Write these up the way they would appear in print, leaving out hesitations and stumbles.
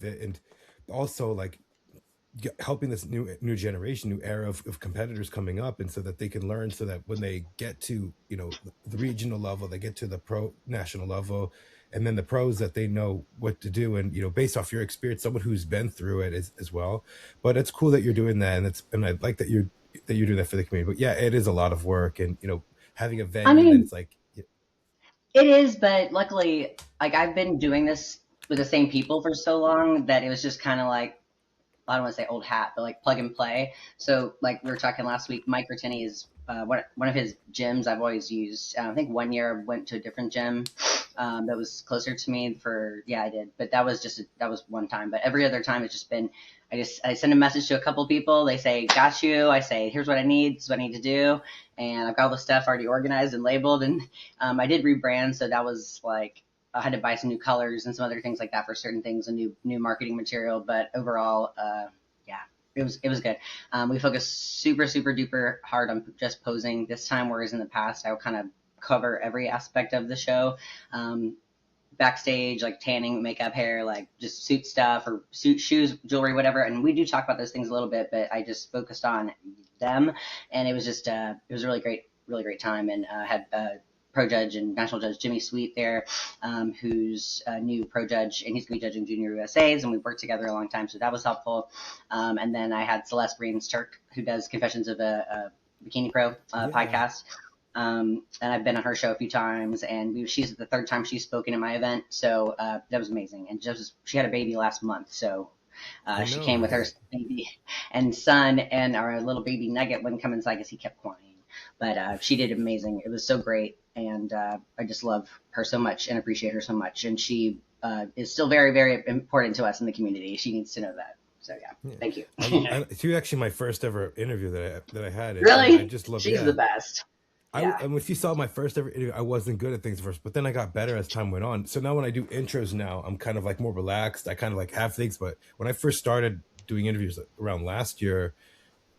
and also like helping this new generation, new era of competitors coming up, and so that they can learn, so that when they get to, you know, the regional level, they get to the pro national level, and then the pros, that they know what to do, and, you know, based off your experience, someone who's been through it as well. But it's cool that you're doing that, and I like that you're doing that for the community. But yeah, it is a lot of work, and, you know, having a I venue, and then mean, it's like, it is, but luckily, like I've been doing this with the same people for so long that it was just kind of like, I don't want to say old hat, but like plug and play. So like we were talking last week, Mike Rotini is one of his gyms I've always used. I think one year I went to a different gym that was closer to me for, yeah, I did, but that was that was one time. But every other time it's just been, I send a message to a couple people. They say, got you. I say, here's what I need. This is what I need to do. And I've got all the stuff already organized and labeled. And I did rebrand. So that was like, I had to buy some new colors and some other things like that for certain things, and new marketing material. But overall, yeah, it was good. We focused super duper hard on just posing this time, whereas in the past I would kind of cover every aspect of the show. Backstage, like tanning, makeup, hair, like just suit stuff or suit, shoes, jewelry, whatever. And we do talk about those things a little bit, but I just focused on them, and it was just it was a really great time, and had pro judge and national judge Jimmy Sweet there, who's a new pro judge, and he's going to be judging Junior USAs, and we've worked together a long time, so that was helpful. And then I had Celeste Breens Turk, who does Confessions of a Bikini Pro yeah. podcast. And I've been on her show a few times, and she's the third time she's spoken at my event, so that was amazing. And she had a baby last month, so I she know, came with her right? baby and son, and our little baby Nugget wouldn't come inside because he kept whining. But she did amazing. It was so great, and I just love her so much and appreciate her so much. And she is still very important to us in the community. She needs to know that. So yeah, Yeah. thank you. She was actually my first ever interview that I had, and I Really, just love, she's the yeah. best. Yeah. And if you saw my first ever interview, I wasn't good at things first, but then I got better as time went on. So now when I do intros now, I'm kind of like more relaxed. I kind of like have things, but when I first started doing interviews around last year,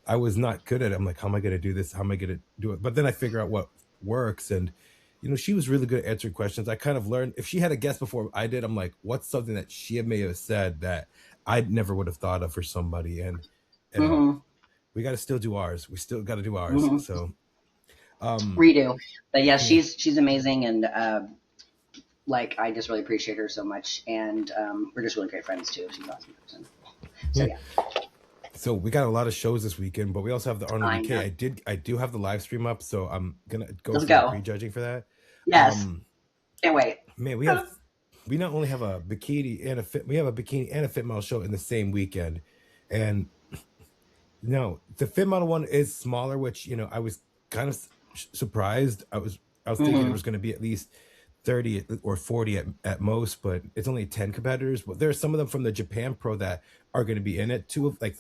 I was not good at it. I'm like, how am I going to do this? How am I going to do it? But then I figure out what works. And, you know, she was really good at answering questions. I kind of learned, if she had a guest before I did, I'm like, what's something that she may have said that I never would have thought of for somebody? And Hmm. we got to still do ours. We still got to do ours. Hmm. So, um, Redo. But yeah, yeah, she's amazing, and like I just really appreciate her so much, and we're just really great friends too. She's an awesome person. So yeah. yeah, So we got a lot of shows this weekend, but we also have the Arnold I UK. know. I do have the live stream up, so I'm gonna go Let's through the go. pre-judging for that. Yes, Um, can't wait. Man, we not only have a bikini and a fit, we have a bikini and a fit model show in the same weekend, and no, the fit model one is smaller, which, you know, I was kind of surprised. I was thinking it Hmm. was going to be at least 30 or 40 at most, but it's only 10 competitors. But there are some of them from the Japan Pro that are going to be in it.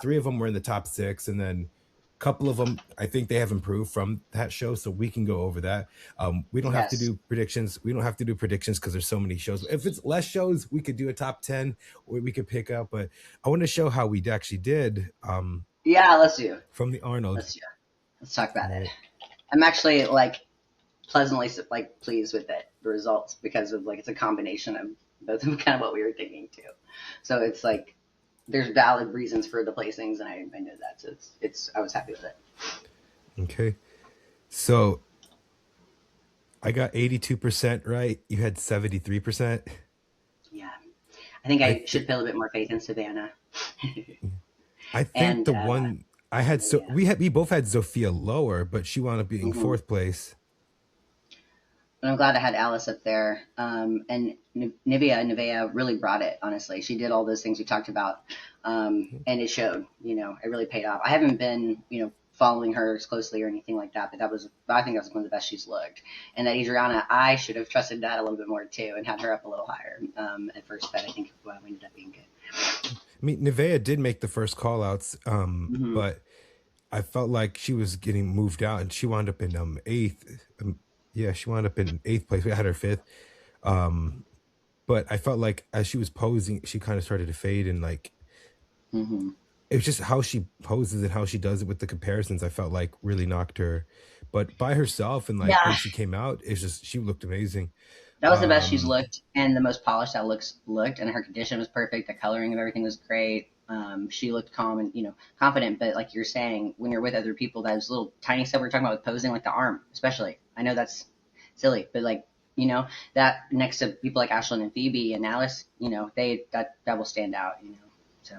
Three of them were in the top six, and then a couple of them, I think they have improved from that show, so we can go over that. We don't have to Yes. do predictions. We don't have to do predictions because there's so many shows. If it's less shows, we could do a top 10, or we could pick up. But I want to show how we actually did. Yeah, let's do. From the Arnold. Let's do. Let's talk about it. Right. I'm actually like pleasantly like pleased with it, the results, because of like it's a combination of both of kind of what we were thinking too. So it's like there's valid reasons for the placings, and I know that. So it's I was happy with it. Okay. So I got 82% right. You had 73%. Yeah, I think I I think should put a little bit more faith in Savannah. I think And the one I had, so yeah. we both had Sophia lower, but she wound up being Hmm. fourth place. And I'm glad I had Alice up there. And Nivea really brought it, honestly. She did all those things we talked about. And it showed, it really paid off. I haven't been, following her as closely or anything like that, but I think that was one of the best she's looked. And that Adriana, I should have trusted that a little bit more too and had her up a little higher at first, but I think we ended up being good. I mean, Nevea did make the first call outs, Hmm. but I felt like she was getting moved out, and she wound up in eighth. Yeah, she wound up in eighth place. We had her fifth. Um, but I felt like as she was posing, she kind of started to fade, and like Hmm. it was just how she poses and how she does it with the comparisons. I felt like really knocked her, but by herself and like Yeah. when she came out, it's just she looked amazing. That was the best she's Um, looked and the most polished that looks looked, and her condition was perfect. The coloring of everything was great. She looked calm and confident. But like you're saying, when you're with other people, those little tiny stuff we're talking about with posing, like the arm, especially. I know that's silly, but like that next to people like Ashlyn and Phoebe and Alice, they that will stand out. So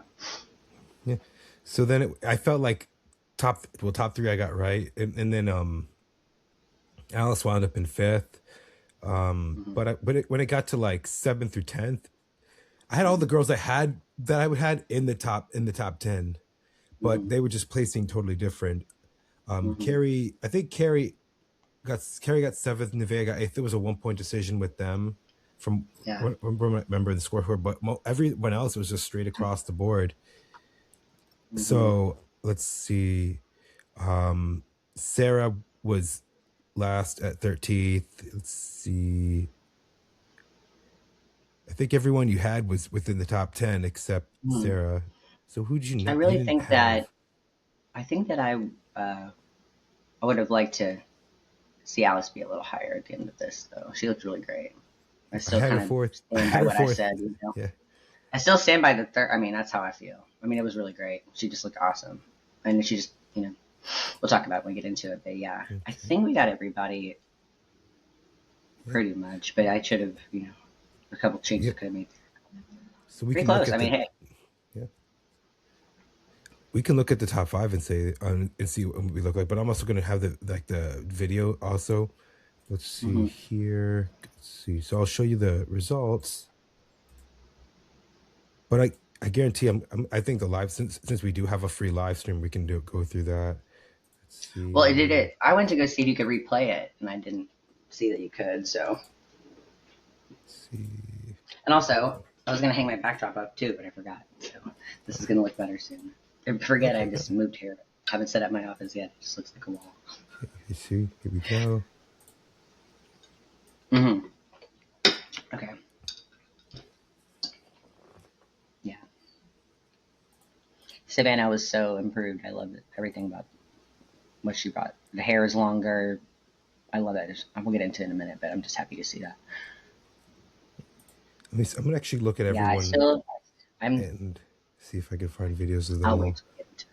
yeah. So then I felt like top three I got right, and then Alice wound up in fifth. mhm, When it got to like seventh through 10th, I had all the mhm, girls that I would had in the top 10, but mhm, they were just placing totally different. mhm. Carrie, I think Carrie got seventh, Nevaeh got eighth. There was a 1 point decision with them from Yeah. what remember the scoreboard, but everyone else was just straight across the board. Mhm. So let's see. Um, Sarah was last at 13th. Let's see. I think everyone you had was within the top 10 except Mhm. Sarah. So who did you I not? You really didn't think that have. I think that I would have liked to see Alice be a little higher at the end of this, though. She looked really great. I I still had her kind of fourth. I stand had by her what I fourth. said. Yeah. I still stand by the third. I mean, that's how I feel. I mean, it was really great. She just looked awesome. And she just, we'll talk about it when we get into it. But yeah, I Okay. think we got everybody Yeah. pretty much. But I should have, a couple changes I Yep. could have made. So we Pretty can look close. I at mean, the hey. yeah. We can look at the top five and say and see what we look like. But I'm also gonna have the video also. Let's see Hmm. here. Let's see. So I'll show you the results. But I guarantee I think the live since we do have a free live stream, we can go through that. Let's Well, it did see. it. I went to go see if you could replay it, and I didn't see that you could. So, Let's see. and also, I was gonna hang my backdrop up too, but I forgot. So this is gonna look better soon. If I forget, I Okay. just moved here. Haven't set up my office yet. It just looks like a wall. You see. Here we go. Hmm. Okay. Yeah. Savannah was so improved. I loved it. Everything about what she brought. The hair is longer. I love that. We'll get into it in a minute, but I'm just happy to see that. I'm gonna actually look at Yeah, everyone I'm, and see if I can find videos of them I'll all. wait till we get into it.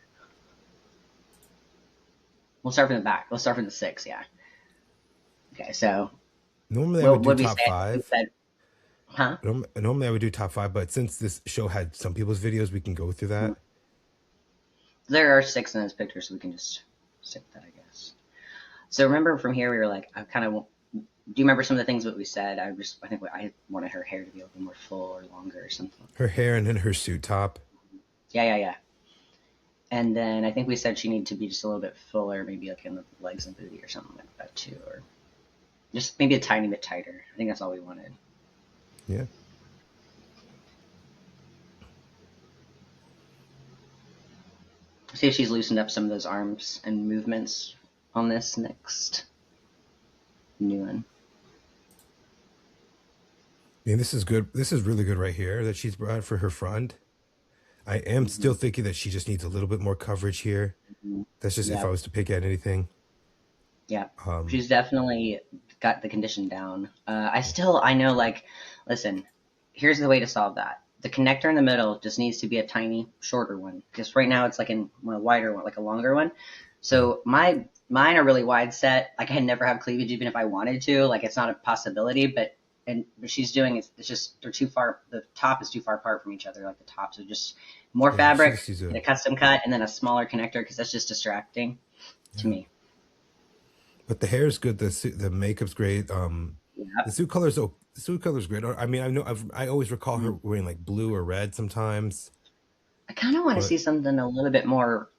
We'll start from the back. We'll start from the six. Yeah. Okay. So, Normally I would what do would we top say? We five. said, huh? Normally I would do top five, but since this show had some people's videos, we can go through Hmm. that. There are six in this picture, so we can just stick with that, I guess. So remember from here, we were like, I kind of. Do you remember some of the things that we said? I think I wanted her hair to be a little more full or longer or something. Her hair and then her suit top. Yeah, yeah, yeah. And then I think we said she needed to be just a little bit fuller, maybe like in the legs and booty or something like that too, or just maybe a tiny bit tighter. I think that's all we wanted. Yeah. See if she's loosened up some of those arms and movements on this next new one. I mean, this is good. This is really good right here that she's brought for her front. I am Mm-hmm. still thinking that she just needs a little bit more coverage here. Mm-hmm. That's just if I Yep. was to pick at anything. Yeah. Um, She's definitely got the condition down. I know, like, listen, here's the way to solve that. The connector in the middle just needs to be a tiny, shorter one. Because right now it's like a wider one, like a longer one. yeah. So mine are really wide set. Like I never have cleavage even if I wanted to. Like it's not a possibility, but what she's doing is it's just they're too far. The top is too far apart from each other. Like the tops are just more Yeah. She fabric, just needs get a a custom cut, and then a smaller connector because that's just distracting to yeah. me. But the hair is good. The makeup's great. Yeah. The suit color's great. I mean, I always recall her Mm. wearing like blue or red sometimes. I kind of want to But see something a little bit more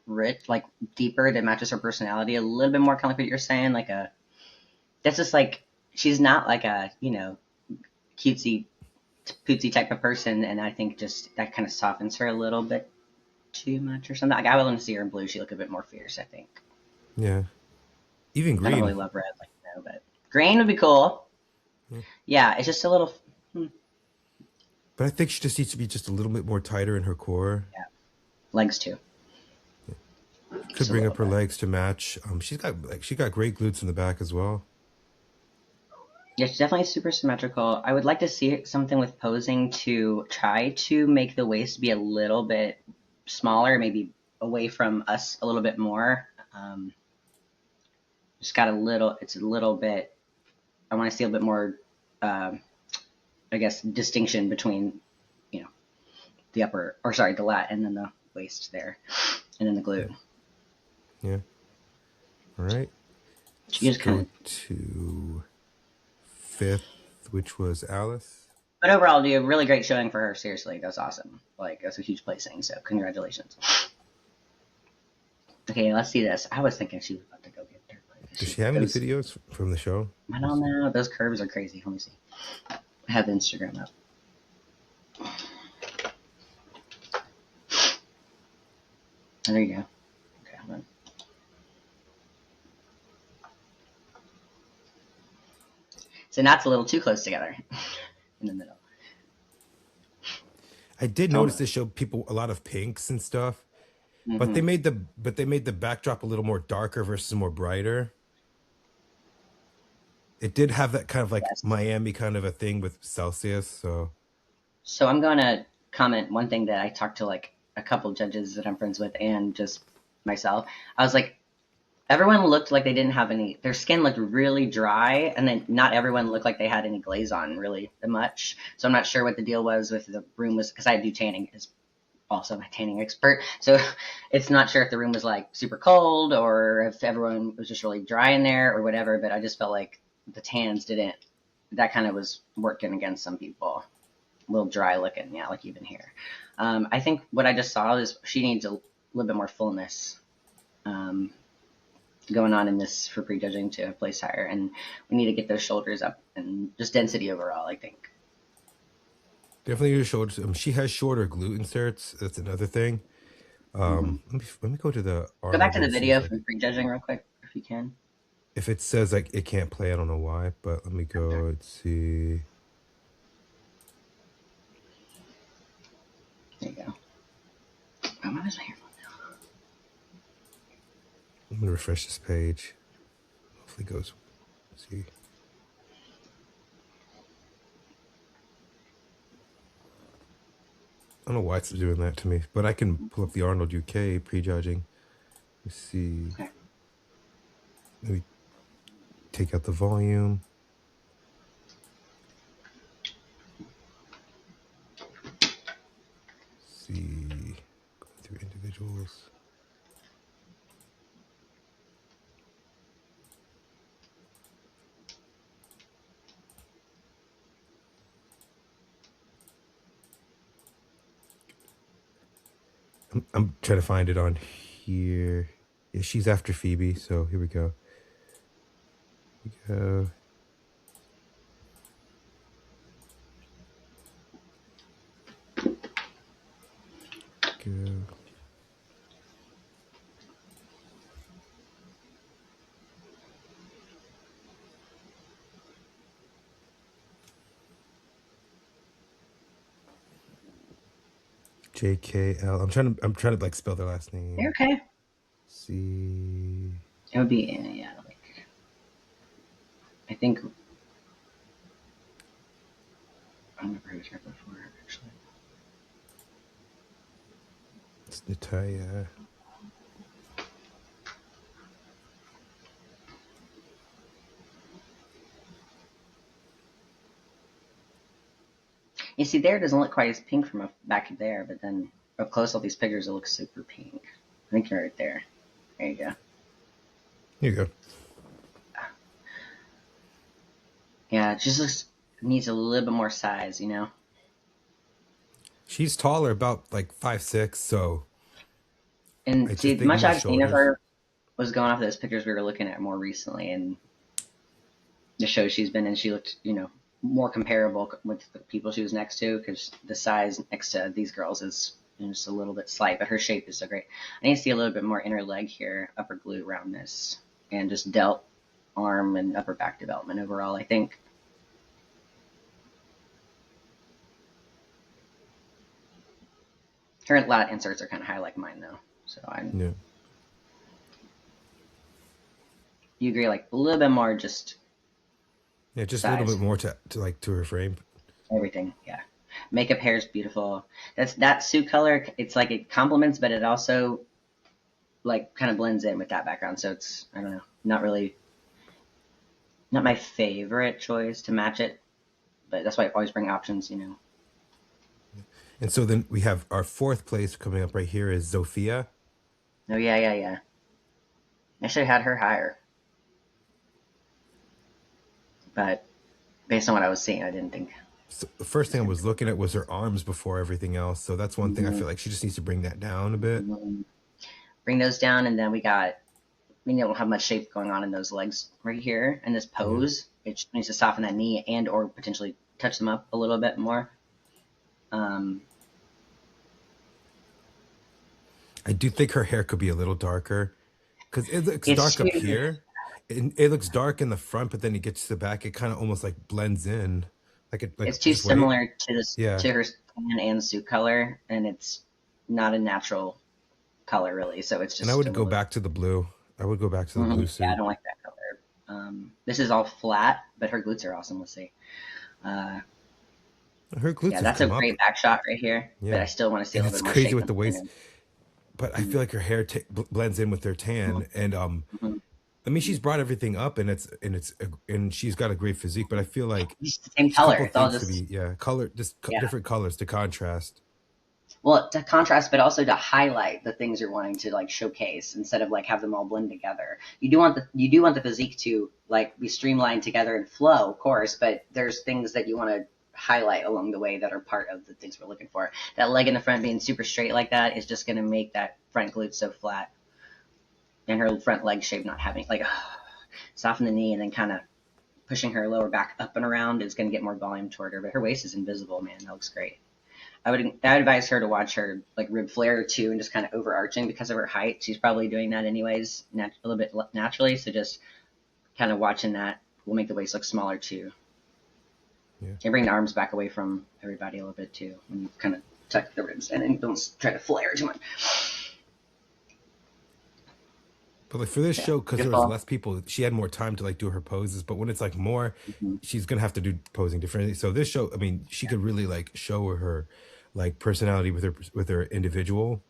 rich, like deeper that matches her personality. A little bit more kind of like what you're saying, like a that's just like she's not like a cutesy pootsy type of person, and I think just that kind of softens her a little bit too much or something. Like I would want to see her in blue. She look a bit more fierce. I think. yeah, even I don't really green. love red, like but green would be cool. Yeah. Yeah, it's just a little. Hmm, But I think she just needs to be just a little bit more tighter in her core. yeah, legs too, Could just a bring little up her bit. legs to match. She got great glutes in the back as well. Yeah, it's definitely super symmetrical. I would like to see something with posing to try to make the waist be a little bit smaller, maybe away from us a little bit more. Just got a little, it's a little bit, I want to see a bit more, um, I guess, distinction between, you know, the upper, or sorry, the lat and then the waist there, and then the Yeah. glute. Yeah. All right. She Let's just kind go of, to fifth, which was Alice. but overall, do a really great showing for her. Seriously, that's awesome. Like, that's a huge placing, so congratulations. Okay, let's see this. I was thinking she was about to go get third place. Does She, she have any those, videos from the show? I Let's don't see. know. Those curves are crazy. Let me see. I have Instagram up. There you go. Okay, hold on. So now it's a little too close together in the middle. I did notice this Almost. showed people a lot of pinks and stuff, but Mm-hmm. they made the backdrop a little more darker versus more brighter. It did have that kind of like Yes. Miami kind of a thing with Celsius. So So I'm going to comment one thing that I talked to like a couple judges that I'm friends with and just myself. I was like, everyone looked like they didn't have any, their skin looked really dry, and then not everyone looked like they had any glaze on really much. So I'm not sure what the deal was with the room was, because I do tanning as also my tanning expert. So it's not sure if the room was like super cold or if everyone was just really dry in there or whatever. But I just felt like the tans didn't, that kind of was working against some people. A little dry looking, yeah, like even here. I think what I just saw is she needs a little bit more fullness um, going on in this for prejudging to place higher, and we need to get those shoulders up and just density overall. I think. definitely your shoulders. She has shorter glute inserts. That's another thing. Mm-hmm. Let me go to the Go back Arnold to the and see if video I from could, prejudging real quick if you can. if it says like it can't play. I don't know why, but let me Okay. go and see. There you go. Oh, why was my earphone? I'm gonna refresh this page. Hopefully, it goes. Let's see. I don't know why it's doing that to me, but I can pull up the Arnold UK prejudging. Let's see. Okay. Let me take out the volume. See, going through individuals. I'm trying to find it on here. Yeah, she's after Phoebe, so here we go. Here we go. Go. JKL. I'm trying to like spell their last You're name. okay. See. It would be yeah. Like I think I've never heard of her before actually. It's Natalia. You see, there it doesn't look quite as pink from back there, but then up close, all these pictures, it looks super pink. I think you're right there. There you go. Here you go. Yeah, it just looks needs a little bit more size, you know. She's taller, about like 5'6", so I And see, just the think much more I've seen of shoulders. her was going off those pictures we were looking at more recently, and the show she's been in, she looked, you know, more comparable with the people she was next to because the size next to these girls is just a little bit slight, but her shape is so great. I need to see a little bit more inner leg here, upper glute roundness, and just delt arm and upper back development overall. I think her lat inserts are kind of high like mine though, so I Yeah. you agree like a little bit more just Yeah, just a little bit size. more to like to her frame. Everything. Yeah. Makeup hair is beautiful. That suit color. It's like it complements, but it also like kind of blends in with that background. So it's I don't know, not really not my favorite choice to match it, but that's why I always bring options. You know. And so then we have our fourth place coming up right here is Zofia. Oh yeah, yeah, yeah. I should have had her higher, but based on what I was seeing, I didn't think So the first it's thing I gonna was looking at was her arms before everything else. So that's one thing I be. feel like she just needs to bring that down a bit. Bring those down, and then we don't have much shape going on in those legs right here in this Yeah. pose. It needs to soften that knee and or potentially touch them up a little bit more. Um, I do think her hair could be a little darker because it looks it's dark up too here. It looks dark in the front, but then it gets to the back. It kind of almost like blends in. Like it, like it's too just wait. similar to this Yeah. to her tan and suit color, and it's not a natural color really. So it's And I just would still a go little. back to the blue. I would go back to the blue Yeah, I suit. don't like that color. This is all flat, but her glutes are awesome. Let's see. Uh, Her glutes yeah, have that's a come up. great back shot right here, but I Yeah. still want to see a And little it's bit more crazy shape with in the the waist, center. but I Mm-hmm. feel like her hair blends in with her tan. And Mm-hmm. I mean, she's brought everything up, and she's got a great physique. But I feel like It's the same just a color. couple It's all things to just be, yeah, color, just yeah. different colors to contrast. Well, to contrast, but also to highlight the things you're wanting to like showcase instead of like have them all blend together. You do want the physique to like be streamlined together and flow, of course, but there's things that you want to highlight along the way that are part of the things we're looking for. That leg in the front being super straight like that is just going to make that front glute so flat, and her front leg shape not having like soften the knee and then kind of pushing her lower back up and around is going to get more volume toward her. But her waist is I man. That looks great. I would advise her to watch her like rib flare too, and just kind of overarching because of her height. She's probably doing that anyways, a little bit naturally. So just kind of watching that will make the waist look smaller too. Yeah. And bring the arms back away from everybody a little bit too when you kind of tuck the ribs in and don't try to flare too much. But like for this Yeah, show, because there was beautiful. less people, she had more time to like do her poses. But when it's like more, Mm-hmm. she's gonna have to do posing differently. So this show, I mean, she could really like show her like personality with her individual.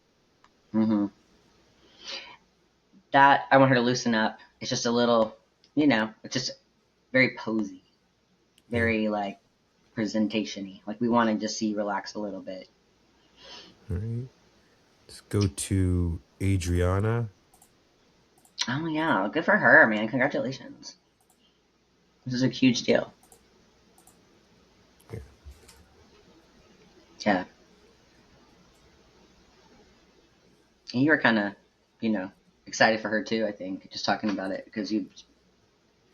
Mm-hmm. That I want her to loosen up. It's just a little, it's just very posy, Yeah. very like presentation-y. Like we want to just see you relax a little bit. All right. Let's go to Adriana. Oh yeah, good for her, man. Congratulations. This is a huge deal. Yeah. Yeah. And you were kind of, you know, excited for her too, I think, just talking about it because you've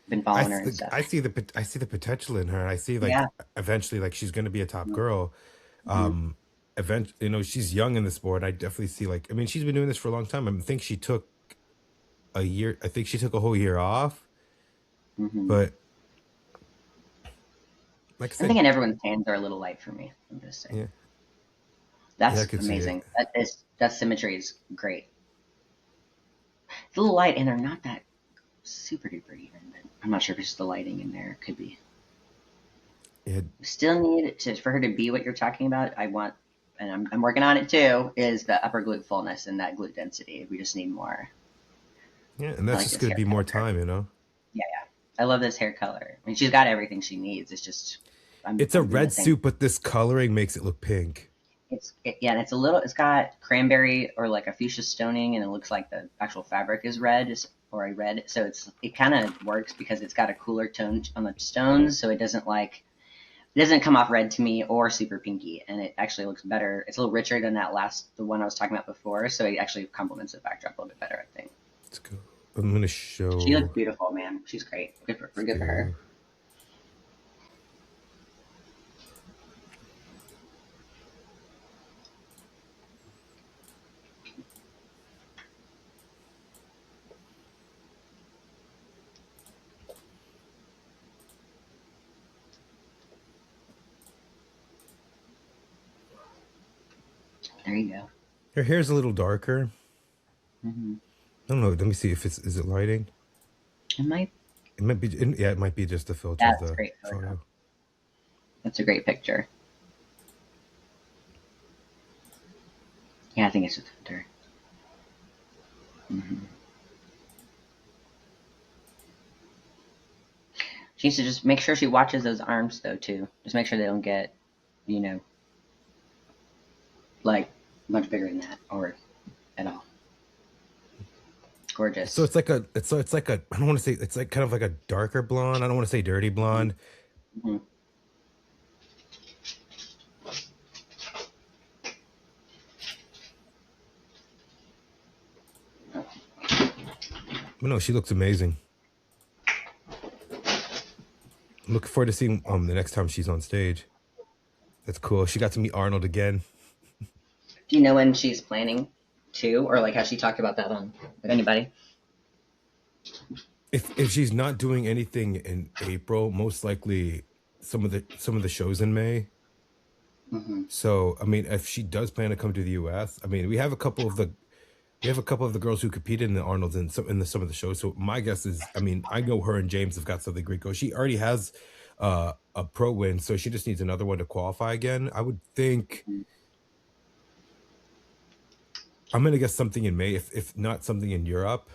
been following her and stuff. I see the potential in her. I see like Yeah. eventually like she's gonna be a top girl. Mm-hmm. She's young in the sport. I definitely see like I mean she's been doing this for a long time. I think she took a year. I think she took a whole year off. Mm-hmm. But like I I'm said, thinking everyone's hands are a little light for me. I'm just saying. yeah, yeah, I That's could see it. amazing. That symmetry is great. It's a little light, and they're not that super duper even. But I'm not sure if it's just the lighting in there. It could be. Yeah, Still need for her to be what you're talking about. I want, and I'm working on it too. Is the upper glute fullness and that glute density? We just need more. yeah, and I that's like just this gonna hair be more color. time, you know. Yeah, yeah. I love this hair color. I mean, she's got everything she needs. It's just It's a I'm doing the red same. suit, but this coloring makes it look pink. Yeah, and it's a little. It's got cranberry or like a fuchsia stoning, and it looks like the actual fabric is red or a red. So it kind of works because it's got a cooler tone on the stones, so it doesn't come off red to me or super pinky, and it actually looks better. It's a little richer than the one I was talking about before, so it actually complements the backdrop a little bit better, I think. Let's go. I'm gonna She looks show. beautiful, man. She's great. Let's Good for her. go. There you go. Her hair's a little darker. Mm-hmm. I don't know. Let me see if it's is it lighting. It might. might be, yeah, it might be just the filter of That's a the great photo. photo. That's a great picture. Yeah, I think it's just a filter. Mm-hmm. She needs to just make sure she watches those arms though too. Just make sure they don't get, you know, like much bigger than that or at all. So Gorgeous. it's like a, it's like a, I don't want to say, it's like kind of like a darker blonde. I don't want to say dirty blonde. Mm-hmm. But no, she looks amazing. I'm looking forward to seeing the next time she's on stage. That's cool. She got to meet Arnold again. Do you know when she's planning to, or like has she talked about that on with anybody? If she's not doing anything in April, most likely some of the shows in May. Mm-hmm. So I mean, if she does plan to come to the US, I mean, we have a couple of the girls who competed in the Arnold's and some of the shows. So my guess is, I mean, I know her and James have got something great go. She already has a pro win, so she just needs another one to qualify again. I would think I'm gonna guess something in May, if not something in Europe.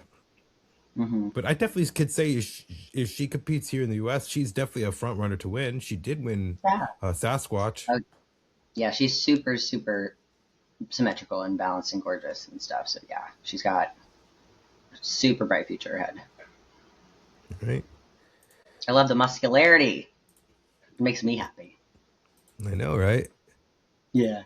Mm-hmm. But I definitely could say if she competes here in the US, she's definitely a front runner to win. She did win Yeah. Sasquatch. Oh, yeah, she's super, super symmetrical and balanced and gorgeous and stuff. So yeah, she's got a super bright future ahead. Right. I love the muscularity. It makes me happy. I know, right? Yeah.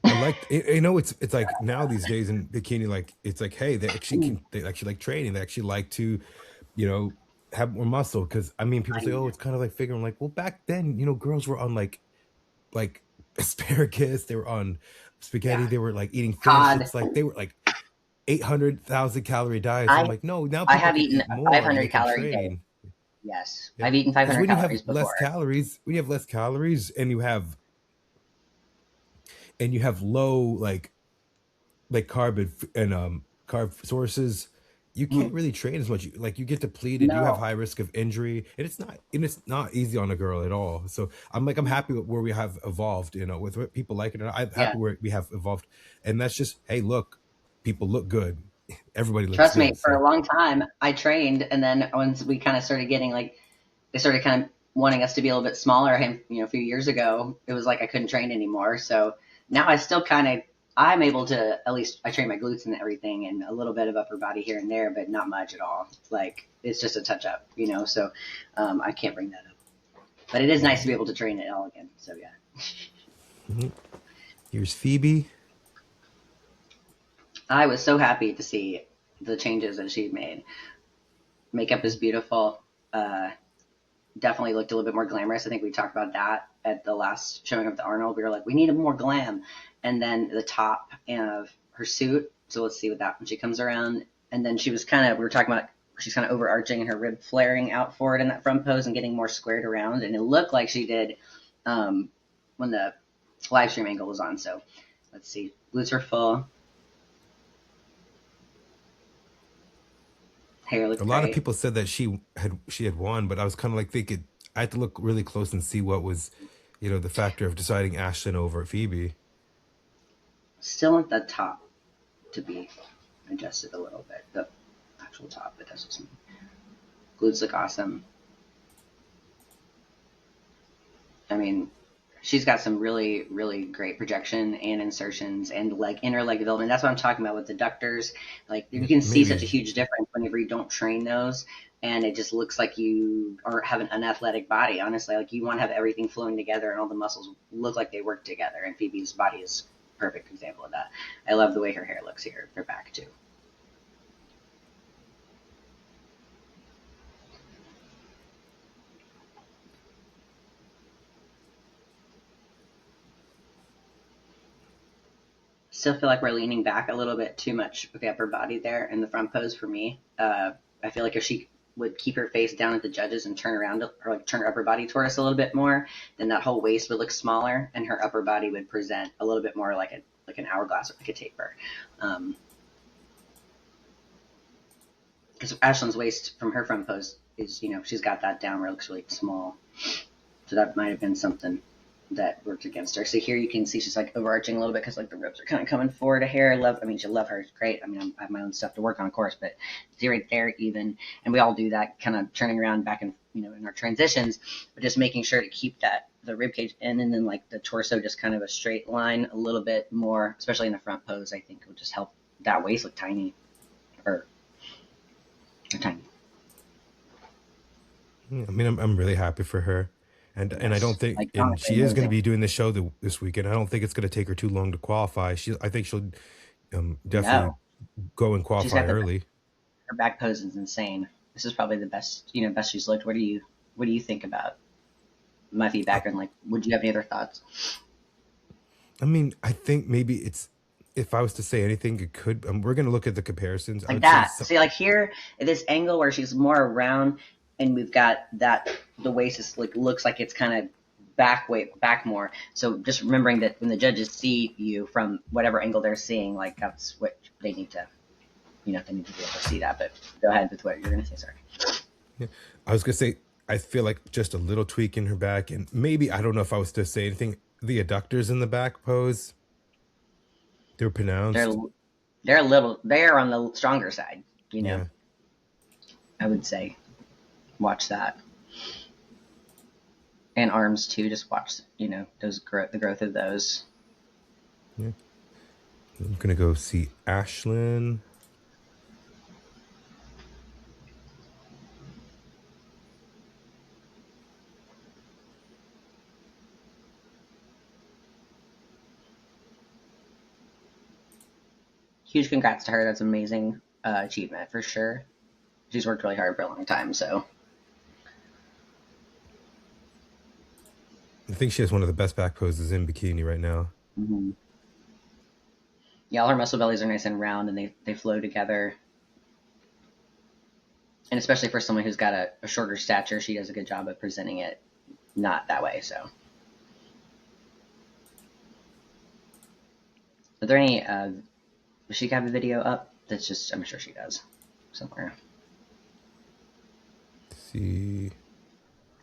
I like, you know, it's like now these days in bikini, like it's like, hey, they actually like training. They actually like to, you know, have more muscle. Because I mean, people I say, oh, know. it's kind of like figure. I'm like, well, back then, you know, girls were on like asparagus. They were on spaghetti. Yeah. They were like eating fish. Cod. It's like they were like 800,000 calorie diets. I'm I like, no, now I people have can eaten eat a more and they 500 can calorie day. train. Yes, Yeah, I've eaten because 500 when you have calories less before. calories, when you have less calories and you have low like carb and carb sources, you can't Mhm. really train as much. Like you get depleted, you have No. high risk of injury, and it's not easy on a girl at all. So I'm happy with where we have evolved, you know, with what people like it. And I'm Yeah. happy where we have evolved, and that's just, hey, look, people look good, everybody looks Trust me, good. for a So long time I trained, and then once we kind of started getting like, they started kind of wanting us to be a little bit smaller. A few years ago, it was like I couldn't train anymore. So now I still kind of, I'm able to, at least I train my glutes and everything, and a little bit of upper body here and there, but not much at all. Like it's just a touch up, you know. So I can't bring that up. But it is nice to be able to train it all again. So yeah. mhm. Here's Phoebe. I was so happy to see the changes that she made. Makeup is beautiful. Uh, Definitely looked a little bit more glamorous. I think we talked about that at the last showing of the Arnold. We were like, we need a more glam. And then the top of her suit. So let's see what that when she comes around. And then she was kind of, we were talking about, she's kind of overarching and her rib flaring out forward in that front pose and getting more squared around. And it looked like she did when the live stream angle was on. So let's see. Glutes are full. Hair A looked lot of great. people said that she had won, but I was kind of like thinking I had to look really close and see what was, you know, the factor of deciding Ashlyn over Phoebe. Still at the top to be adjusted a little bit. The actual top, but that's just me. Glutes look awesome. I mean, she's got some really, really great projection and insertions and inner leg development. That's what I'm talking about with the ductors. Like you can see such a Maybe. huge difference whenever you don't train those, and it just looks like you are have an unathletic body. Honestly, like you want to have everything flowing together and all the muscles look like they work together. And Phoebe's body is a perfect example of that. I love the way her hair looks here, her back too. Still feel like we're leaning back a little bit too much with the upper body there in the front pose for me. I feel like if she would keep her face down at the judges and turn around or like turn her upper body toward us a little bit more, then that whole waist would look smaller and her upper body would present a little bit more like an hourglass or like a taper. Because Ashlyn's waist from her front pose is, she's got that down where it looks really small. So that might have been something that worked against her. So here you can see she's like overarching a little bit because like the ribs are kind of coming forward a hair. You love her. It's great. I mean, I have my own stuff to work on, of course, but see right there even, and we all do that kind of turning around back and, in our transitions, but just making sure to keep the rib cage in, and then like the torso just kind of a straight line a little bit more, especially in the front pose. I think it will just help that waist look tiny or tiny. I mean, I'm really happy for her. And I don't Yes. think, Like and honestly she is going to amazing. be doing the show this weekend. I don't think it's going to take her too long to qualify. I think she'll definitely No, go and she's qualify got early. her back pose is insane. This is probably the best, best she's looked. What do you think about my Uh, feedback? And like, would you have any other thoughts? I mean, I think maybe if I was to say anything, it could. We're going to look at the comparisons. I Like would say that. See, like here at this angle where she's more around, and we've got that the waist is like looks like it's kind of back more. So just remembering that when the judges see you from whatever angle they're seeing, like that's what they need to, they need to be able to see that. But go ahead with what you're gonna say. Sorry. yeah, I was going to say I feel like just a little tweak in her back, and maybe I don't know if I was to say anything. The adductors in the back pose, they're They're pronounced. they're on the stronger side. Yeah. I would say watch that, and arms too. Just watch the growth of those. Yeah. I'm going to go see Ashlyn. Huge congrats to her. That's amazing achievement for sure. She's worked really hard for a long time. So I think she has one of the best back poses in bikini right now. mm-hmm. Yeah, all her muscle bellies are nice and round, and they flow together. And especially for someone who's got a shorter stature, she does a good job of presenting it not that way. So, are there any? Does she have a video up? That's just I'm sure she does somewhere. Let's see.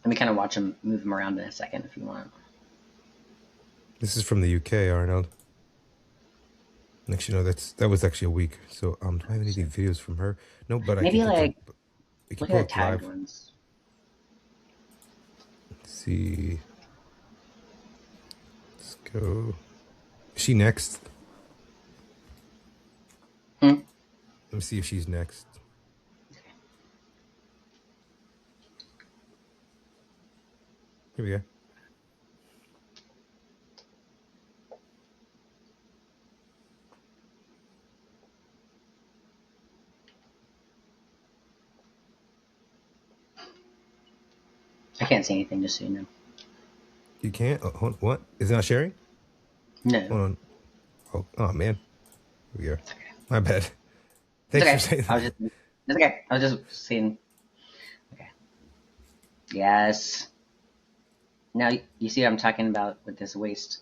Let me kind of watch them move them around in a second if you want. This is from the UK, Arnold. Actually, no, that was actually a week. So do I have any videos from her? No, but I can Maybe put like we can look at pull the up tagged live. ones. Let's see. Let's go. Is she next? Hmm? Let me see if she's next. Here we go. I can't see anything just so you know. You can't? What? Is it not sharing? No, Hold on. Oh man. Here we go. it's okay. My bad. It's Thanks for okay. saying I was that. just it's okay. I was just seeing. Okay. Yes. Now you see what I'm talking about with this waist,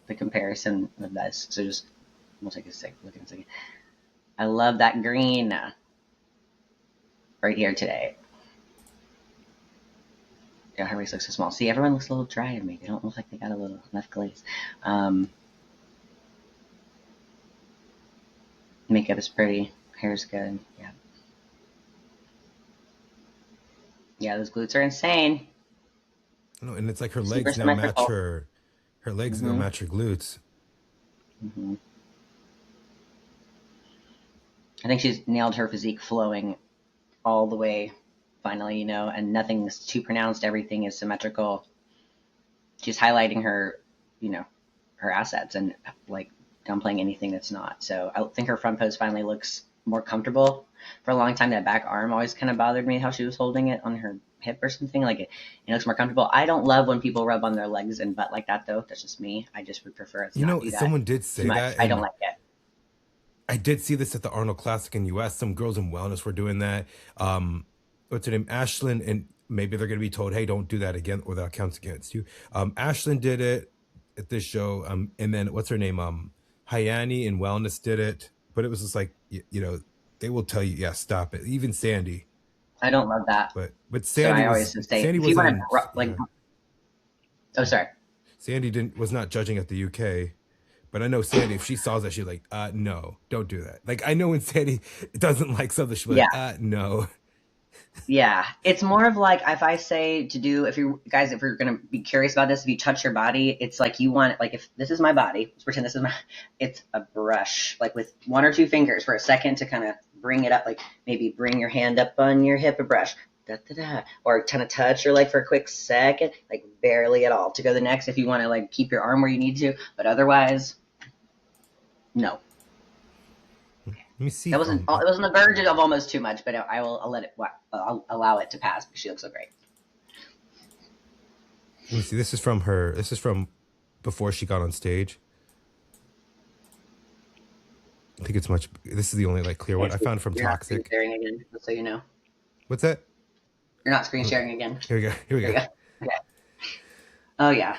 the comparison of this. So just we'll take a sec. Look in a second. I love that green right here today. Yeah, her waist looks so small. See, everyone looks a little dry to me. They don't look like they got a little enough glaze. Makeup is pretty. Hair's good. Yeah. Yeah, those glutes are insane. No, and it's like her Super legs now match symmetrical. her legs now Mm-hmm. match her glutes. Mm-hmm. I think she's nailed her physique flowing all the way finally, and nothing's too pronounced. Everything is symmetrical. She's highlighting her, you know, her assets and like downplaying anything that's not. So I think her front pose finally looks more comfortable. For a long time, that back arm always kind of bothered me how she was holding it on her hip or something. Like it looks more comfortable. I don't love when people rub on their legs and butt like that though. That's just me. I just would prefer it to You not know, do that someone did too say much. that, I don't and like it. I did see this at the Arnold Classic in US. Some girls in wellness were doing that. What's her name? Ashlyn, and maybe they're going to be told, "Hey, don't do that again, or that counts against you." Ashlyn did it at this show, and then what's her name? Hyani in wellness did it, but it was just like they will tell you, "Yeah, stop it." Even Sandy. I don't love that. But So I always just say, Sandy if you want wasn't, to, like, oh, sorry. Sandy didn't was not judging at the UK. But I know Sandy, if she saw that, she's like, no, don't do that. Like, I know when Sandy doesn't like something, she'll be Yeah. like, no. Yeah. It's more of like, if I say to do, if you guys, if you're going to be curious about this, if you touch your body, it's like you want, like, if this is my body, let's pretend this is it's a brush, like with one or two fingers for a second to kind of bring it up, like maybe bring your hand up on your hip, a brush. Da, da, da, or kind of touch your leg for a quick second, like barely at all. To go the next, if you want to like keep your arm where you need to, but otherwise, no. Let me see. That wasn't. It was on the verge of almost too much, but I'll let it. I'll allow it to pass because she looks so great. Let me see. This is from her. This is from before she got on stage. I think it's much. This is the only like clear one I found from You're not screen Toxic. sharing again, just so you know. What's that? You're not screen sharing again. Here we go. Here we There go. you go. Okay. Oh yeah.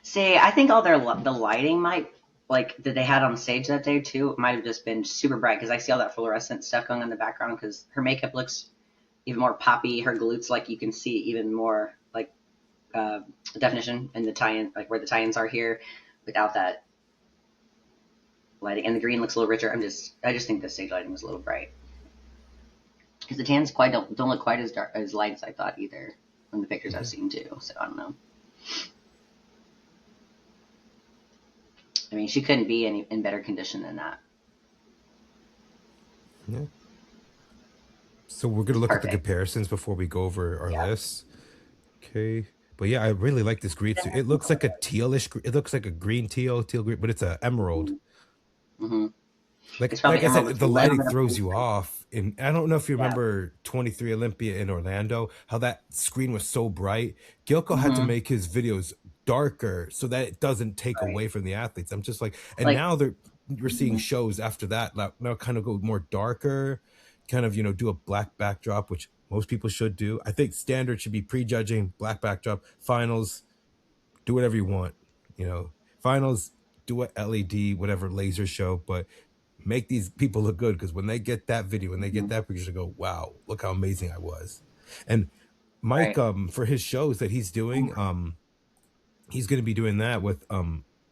See, I think all the lighting might like that they had on stage that day too might have just been super bright because I see all that fluorescent stuff going on in the background because her makeup looks even more poppy. Her glutes, like you can see even more like uh, definition in the tie-in, like where the tie-ins are here, without that lighting. And the green looks a little richer. I just think the stage lighting was a little bright because the tans quite don't look quite as dark as light as I thought either from the pictures I've seen too. So I don't know. I mean, she couldn't be in better condition than that. Yeah. So we're gonna look at the Perfect. comparisons before we go over our Yeah. lists. Okay. But yeah, I really like this green suit. It looks like a tealish. It looks like a green teal green, but it's a emerald. Mm-hmm. It's Like probably I emerald said, with a the little lighting bit of throws blue. you off. And I don't know if you Yeah. remember 23 Olympia in Orlando, how that screen was so bright. Gilco had to Mm-hmm. make his videos darker so that it doesn't take Right. away from the athletes. I'm just like, and Like, now we're seeing mm-hmm. shows after that now kind of go more darker, kind of, do a black backdrop, which most people should do. I think standard should be prejudging, black backdrop, finals, do whatever you want, finals, do a LED, whatever laser show, but make these people look good because when they get that video, when they get Mm-hmm. that picture, they go, wow, look how amazing I was. And Mike, Right. for his shows that he's doing, he's going to be doing that with,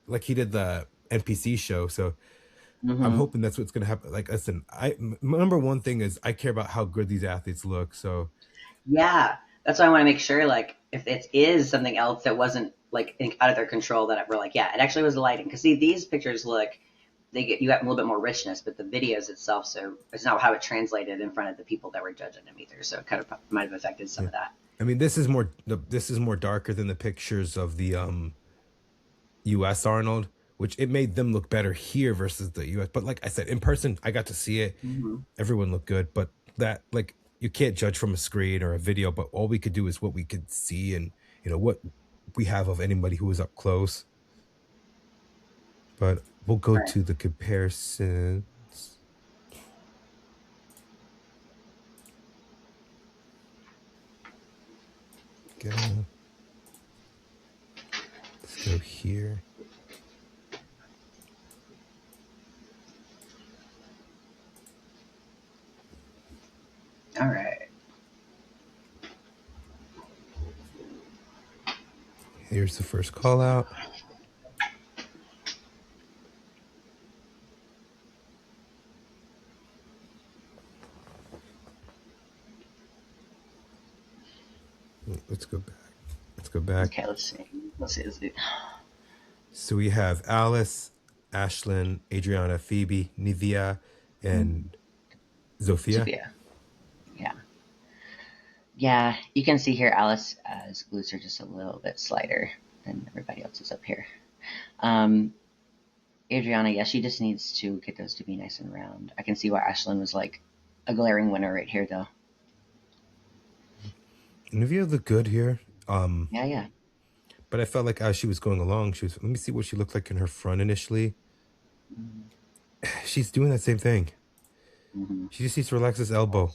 like he did the NPC show. So I'm Mm-hmm. hoping that's what's going to happen. Like, listen, number one thing is I care about how good these athletes look. So Yeah. That's why I want to make sure, like, if it is something else that wasn't like out of their control, that we're like, yeah, it actually was the lighting. Because see, these pictures look, you have a little bit more richness, but the videos itself, so it's not how it translated in front of the people that were judging them either. So it kind of might have affected some yeah, of that. I mean, this is more darker than the pictures of the US Arnold, which it made them look better here versus the US. But like I said, in person, I got to see it. Mm-hmm. Everyone looked good, but that, like, you can't judge from a screen or a video, but all we could do is what we could see and what we have of anybody who was up close. But we'll go Right. to the comparisons. Let's go here. All right. Here's the first call out. Let's go back. Let's go back. Okay, let's see. Let's see. Let's see. So we have Alice, Ashlyn, Adriana, Phoebe, Nivea, and Zofia. Sophia. Yeah. Yeah, you can see here Alice's glutes are just a little bit slighter than everybody else's up here. Adriana, yeah, she just needs to get those to be nice and round. I can see why Ashlyn was like a glaring winner right here, though. Nivea looked good here. Yeah. But I felt like as she was going along, let me see what she looked like in her front initially. She's doing that same thing. Mm-hmm. She just needs to relax his elbow.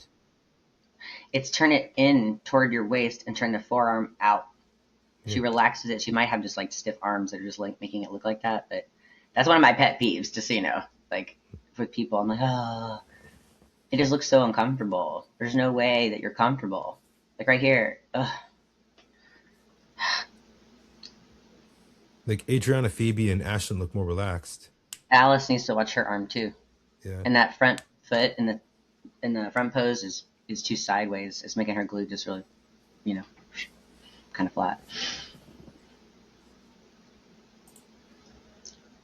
It's turn it in toward your waist and turn the forearm out. Yeah. She relaxes it. She might have just like stiff arms that are just like making it look like that, but that's one of my pet peeves, just so you know. Like with people, I'm like, oh. It just looks so uncomfortable. There's no way that you're comfortable. Like right here. Ugh. Like Adriana, Phoebe, and Ashlyn look more relaxed. Alice needs to watch her arm too. Yeah. And that front foot in the front pose is too sideways. It's making her glute just really, you know, kind of flat.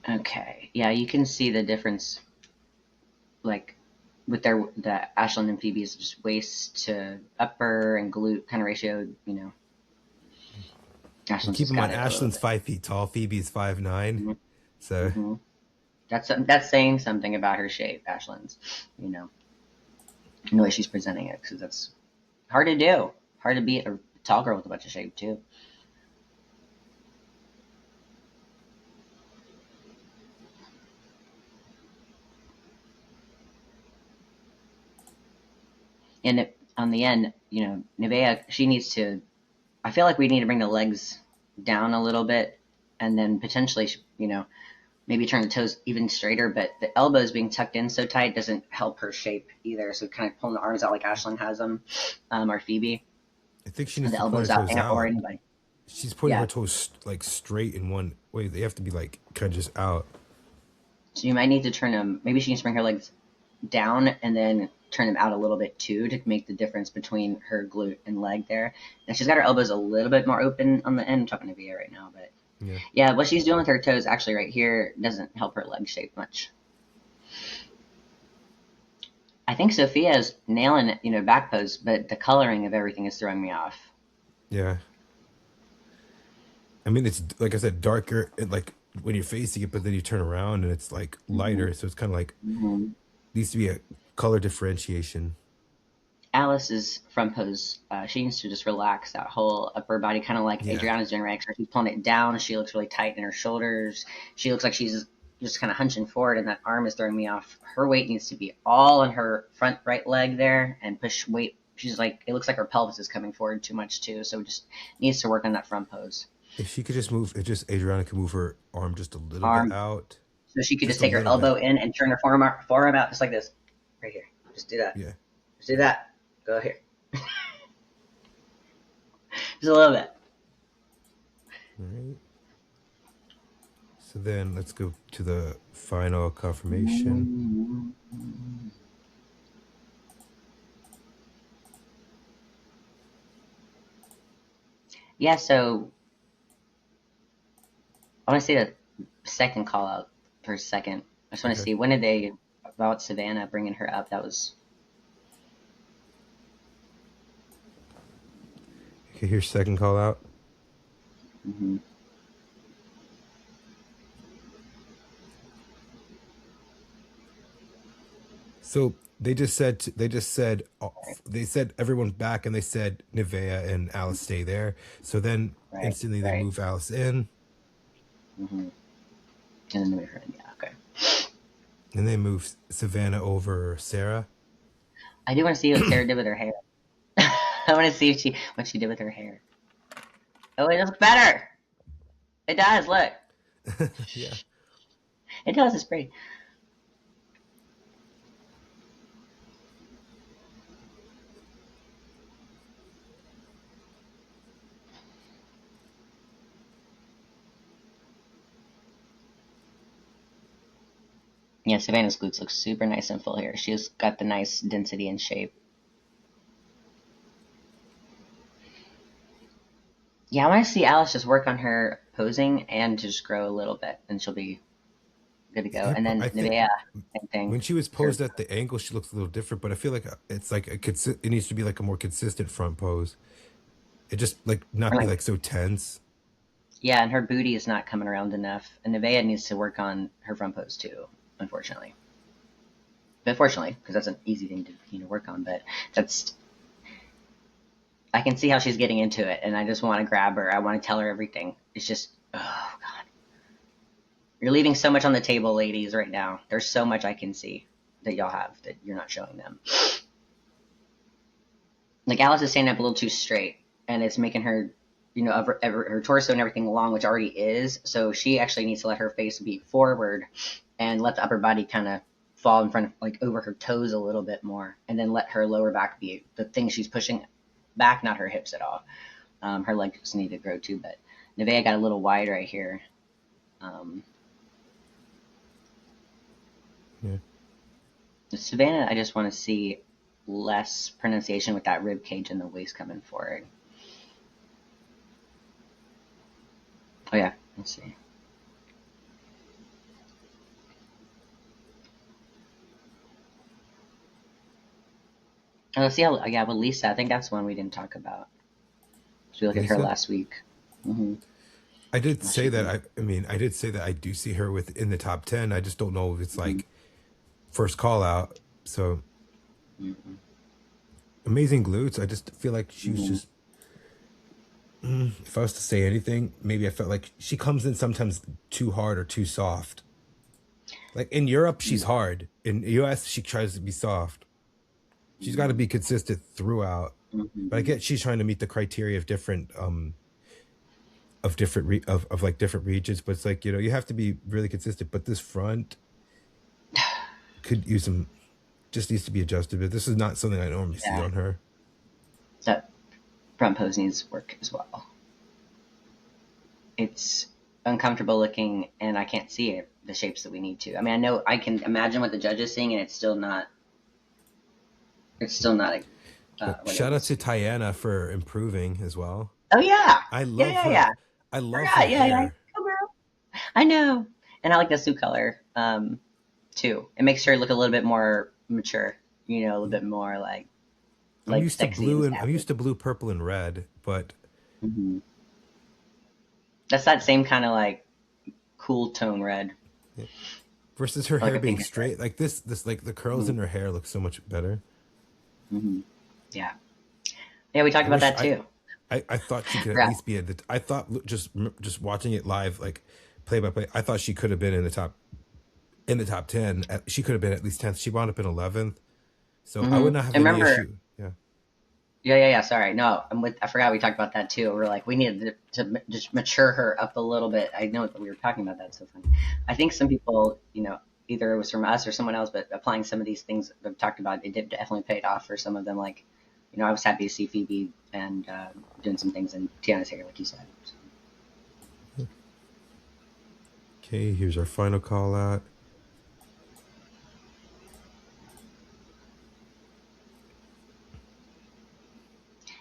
Okay. Yeah, you can see the difference, like with the Ashlyn and Phoebe's just waist to upper and glute kind of ratio. You know, And Ashlyn's keep just in got mind, it a little Ashlyn's bit. 5 feet tall. Phoebe's 5'9". Mm-hmm. So Mm-hmm. That's saying something about her shape, Ashlyn's. You know, and the way she's presenting it, because that's hard to do. Hard to be a tall girl with a bunch of shape too. And on the end, you know, Nevaeh, she needs to. I feel like we need to bring the legs down a little bit, and then potentially, you know, maybe turn the toes even straighter. But the elbows being tucked in so tight doesn't help her shape either. So kind of pulling the arms out like Ashlyn has them, or Phoebe, I think she and needs the to point elbows her out, toes or out. anybody. She's pointing Yeah. her toes like straight in one way. They have to be like kind of just out. So you might need to turn them. Maybe she needs to bring her legs down and then turn them out a little bit too to make the difference between her glute and leg there. And she's got her elbows a little bit more open on the end. I'm talking to Via right now, but Yeah. yeah, what she's doing with her toes actually right here doesn't help her leg shape much. I think Sophia's nailing it, you know, back pose, but the coloring of everything is throwing me off. Yeah. I mean, it's like I said, darker, like when you're facing it, but then you turn around and it's like Mm-hmm. lighter. So it's kind of like Mm-hmm. needs to be a color differentiation. Alice's front pose, she needs to just relax that whole upper body, kind of like Yeah. Adriana's doing right. She's pulling it down. She looks really tight in her shoulders. She looks like she's just kind of hunching forward, and that arm is throwing me off. Her weight needs to be all on her front right leg there and push weight. She's like, it looks like her pelvis is coming forward too much too. So just needs to work on that front pose. If she could just move, if just Adriana could move her arm just a little bit Arm. out, So she could just just a take her little bit. elbow in and turn her forearm out just like this. Right here. Just do that. Yeah. Just do that. Go here. Just a little bit. All right. So then let's go to the final confirmation. Yeah, so I want to see the second call out for a second. I just want to Okay. see when did they about Savannah bringing her up? That was Okay, here's second call out. mhm. So they said everyone's back, and they said Nevaeh and Alice stay there. So then Right, instantly they right. move Alice in, And then move her in. Yeah, okay. and they move Savannah over Sarah. I do want to see what Sarah did with her hair. I want to see if what she did with her hair. Oh, it looks better. It does. Look, Yeah. it does. It's pretty. Yeah, Savannah's glutes look super nice and full here. She's got the nice density and shape. Yeah, I want to see Alice just work on her posing and just grow a little bit, and she'll be good to go. And then I think Nevaeh, same thing. when she was Her, posed at the angle, she looks a little different. But I feel like it's like it needs to be like a more consistent front pose. It just like not be like, like so tense. yeah, and her booty is not coming around enough. And Nevaeh needs to work on her front pose too, unfortunately. But fortunately, because that's an easy thing to work on. But that's I can see how she's getting into it, and I just want to grab her. I want to tell her everything. It's just, oh god, you're leaving so much on the table, ladies, right now. There's so much I can see that y'all have that you're not showing them. Like Alice is standing up a little too straight, and it's making her, her torso and everything long, which already is. So she actually needs to let her face be forward and let the upper body kind of fall in front of, like, over her toes a little bit more, and then let her lower back be the thing she's pushing back, not her hips at all. Her legs need to grow too, but Nevaeh got a little wide right here. Yeah. Savannah, I just want to see less pronunciation with that rib cage and the waist coming forward. Oh yeah, let's see. Oh, let's see how, yeah, with Lisa, I think that's one we didn't talk about. So we look at her Lisa? last week. Mm-hmm. I did Well, say she that. grew. I mean, I did say that I do see her within the top 10. I just don't know if it's Mm-hmm. like first call out. So Mm-hmm. amazing glutes. I just feel like she was Mm-hmm. just, if I was to say anything, maybe I felt like she comes in sometimes too hard or too soft. Like in Europe, she's hard. In the US, she tries to be soft. She's got to be consistent throughout. But I Mm-hmm. get she's trying to meet the criteria of different of like different regions, but it's like, you know, you have to be really consistent. But this front could use some, just needs to be adjusted. But this is not something I normally see Yeah, on her. that front pose needs work as well. It's uncomfortable looking, and I can't see it, the shapes that we need to. I mean, I know I can imagine what the judge is seeing, and it's still not. It's still not But what it shout out needs to to be. Tiana for improving as well. Oh yeah, I yeah, love yeah, her. yeah. I love her Forgot. Yeah, yeah. hair. Go girl. I know, and I like the suit color too. It makes her look a little bit more mature. You know, a little bit more like sexy and I'm sassy. used to blue, purple, and red, but Hmm. That's that same kind of like cool tone red, versus her or like hair a being pinkish red. straight, like this like the curls Hmm. in her hair look so much better. Hmm. Yeah, yeah. We I talked about wish that too. I thought she could at Yeah. least be at the. I thought just watching it live, like play by play. I thought she could have been in the top 10. She could have been at least 10th. She wound up in 11th, so I Hmm. would not have And any remember, issue. Yeah, yeah, yeah, yeah. Sorry, no, I forgot we talked about that too. We're like, we needed to just mature her up a little bit. I know that we were talking about that. So funny. I think some people, either it was from us or someone else, but applying some of these things that we've talked about, it did definitely paid off for some of them. Like, I was happy to see Phoebe and doing some things in Tiana's hair, like you said. So. okay, here's our final call out.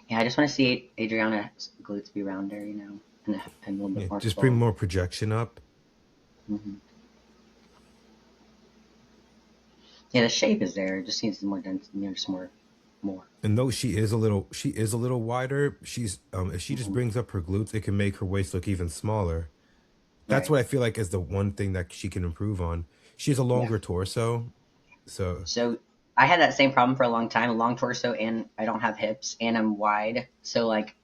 Yeah, I just want to see Adriana's glutes be rounder, and a little Yeah, bit more just bring full. more projection up. Hmm. Yeah, the shape is there. It just needs more dense, just more. And though she is a little wider, she's if she just Hmm. brings up her glutes, it can make her waist look even smaller. That's Right. what I feel like is the one thing that she can improve on. She has a Yeah. longer torso, so So I had that same problem for a long time, long torso, and I don't have hips, and I'm wide. So like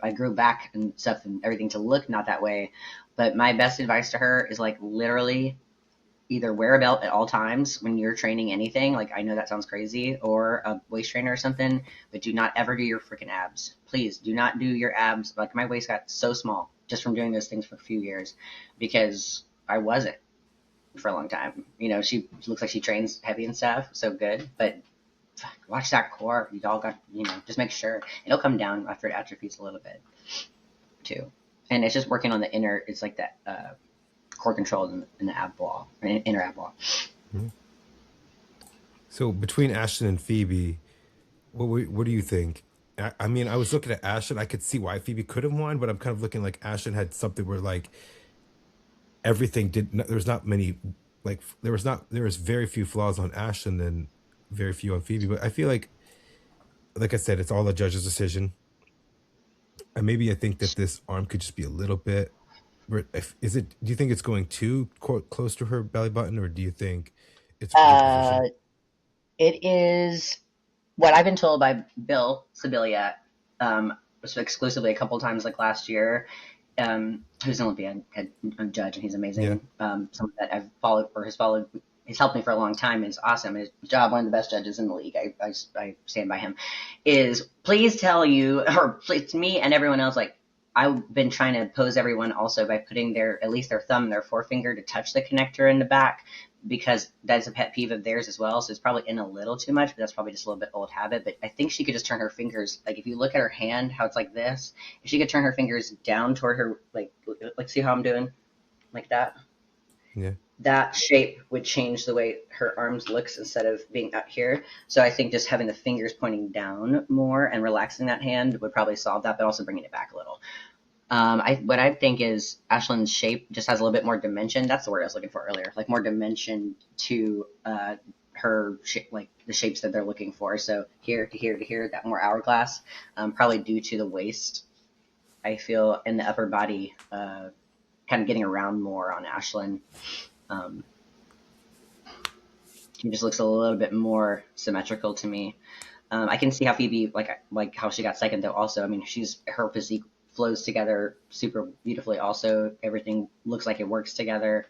I grew back and stuff and everything to look not that way. But my best advice to her is like literally either wear a belt at all times when you're training anything. Like I know that sounds crazy, or a waist trainer or something, but do not ever do your freaking abs. Please do not do your abs. Like my waist got so small just from doing those things for a few years because I wasn't for a long time. She looks like she trains heavy and stuff, so good. But watch that core. You all got, just make sure it'll come down after it atrophies a little bit too. And it's just working on the inner. It's like that core control in the ab wall, or inner ab wall. yeah. So between Ashton and Phoebe, what do you think? I mean, I was looking at Ashton. I could see why Phoebe could have won, but I'm kind of looking like Ashton had something where like everything did. There was not many, like there was very few flaws on Ashton and very few on Phoebe. But I feel like I said, it's all the judge's decision. And maybe I think that this arm could just be a little bit. Is it? Do you think it's going too close to her belly button, or do you think it's a good Uh, position? it is what I've been told by Bill Sibilia, exclusively a couple times like last year, who's an Olympian head judge, and he's Yeah. amazing. Someone that I've followed or has followed, he's helped me for a long time. Is awesome. His job, one of the best judges in the league. I stand by him. Is please tell you, or please me and everyone else, like I've been trying to pose everyone also by putting at least their thumb, their forefinger to touch the connector in the back. because that's a pet peeve of theirs as well. So it's probably in a little too much, but that's probably just a little bit old habit. But I think she could just turn her fingers, like if you look at her hand, how it's like this, if she could turn her fingers down toward her, like see how I'm doing, like that. Yeah. That shape would change the way her arms looks instead of being up here. So I think just having the fingers pointing down more and relaxing that hand would probably solve that, but also bringing it back a little. What I think is Ashlyn's shape just has a little bit more dimension. That's the word I was looking for earlier, like more dimension to her like the shapes that they're looking for. So here to here to here, that more hourglass, probably due to the waist. I feel in the upper body, kind of getting around more on Ashlyn. She just looks a little bit more symmetrical to me. I can see how Phoebe, like how she got second though. Also, I mean, her physique flows together super beautifully. Also, everything looks like it works together.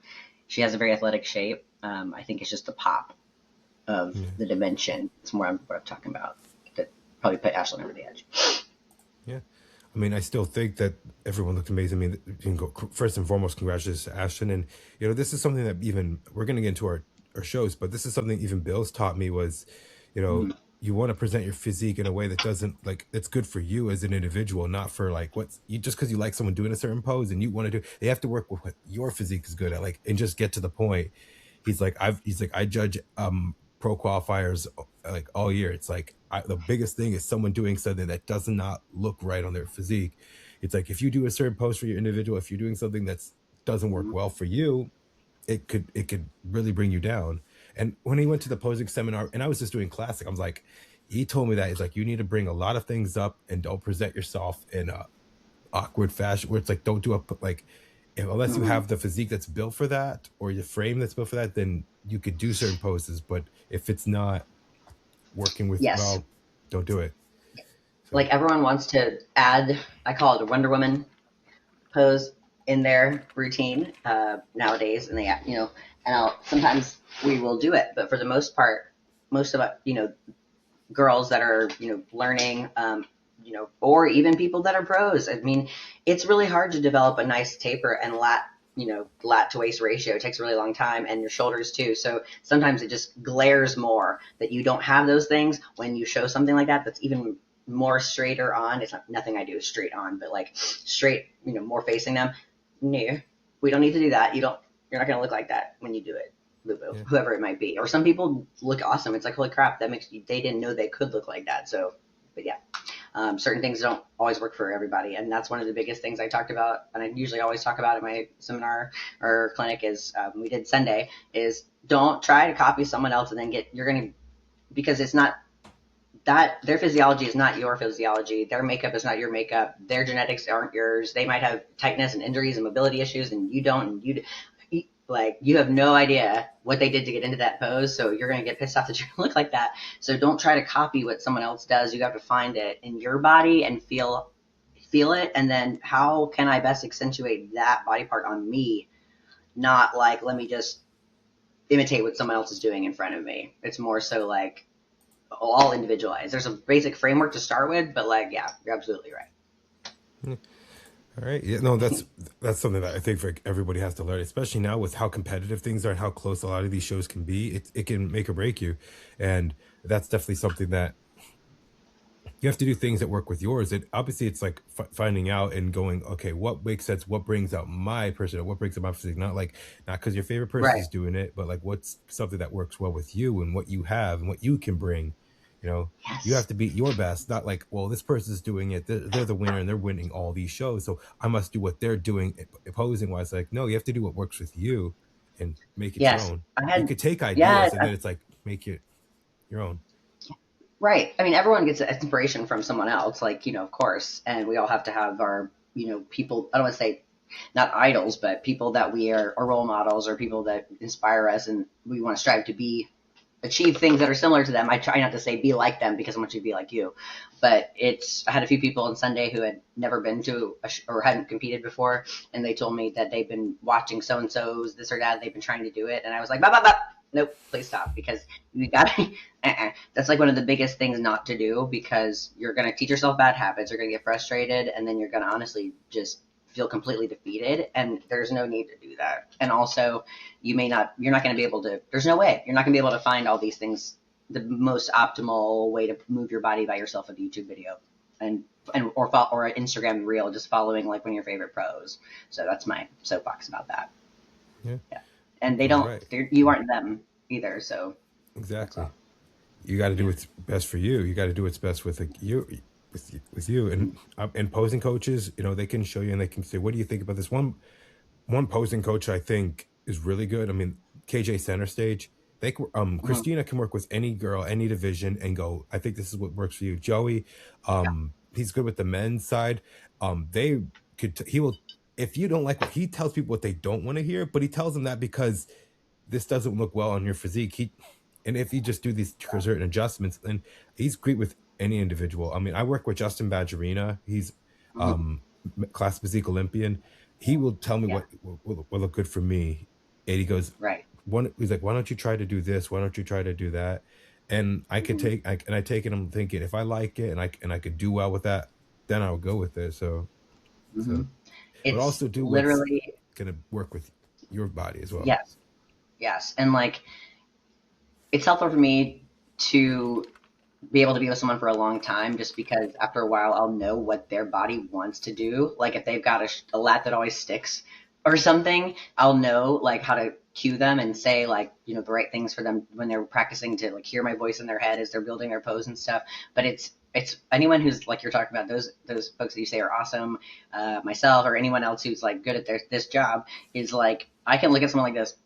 She has a very athletic shape. I think it's just the pop of the dimension. It's more what I'm talking about that probably put Ashlyn over the edge. Yeah. I mean, I still think that everyone looked amazing. I mean, you can go, first and foremost, congratulations to Ashton. And, you know, this is something that even, we're going to get into our shows, but this is something even Bill's taught me was, you know, you want to present your physique in a way that doesn't, like, it's good for you as an individual, not for like what's you, just because you like someone doing a certain pose and you want to do, they have to work with what your physique is good at, like, and just get to the point. He's like, I judge pro qualifiers like all year. It's like the biggest thing is someone doing something that does not look right on their physique. It's like if you do a certain pose for your individual, if you're doing something that doesn't work well for you, it could really bring you down. And when he went to the posing seminar, and I was just doing classic, I was like, he told me that he's like, you need to bring a lot of things up and don't present yourself in a awkward fashion where it's like, don't do a like, unless you have the physique that's built for that or the frame that's built for that, then you could do certain poses. But if it's not working with, well, don't do it. So. Like everyone wants to add, I call it a Wonder Woman pose in their routine nowadays, and they, you know, and sometimes we will do it, but for the most part, most of you know, girls that are, you know, learning, you know, or even people that are pros. I mean, it's really hard to develop a nice taper and lat, you know, lat to waist ratio. It takes a really long time, and your shoulders too. So sometimes it just glares more that you don't have those things when you show something like that. That's even more straighter on. It's not, nothing I do is straight on, but like straight, you know, more facing them. No, we don't need to do that. You're not going to look like that when you do it. Boo-boo, whoever it might be. Or some people look awesome. It's like, holy crap, that makes you, they didn't know they could look like that. So, but yeah, certain things don't always work for everybody. And that's one of the biggest things I talked about. And I usually always talk about at my seminar or clinic is, we did Sunday, is don't try to copy someone else and then you're going to, because it's not that their physiology is not your physiology. Their makeup is not your makeup. Their genetics aren't yours. They might have tightness and injuries and mobility issues and you don't, and like you have no idea what they did to get into that pose, so you're going to get pissed off that you look like that. So don't try to copy what someone else does. You have to find it in your body and feel it, and then how can I best accentuate that body part on me, not like let me just imitate what someone else is doing in front of me. It's more so like all individualized. There's a basic framework to start with, but like, yeah, you're absolutely right. All right. Yeah, no, that's something that I think for everybody has to learn, especially now with how competitive things are and how close a lot of these shows can be. It can make or break you. And that's definitely something that you have to do things that work with yours. It obviously it's like finding out and going, okay, what makes sense? What brings out my person? What brings out my physique? Not because your favorite person is doing it, but like what's something that works well with you and what you have and what you can bring. You know, you have to be your best, not like, well, this person's doing it. They're the winner and they're winning all these shows, so I must do what they're doing opposing wise. Like, no, you have to do what works with you and make it your own. You could take ideas and then it's like, make it your own. Right. I mean, everyone gets inspiration from someone else, like, you know, of course. And we all have to have our, you know, people, I don't want to say not idols, but people that we are, or role models or people that inspire us and we want to strive to achieve things that are similar to them. I try not to say be like them because I want you to be like you, but I had a few people on Sunday who had never been to or hadn't competed before. And they told me that they've been watching so-and-so's this or that. They've been trying to do it. And I was like, nope, please stop, because you got that's like one of the biggest things not to do, because you're going to teach yourself bad habits. You're going to get frustrated, and then you're going to honestly just feel completely defeated, and there's no need to do that. And also, you're not going to be able to, there's no way, you're not going to be able to find all these things, the most optimal way to move your body by yourself with a YouTube video and or an Instagram reel, just following like one of your favorite pros. So that's my soapbox about that. Yeah. Yeah. And they All don't, right. you aren't them either. So that's Exactly. all. You got to do Yeah. what's best for you. You got to do what's best with like you, with you, and posing coaches. You know, they can show you and they can say, "What do you think about this?" One posing coach I think is really good. I mean, KJ Center Stage. Mhm. Christina can work with any girl, any division, and go, I think this is what works for you. Joey, he's good with the men's side. They he will, if you don't like what he tells people what they don't want to hear, but he tells them that because this doesn't look well on your physique. And if you just do these certain adjustments, then he's great with any individual. I mean, I work with Justin Badgerina. He's Mhm. um class physique Olympian. He will tell me Yeah. what will look good for me. And he goes, Right. he's like, why don't you try to do this? Why don't you try to do that? And Mhm. I take it. I'm thinking if I like it and I could do well with that, then I'll go with it. So, Mhm. but It's also do what's literally, gonna work with your body as well. yes, yes. And like, it's helpful for me to be able to be with someone for a long time just because after a while I'll know what their body wants to do. Like if they've got a lat that always sticks or something, I'll know like how to cue them and say like, you know, the right things for them when they're practicing to like hear my voice in their head as they're building their pose and stuff. But it's anyone who's like you're talking about those folks that you say are awesome, myself or anyone else who's like good at this job is like I can look at someone like this.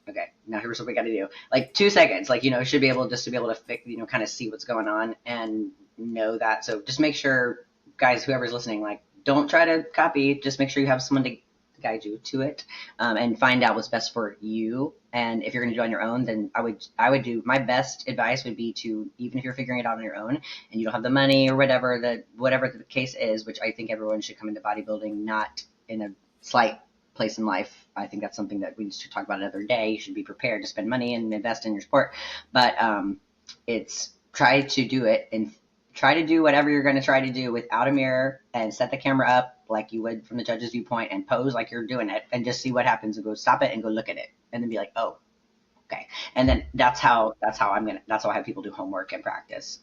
Okay, now here's what we got to do. Like 2 seconds, like, you know, should be able just to be able to, you know, kind of see what's going on and know that. So just make sure, guys, whoever's listening, like, don't try to copy. Just make sure you have someone to guide you to it and find out what's best for you. And if you're going to do it on your own, then I would do my best advice would be to even if you're figuring it out on your own and you don't have the money or whatever the case is, which I think everyone should come into bodybuilding not in a slight place in life. I think that's something that we should talk about another day. You should be prepared to spend money and invest in your sport. But it's try to do it and try to do whatever you're going to try to do without a mirror and set the camera up like you would from the judge's viewpoint and pose like you're doing it and just see what happens and go stop it and go look at it and then be like, oh, okay. And then that's how I have people do homework and practice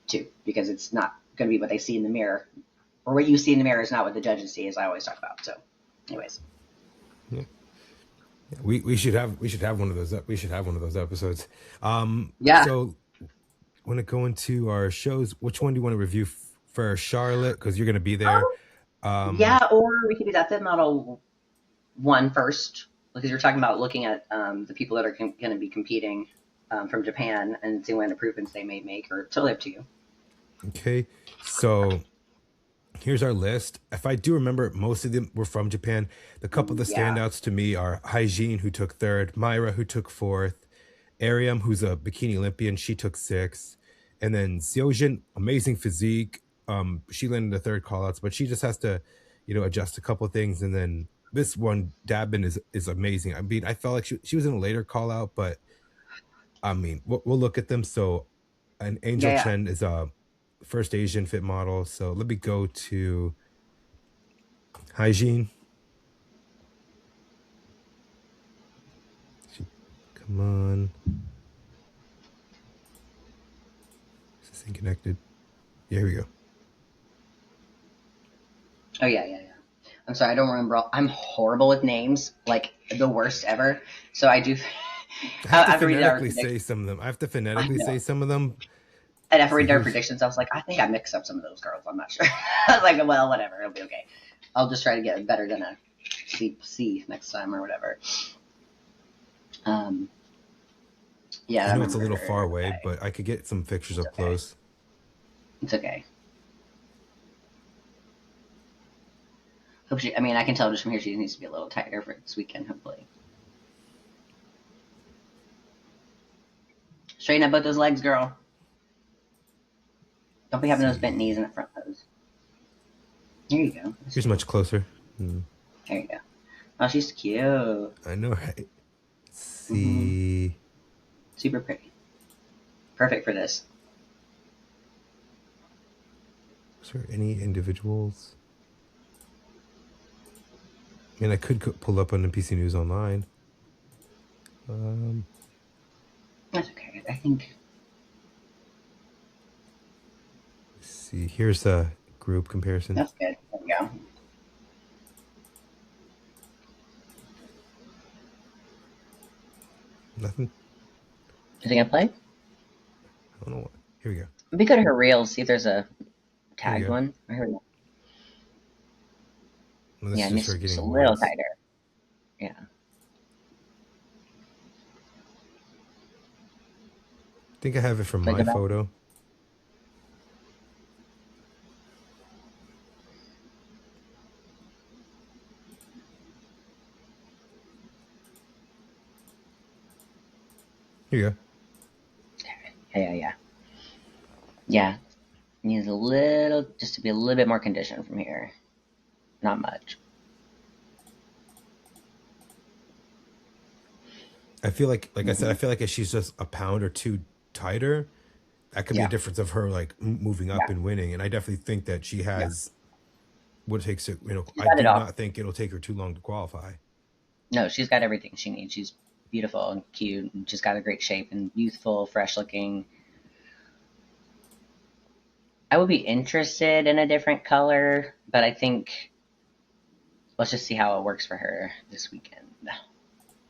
too, because it's not going to be what they see in the mirror or what you see in the mirror is not what the judges see, as I always talk about. So, anyways. Yeah. We should have one of those. We should have one of those episodes. Yeah. So when it go into our shows, which one do you want to review for Charlotte? Because you're going to be there. Yeah, or we could do that fit model one first, because you're talking about looking at the people that are going to be competing from Japan and seeing what improvements they may make, or totally up to you. Okay, so here's our list. If I do remember, most of them were from Japan. The couple of the Yeah, standouts to me are Hygiene, who took third, Myra, who took fourth, Ariam, who's a bikini Olympian, she took sixth, and then Seojin, amazing physique. She landed the third callouts, but she just has to, adjust a couple of things. And then this one, Dabin, is amazing. I mean, I felt like she was in a later call out, but I mean, we'll look at them. So, an yeah, Angel yeah. Chen is a first Asian fit model. So let me go to Hygiene. Come on, is this thing connected? Yeah, here we go. Oh yeah, yeah, yeah. I'm sorry, I don't remember. I'm horrible with names, like the worst ever. So I do. I I have to have to read our phonetically say predictions. some of them. I have to I phonetically say know. some of them. And after So reading our here's predictions, I was like, I think I mixed up some of those girls. I'm not sure. I was like, well, whatever, it'll be okay. I'll just try to get better than a C next time or whatever. Um, yeah, I I know it's a little remember. far away, Okay, but I could get some pictures it's up okay. close. It's okay. Hope she. I mean, I can tell just from here she needs to be a little tighter for this weekend. Hopefully, straighten up both those legs, girl. Don't be Let's having those bent knees see. in the front pose. There you go. Let's Here's see. much closer. There you go. Oh, she's cute. I know, right? Let's Mm-hmm. see. Super pretty. Perfect for this. Is there any individuals? mean, I could pull up on NPC News online. That's okay. I think. Let's see. Here's a group comparison. That's good. There we go. Nothing. Is it gonna play? I don't know what. Here we go. Maybe go to her reels, see if there's a Here we tagged go. one. Oh, here we go. Well, this Yeah, is it just needs her just getting a little awards. tighter. Yeah. I think I have it from Click my about. photo. Here you go. Yeah. Yeah. Needs a little, just to be a little bit more conditioned from here. Not much. I feel like I said, I feel like if she's just a pound or two tighter, that could be a Yeah. difference of her like moving up Yeah. and winning. And I definitely think that she Yeah. has what it takes to, She's I got it do all. not think it'll take her too long to qualify. No, she's got everything she needs. She's beautiful and cute and just got a great shape and youthful, fresh looking. I would be interested in a different color, but I think let's just see how it works for her this weekend.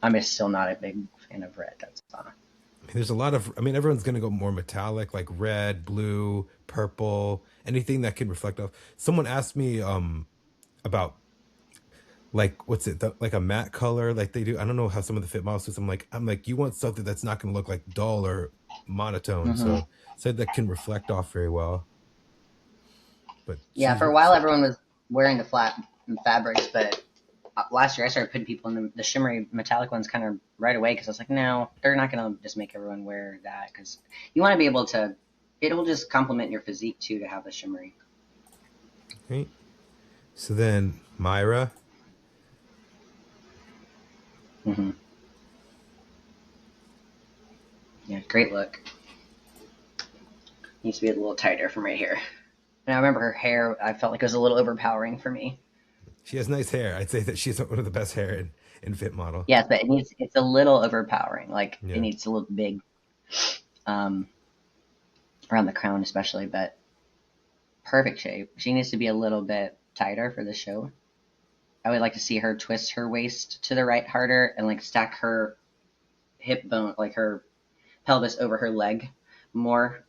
I'm just still not a big fan of red. That's all. There's a lot of, I mean, everyone's going to go more metallic, like red, blue, purple, anything that can reflect off. Someone asked me about like what's it like a matte color like they do. I don't know how some of the fit models do. I'm like you want something that's not going to look like dull or monotone. Mm-hmm. So said that can reflect off very well. But Yeah, she's for a while everyone was wearing the flat fabrics, but last year I started putting people in the shimmery metallic ones kind of right away because I was like, no, they're not going to just make everyone wear that because you want to be able to. It'll just complement your physique too to have the shimmery. right. So then Myra. Mm-hmm. Yeah, great look. Needs to be a little tighter from right here. And I remember her hair. I felt like it was a little overpowering for me. She has nice hair. I'd say that she's one of the best hair in fit model. Yes, but it's a little overpowering. Like it Yeah. needs to look big, um, around the crown especially. But perfect shape. She needs to be a little bit tighter for the show. I would like to see her twist her waist to the right harder and like stack her hip bone, like her pelvis over her leg more,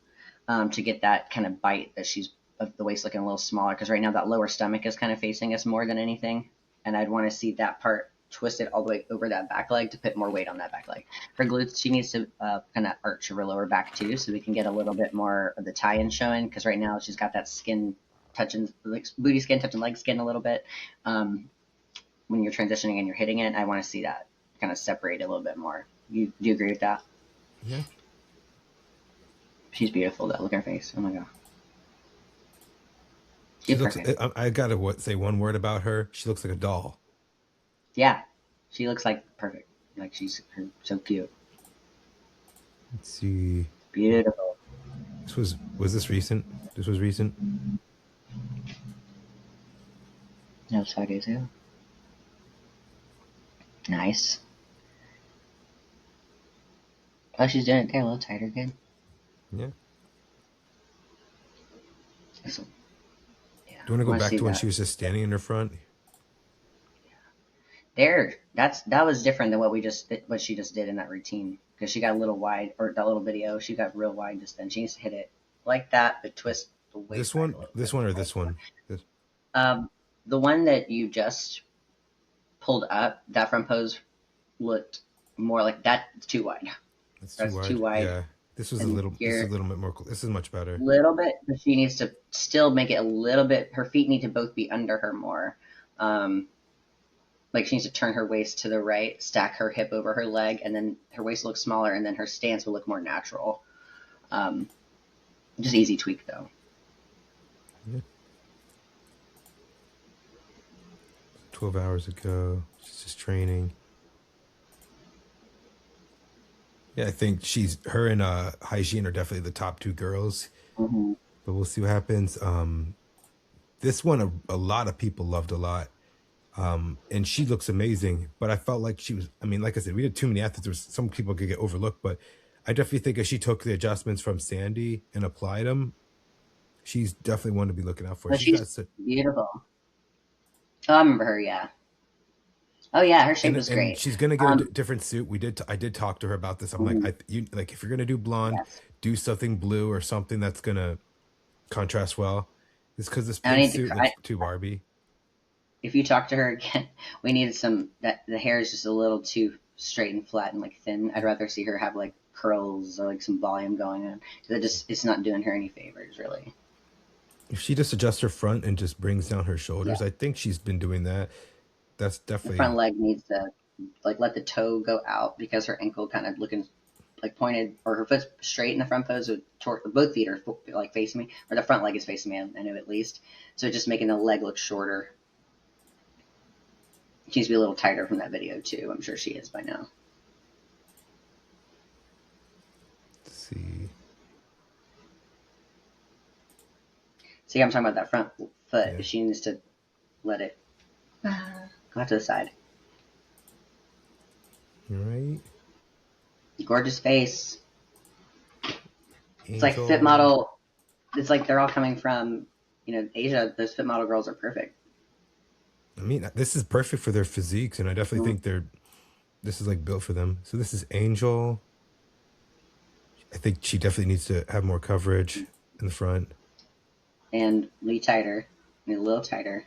to get that kind of bite that she's of the waist looking a little smaller. Because right now that lower stomach is kind of facing us more than anything, and I'd want to see that part twisted all the way over that back leg to put more weight on that back leg. Her glutes, she needs to kind of arch her lower back too, so we can get a little bit more of the tie-in showing. Because right now she's got that skin touching, like booty skin touching leg skin a little bit. When you're transitioning and you're hitting it, I want to see that kind of separate a little bit more. Do you agree with that? Yeah. She's beautiful though. Look at her face. Oh my god. She She's looks. perfect. I gotta say one word about her. She looks like a doll. Yeah. She looks like perfect. Like she's so cute. Let's see. Beautiful. Was this recent? This was recent. That was 5 days ago. Nice. Oh, she's doing it there a little tighter. Good. Yeah. Excellent. Yeah. Do you want to I go want to back see to when that. she was just standing in her front? There. That was different than what she just did in that routine because she got a little wide, or that little video. She got real wide just then. She needs to hit it like that, but twist the This waist back one, a little bit. this one, or this one? This. The one that you just pulled up, that front pose looked more like that's too wide. That's too That's too wide. wide. Yeah. This was a And little. This is a here, little bit more. This is much better. a little bit, but she needs to still make it a little bit. Her feet need to both be under her more. Um, like she needs to turn her waist to the right, stack her hip over her leg, and then her waist looks smaller, and then her stance will look more natural. Um, just easy tweak though. Yeah. 12 hours ago. She's just training. Yeah, I think her and Hygiene are definitely the top two girls. Mm-hmm. But we'll see what happens. This one, a lot of people loved a lot. And she looks amazing. But I felt like she was. I mean, like I said, we did too many athletes. There was, some people could get overlooked, but I definitely think if she took the adjustments from Sandy and applied them, she's definitely one to be looking out for. But She's she's got such, beautiful. Oh, I remember her. Yeah. Oh yeah, her shape was and great. she's gonna get a Um, different suit. I did talk to her about this. I'm like, mhm, you like if you're gonna do blonde, yes. do something blue or something that's gonna contrast well. It's because this I pink need to suit cry. looks too Barbie. If you talk to her again, we needed some. That the hair is just a little too straight and flat and like thin. I'd rather see her have like curls or like some volume going on because it's not doing her any favors really. If she just adjusts her front and just brings down her Yeah, shoulders, I think she's been doing that. That's the front definitely leg needs to like let the toe go out because her ankle kind of looking like pointed or her foot's straight in the front pose with both feet are like facing me or the front leg is facing me. I know at least. So just making the leg look shorter. She needs to be a little tighter from that video too. I'm sure she is by now. see. See, I'm talking about that front foot. Yeah. If she needs to let it go out to the side. All right. Gorgeous face. It's like fit Angel. model. It's like they're all coming from, Asia. Those fit model girls are perfect. I mean, this is perfect for their physiques, and I definitely Mhm. think this is like built for them. So this is Angel. I think she definitely needs to have more coverage in the front. And a little tighter.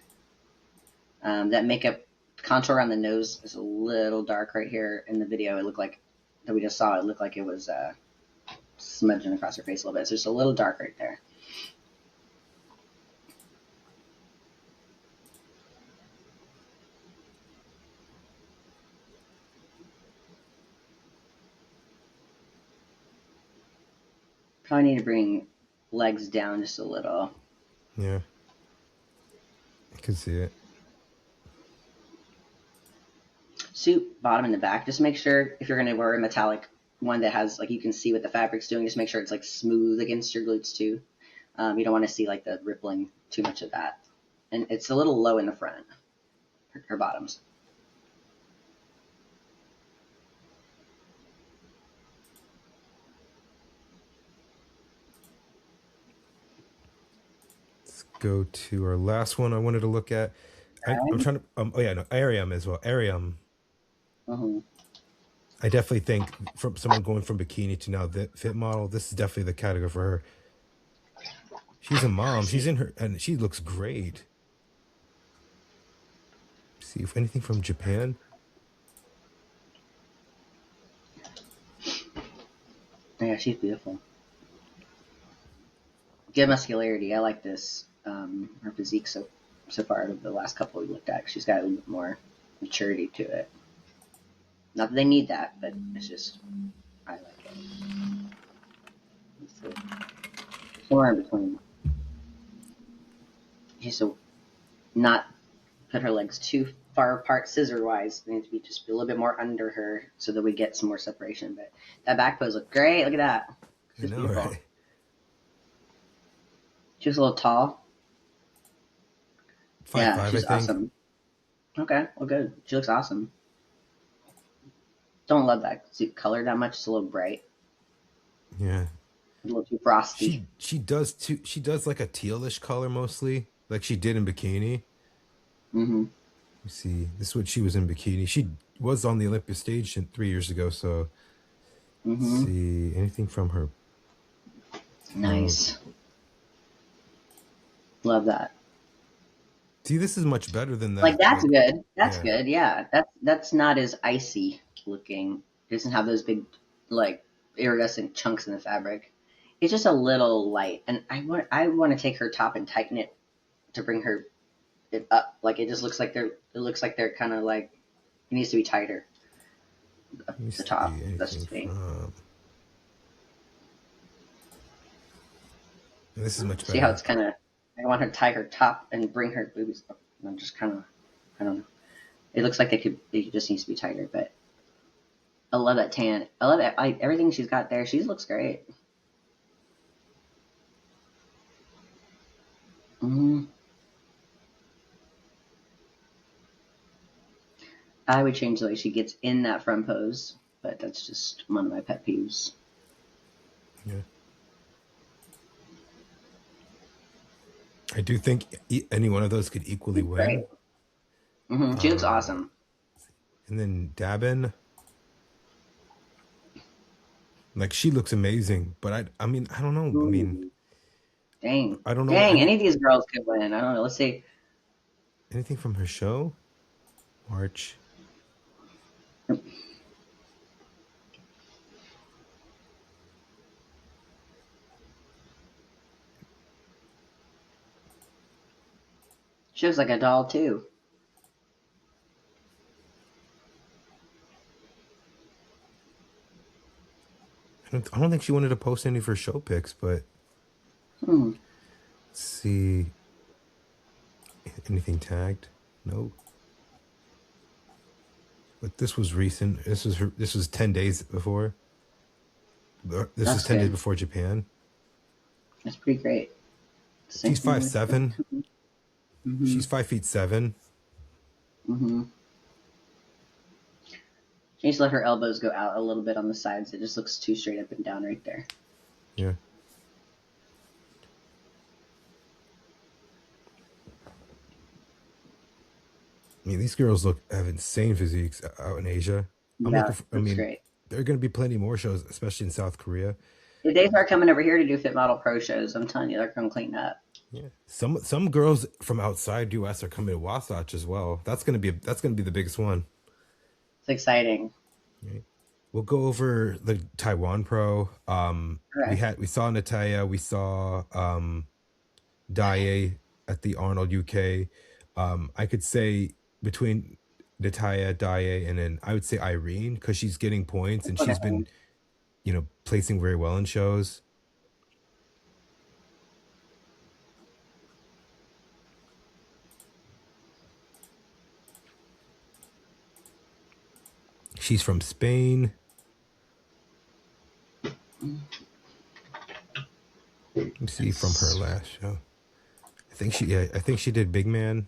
That makeup contour around the nose is a little dark right here in the video. It looked like that we just saw. It looked like it was smudging across her face a little bit. So just a little dark right there. Probably need to bring legs down just a little. Yeah, I can see it. Suit bottom and the back. Just make sure if you're going to wear a metallic one that has like you can see what the fabric's doing. Just make sure it's like smooth against your glutes too. You don't want to see like the rippling too much of that. And it's a little low in the front, her bottoms. Let's go to our last one I wanted to look at. I'm Right? trying to. Oh yeah, no, Arium as well. Arium. Mm-hmm. I definitely think from someone going from bikini to now the fit model, this is definitely the category for her. She's a mom. She's in her, and she looks great. See if anything from Japan. Yeah, she's beautiful. Good muscularity. I like this. Her physique so far out of the last couple we looked at. She's got a little bit more maturity to it. Not that they need that, but it's just I like it. It's somewhere in between. She's so not put her legs too far apart scissor wise. They need to be just a little bit more under her so that we get some more separation. But that back pose looked great. Look at that. I She's know, beautiful. right? She was a little tall. Five Yeah, five, I she's think. awesome. Okay, well, good. She looks awesome. Don't love that suit color that much. It's a little bright, Yeah. a little too frosty. She does too. She does like a tealish color mostly, like she did in bikini. Mm-hmm. You see, this is what she was in bikini. She was on the Olympia stage 3 years ago. So let's Mm-hmm. see anything from her. Oh, Nice. Love that. see, this is much better than Like that. that's Like, good. That's yeah, good. Yeah, that's not as icy looking. It doesn't have those big like iridescent chunks in the fabric. It's just a little light, and I want to take her top and tighten it to bring her it up. Like it just looks like they're kind of like it needs to be tighter. let me The see top. That's anything just me. from. This is much See how better. it's kind of. I want her to tie her top and bring her boobies up. And I'm just kind of. I don't know. It looks like it just needs to be tighter, but I love that tan. I love it. Everything she's got there. She looks great. Mm, I would change the way she gets in that front pose, but that's just one of my pet peeves. Yeah. I do think any one of those could equally Great. win. She looks Uh, awesome. and then Dabin, like she looks amazing, but I mean, I don't know. I mean, Ooh, dang. I don't know Dang, any of these girls could win. I don't know. Let's see. anything from her show. March. She looks like a doll, too. I don't think she wanted to post any of her show pics, but Hmm. let's see. Anything tagged? No. But this was recent. This was 10 days before. This was That's 10 days good. before Japan. That's pretty great. Same She's thing five with seven. Mm-hmm. She's 5'7". Mm-hmm. She needs to let her elbows go out a little bit on the sides. It just looks too straight up and down right there. Yeah. I mean, these girls have insane physiques out in Asia. I'm Yeah, looking for, I looks mean, great. there are going to be plenty more shows, especially in South Korea. If they start coming over here to do Fit Model Pro shows, I'm telling you, they're going to clean up. Yeah. Some girls from outside US are coming to Wasatch as well. That's gonna be the biggest one. It's exciting. Right. We'll go over the Taiwan Pro. Okay. We saw Natalia, we saw Daye at the Arnold UK. I could say between Natalia, Daye, and then I would say Irene because she's getting points and she's Okay. been, placing very well in shows. She's from Spain. Let me see from her last show. I think she did Big Man.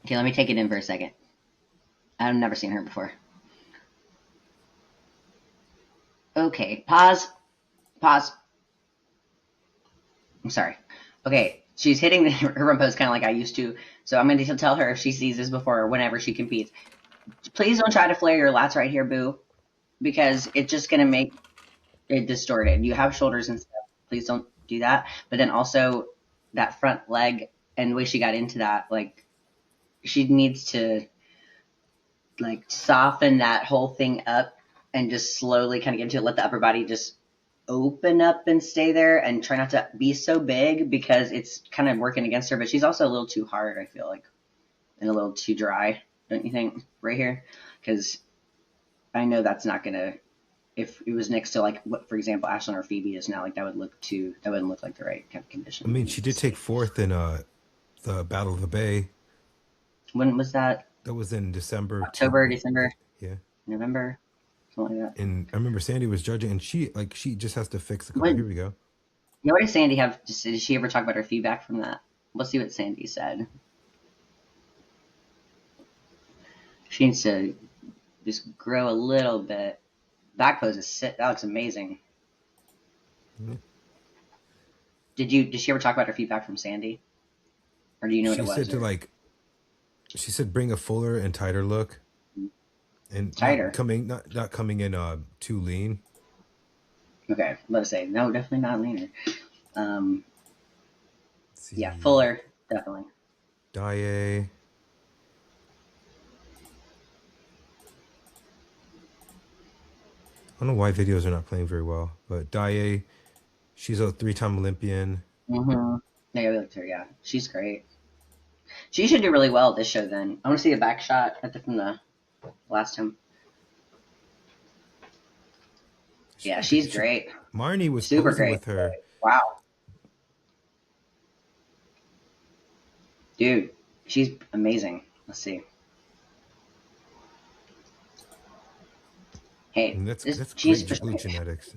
Okay, let me take it in for a second. I've never seen her before. Okay, pause. Pause. I'm sorry. Okay, she's hitting her front pose kind of like I used to. So I'm going to tell her if she sees this before or whenever she competes. Please don't try to flare your lats right here, boo, because it's just going to make it distorted. You have shoulders and stuff. Please don't do that. But then also that front leg and the way she got into that, like she needs to like soften that whole thing up and just slowly kind of get into it. Let the upper body just open up and stay there and try not to be so big because it's kind of working against her. But she's also a little too hard, I feel like, and a little too dry, don't you think, right here? Because I know that's not going to, if it was next to like what, for example, Ashlyn or Phoebe is now, like that wouldn't look like the right kind of condition. I mean, she did take fourth in the Battle of the Bay. When was that? That was in December October, December, yeah. November, something like that. And I remember Sandy was judging, and she just has to fix a couple. What? Here we go. Yeah, what did Sandy have? Did she ever talk about her feedback from that? Let's see what Sandy said. She needs to just grow a little bit. Back pose is sit. That looks amazing. Mm-hmm. Did she ever talk about her feedback from Sandy? Or do you know what She it was? said she said bring a fuller and tighter look, and Tighter. not coming in too lean. Okay, let's say no, definitely not leaner. Um, Let's see. yeah, fuller, definitely. Daye. I don't know why videos are not playing very well, but Daye, she's a 3-time Olympian. Mm-hmm. Yeah, we looked at her. Yeah, she's great. She should do really well at this show. Then I want to see a back shot from the last time. Yeah, she's great. Marnie was Super posing great. with her. Wow. Dude, she's amazing. Let's see. Hey, And that's she's great blue genetics.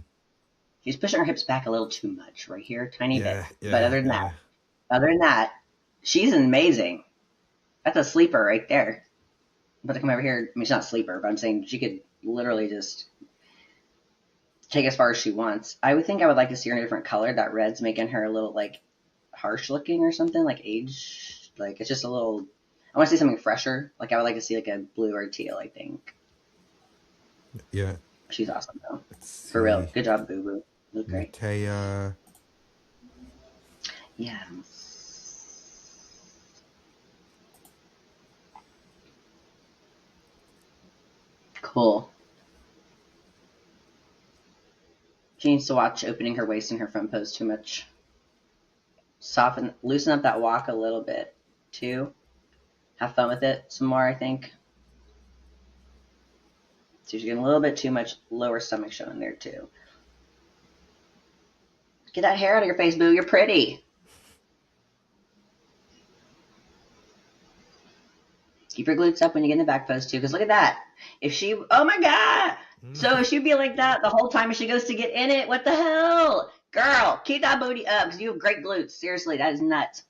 She's pushing her hips back a little too much right here, tiny bit. Yeah, But yeah, yeah. other than that, she's amazing. That's a sleeper right there. I'm about to come over here. I mean, she's not a sleeper, but I'm saying she could literally just take as far as she wants. I would think I would like to see her in a different color. That red's making her a little like harsh looking or something, like age. Like it's just a little. I want to see something fresher. Like I would like to see like a blue or teal. I think Yeah. she's awesome though. Let's For real. see. Good job, Boo Boo. Look great. Matea. Yeah. Cool. She needs to watch opening her waist in her front pose too much. Loosen up that walk a little bit too. Have fun with it some more, I think. So she's getting a little bit too much lower stomach showing there too. Get that hair out of your face, Boo. You're pretty. Keep your glutes up when you get in the back pose too, because look at that. If she, oh my God. So if she'd be like that the whole time as she goes to get in it, what the hell? Girl, keep that booty up because you have great glutes. Seriously, that is nuts.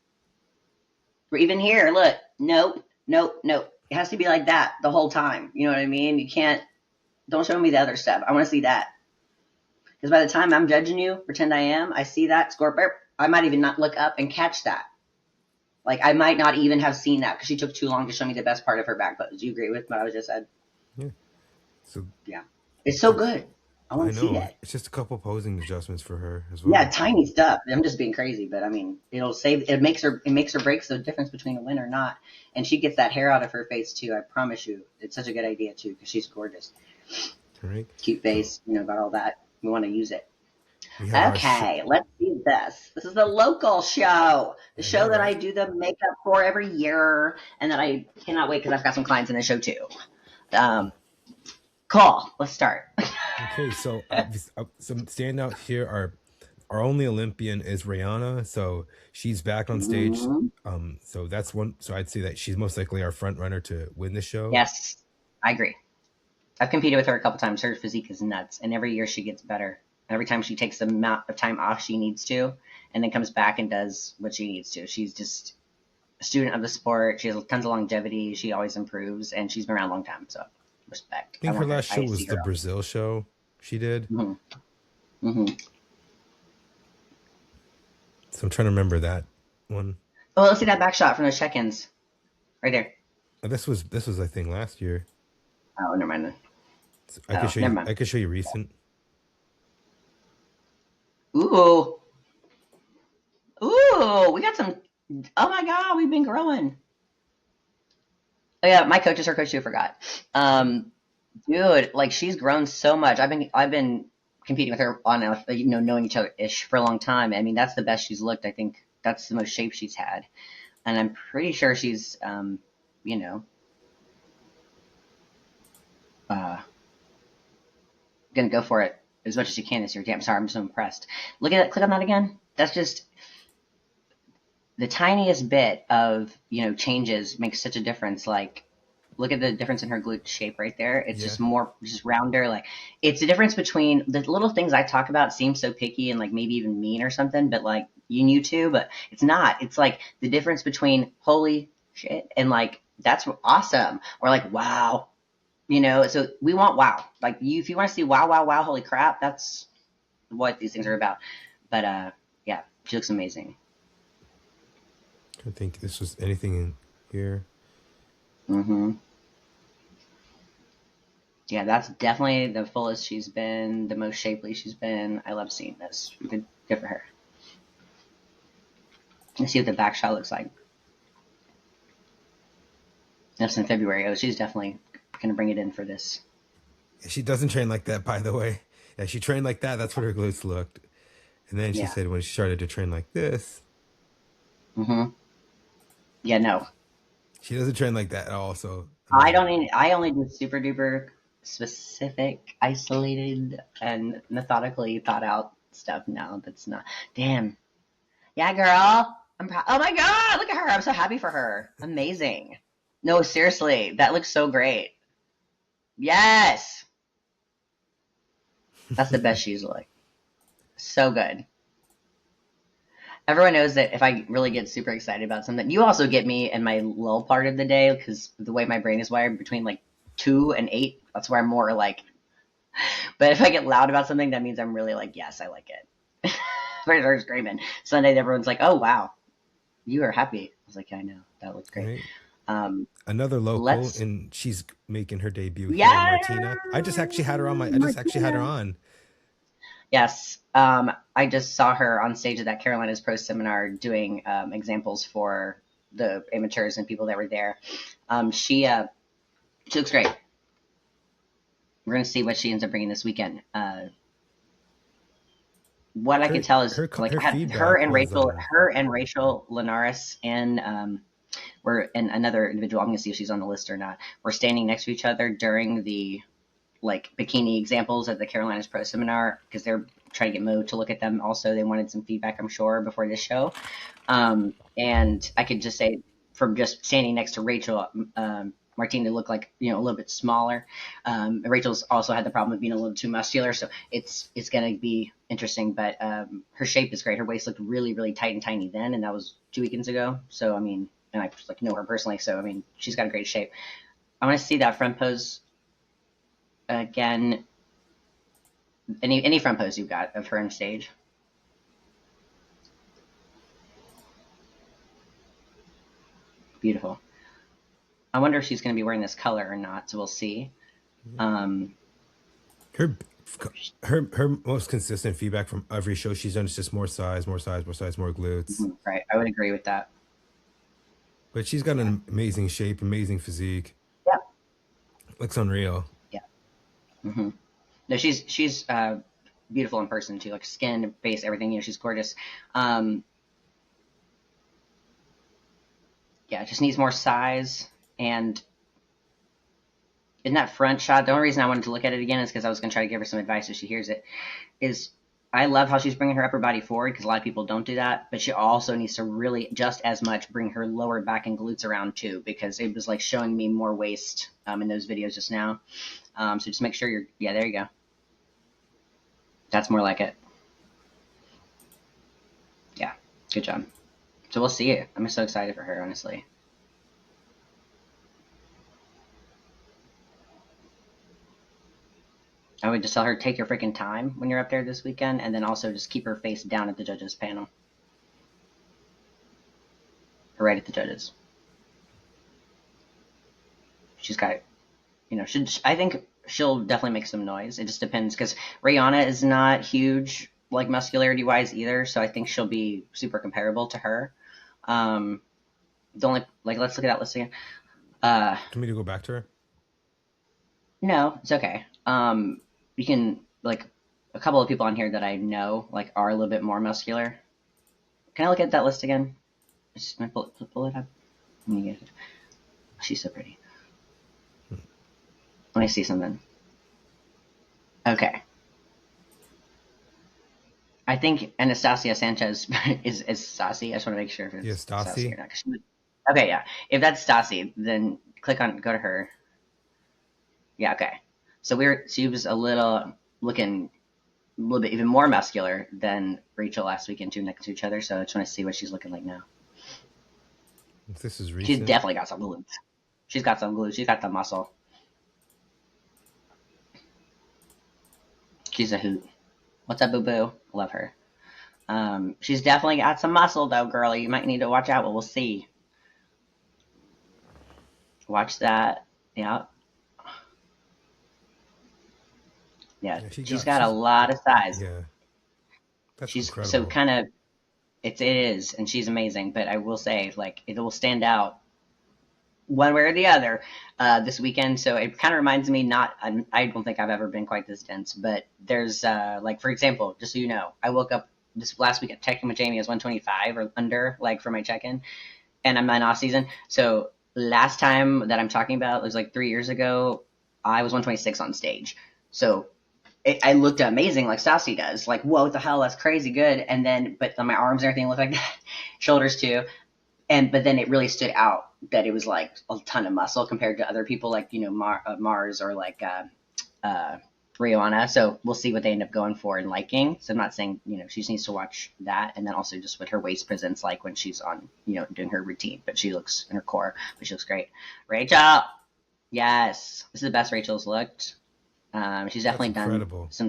Or even here, look. Nope, nope, nope. It has to be like that the whole time. You know what I mean? You can't, don't show me the other stuff. I want to see that. Because by the time I'm judging you, pretend I am, I see that, score, burp, I might even not look up and catch that. Like, I might not even have seen that because she took too long to show me the best part of her back pose. Do you agree with what I just said? Yeah. So yeah. It's so good. I want to see that. It's just a couple posing adjustments for her as well. Yeah, tiny stuff. I'm just being crazy, but I mean, it makes her breaks the difference between a win or not. And she gets that hair out of her face too. I promise you, it's such a good idea too because she's gorgeous. All right. Cute face, got all that. We want to use it. Okay, let's see this. This is the local show, the show that I do the makeup for every year, and that I cannot wait because I've got some clients in the show too. Cool. Let's start. Okay, so some standout here are our only Olympian is Rihanna, so she's back on stage. Mm-hmm. So that's one. So I'd say that she's most likely our front runner to win the show. Yes, I agree. I've competed with her a couple times. Her physique is nuts, and every year she gets better. Every time she takes the amount of time off she needs to, and then comes back and does what she needs to. She's just a student of the sport. She has tons of longevity. She always improves, and she's been around a long time. So respect. I think her last show was the Brazil show she did. Mm-hmm. Mm-hmm. So I'm trying to remember that one. Oh, let's see that back shot from those check-ins, right there. Oh, this was I think last year. Oh, never mind. So I could show you. I could show you recent. Ooh. Ooh, we got some. Oh my God, we've been growing. Oh yeah, my coach is her coach too. Forgot. Dude, like she's grown so much. I've been competing with her on knowing each other ish for a long time. I mean, that's the best she's looked. I think that's the most shape she's had, and I'm pretty sure she's gonna go for it as much as you can this year. Damn, sorry, I'm so impressed. Look at it. Click on that again. That's just the tiniest bit of changes makes such a difference. Like, look at the difference in her glute shape right there. It's just rounder. Like, it's the difference between the little things I talk about seem so picky and like maybe even mean or something, but like you knew too, but it's not. It's like the difference between holy shit and like that's awesome or like wow. So we want wow. Like if you want to see wow, wow, wow, holy crap, that's what these things are about. But yeah, she looks amazing. I think this was anything in here. Mm-hmm. Yeah, that's definitely the fullest she's been, the most shapely she's been. I love seeing this. Good for her. Let's see what the back shot looks like. That's in February. Oh, she's definitely gonna bring it in for this. She doesn't train like that, by the way. Yeah, she trained like that. That's what her glutes looked. And then she said when she started to train like this. Mm-hmm. Yeah, no. She doesn't train like that at all. So I only do super duper specific, isolated, and methodically thought out stuff now. That's not. Damn. Yeah, girl. I'm proud. Oh my God, look at her. I'm so happy for her. Amazing. No, seriously, that looks so great. Yes. That's the best she's like. So good. Everyone knows that if I really get super excited about something, you also get me in my lull part of the day because the way my brain is wired between like 2 and 8, that's where I'm more like. But if I get loud about something, that means I'm really like, yes, I like it. Start screaming. Sunday, everyone's like, oh wow, you are happy. I was like, yeah, I know, that looks great. Right. Um, Another local, let's and she's making her debut here, yeah, Martina. I just actually had her on my. I just actually had her Martina. on. Yes, I just saw her on stage at that Carolina's Pro Seminar doing examples for the amateurs and people that were there. She looks great. We're gonna see what she ends up bringing this weekend. What I Her could tell is her like her I had her feedback and was Rachel Linares and we're and another individual. I'm gonna see if she's on the list or not. We're standing next to each other during the like bikini examples at the Carolinas Pro Seminar because they're trying to get Mo to look at them. Also, they wanted some feedback, I'm sure, before this show. And I could just say from just standing next to Rachel, Martina looked like a little bit smaller. Rachel's also had the problem of being a little too muscular, so it's going to be interesting. But her shape is great. Her waist looked really really tight and tiny then, and that was 2 weekends ago. So I mean, and I just like know her personally, so I mean, she's got a great shape. I want to see that front pose again. Any front pose you've got of her on stage? Beautiful. I wonder if she's going to be wearing this color or not, so we'll see. Um, her her most consistent feedback from every show she's done is just more size, more size, more size, more glutes. right, I would agree with that. But she's got Yeah, an amazing shape, amazing physique. yeah, Looks unreal. yeah. Mm-hmm. No, she's beautiful in person too, like skin, face, everything. She's gorgeous. Um, yeah, just needs more size. And in that front shot, the only reason I wanted to look at it again is because I was going to try to give her some advice if she hears it. Is I love how she's bringing her upper body forward because a lot of people don't do that, but she also needs to really just as much bring her lower back and glutes around too because it was like showing me more waist in those videos just now. So just make sure yeah, there you go. That's more like it. Yeah, good job. So we'll see it. I'm so excited for her, honestly. I would just tell her take your freaking time when you're up there this weekend, and then also just keep her face down at the judges panel, or right at the judges. She's got, I think she'll definitely make some noise. It just depends because Rihanna is not huge like muscularity wise either, so I think she'll be super comparable to her. The only like let's look at that list again. Do you want me to go back to her? No, it's okay. You can like a couple of people on here that I know like are a little bit more muscular. Can I look at that list again? Just pull it up. Let me get it. She's so pretty. Let me see something. Okay. I think Anastasia Sanchez is Stassi. I just want to make sure if it's Stassi or not. Okay, yeah. If that's Stassi, then go to her. Yeah, okay. So she was looking a little bit even more muscular than Rachel last weekend, two next to each other. So I just want to see what she's looking like now. This is recent. She's definitely got some glutes. She's got some glutes. She's got the muscle. She's a hoot. What's up, boo boo? Love her. She's definitely got some muscle though, girlie. You might need to watch out, but we'll see. Watch that. Yeah. Yeah, she's got a lot of size. Yeah. That's She's incredible. so kind of it is, and she's amazing. But I will say, like, it will stand out one way or the other this weekend. So it kind of reminds me. I don't think I've ever been quite this dense, but there's like for example, just so you know, I woke up this last week checking with Jamie as 125 or under, like for my check-in, and I'm in off season. So last time that I'm talking about it was like 3 years ago. I was 126 on stage. So I looked amazing like Stassi does. Like, whoa, what the hell, that's crazy good. And then, but my arms and everything looked like that. Shoulders too. But then it really stood out that it was like a ton of muscle compared to other people like, Mars or like Rihanna. So we'll see what they end up going for and liking. So I'm not saying, she just needs to watch that, and then also just what her waist presents like when she's on, doing her routine. But she looks in her core, but she looks great. Rachel, yes, this is the best Rachel's looked. She's That's definitely done incredible. some.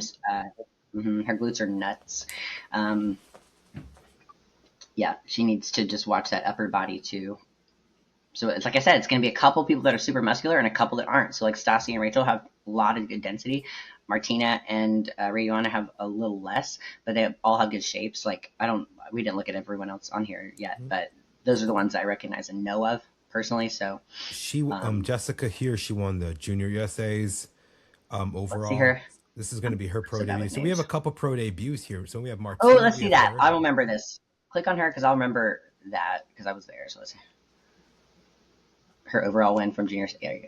Her glutes are nuts. Yeah, she needs to just watch that upper body too. So it's like I said, it's going to be a couple people that are super muscular and a couple that aren't. So like Stassi and Rachel have a lot of good density. Martina and Rihanna have a little less, but they all have good shapes. Like we didn't look at everyone else on here yet, but those are the ones I recognize and know of personally. So Jessica here, she won the Junior USA's let's see overall. her. This is going to be her pro So bad debut. with So we have a names. couple pro debuts here. So we have Oh, Martina, let's we see have that. her. I'll remember this. Click on her because I'll remember that because I was there. So let's see. Her overall win from junior. There you go.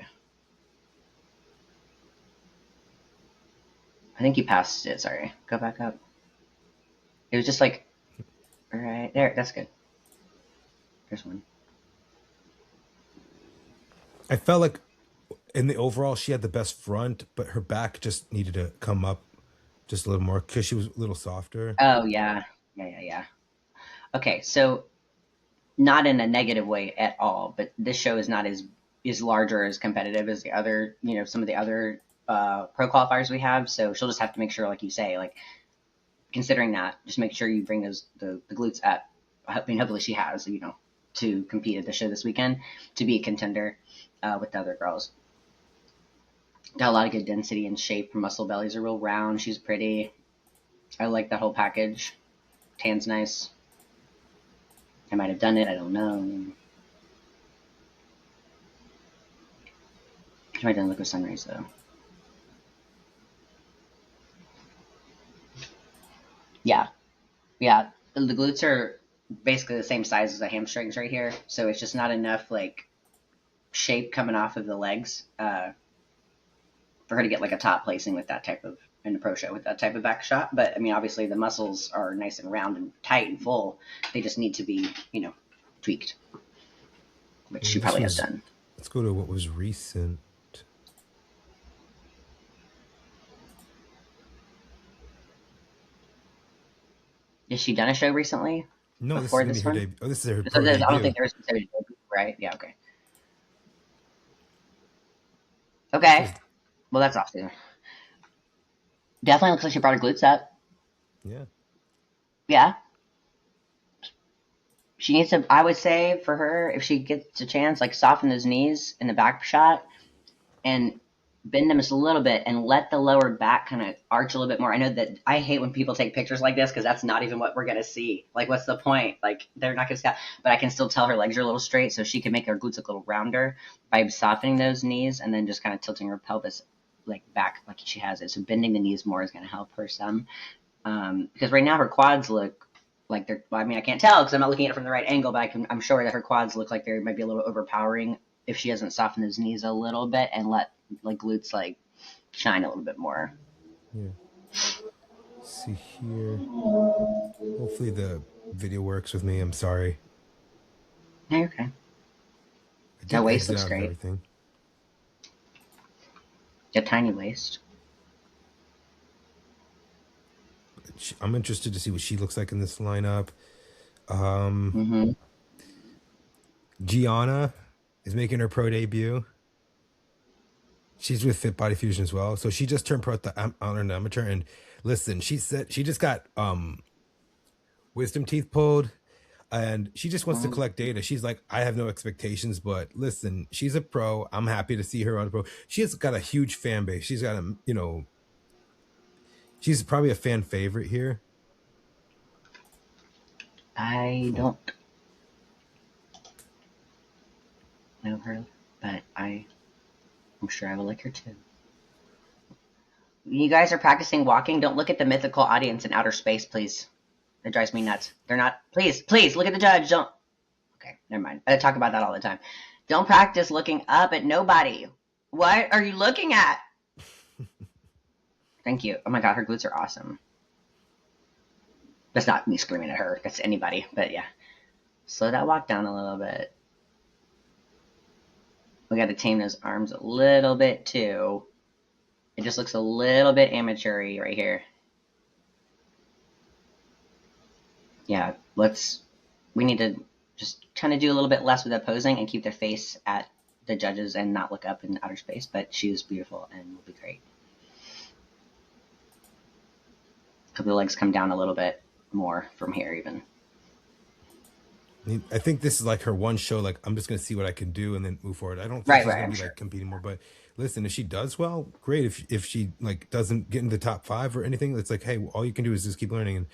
I think you passed it. Sorry. Go back up. It was just like, all right, there. That's good. There's one. I felt like in the overall, she had the best front, but her back just needed to come up just a little more because she was a little softer. Oh, yeah. Yeah. Okay, so not in a negative way at all, but this show is not as large or as competitive as the other, some of the other pro qualifiers we have. So she'll just have to make sure, like you say, like considering that, just make sure you bring the glutes up. I mean, hopefully she has, to compete at the show this weekend to be a contender with the other girls. Got a lot of good density and shape. Her muscle bellies are real round. She's pretty. I like that whole package. Tan's nice. I might have done it. I don't know. She might have done Liquid Sunrise, though. Yeah. The glutes are basically the same size as the hamstrings right here. So it's just not enough, like, shape coming off of the legs for her to get, like, a top placing with that type of, in the pro show with that type of back shot. But, I mean, obviously the muscles are nice and round and tight and full. They just need to be, tweaked, which she probably has done. Let's go to what was recent. Has she done a show recently? No, Before this is this her one? debut. Oh, this is her So pro I don't debut. think there was a debut, right? Yeah, okay. Okay. Well, that's off there. Definitely looks like she brought her glutes up. Yeah. Yeah. She needs to, I would say, for her, if she gets a chance, like soften those knees in the back shot and bend them just a little bit and let the lower back kind of arch a little bit more. I know that I hate when people take pictures like this because that's not even what we're going to see. Like, what's the point? Like, they're not going to see that. But I can still tell her legs are a little straight, so she can make her glutes look a little rounder by softening those knees and then just kind of tilting her pelvis like back like she has it. So bending the knees more is going to help her some. Because right now her quads look like they're, well, I mean, I can't tell because I'm not looking at it from the right angle, but I'm sure that her quads look like they might be a little overpowering if she doesn't soften those knees a little bit and let like glutes like shine a little bit more. Yeah. Let's see here. Hopefully the video works with me. I'm sorry. Yeah, you're okay. That waist exit looks out of great. everything. A tiny waist. I'm interested to see what she looks like in this lineup. Gianna is making her pro debut. She's with Fit Body Fusion as well. So she just turned pro at the Honor Amateur. And listen, she said she just got wisdom teeth pulled and she just wants to collect data. She's like, I have no expectations, but listen, she's a pro. I'm happy to see her on the pro. She has got a huge fan base. She's got a, she's probably a fan favorite here. I don't know her, but I'm sure I will like her too. You guys are practicing walking. Don't look at the mythical audience in outer space, please. It drives me nuts. They're not. Please look at the judge. Don't. Okay, never mind. I talk about that all the time. Don't practice looking up at nobody. What are you looking at? Thank you. Oh my god, her glutes are awesome. That's not me screaming at her. That's anybody. But yeah. Slow that walk down a little bit. We got to tame those arms a little bit too. It just looks a little bit amateur-y right here. Yeah, we need to just kind of do a little bit less with the posing and keep the face at the judges and not look up in outer space. But she was beautiful and will be great. Hope the legs come down a little bit more from here even. I think this is like her one show. Like, I'm just gonna see what I can do and then move forward. I don't think Right, she's right. gonna I'm be sure. like competing more. But listen, if she does well, great. If she like doesn't get in the top 5 or anything, it's like, hey, all you can do is just keep learning. And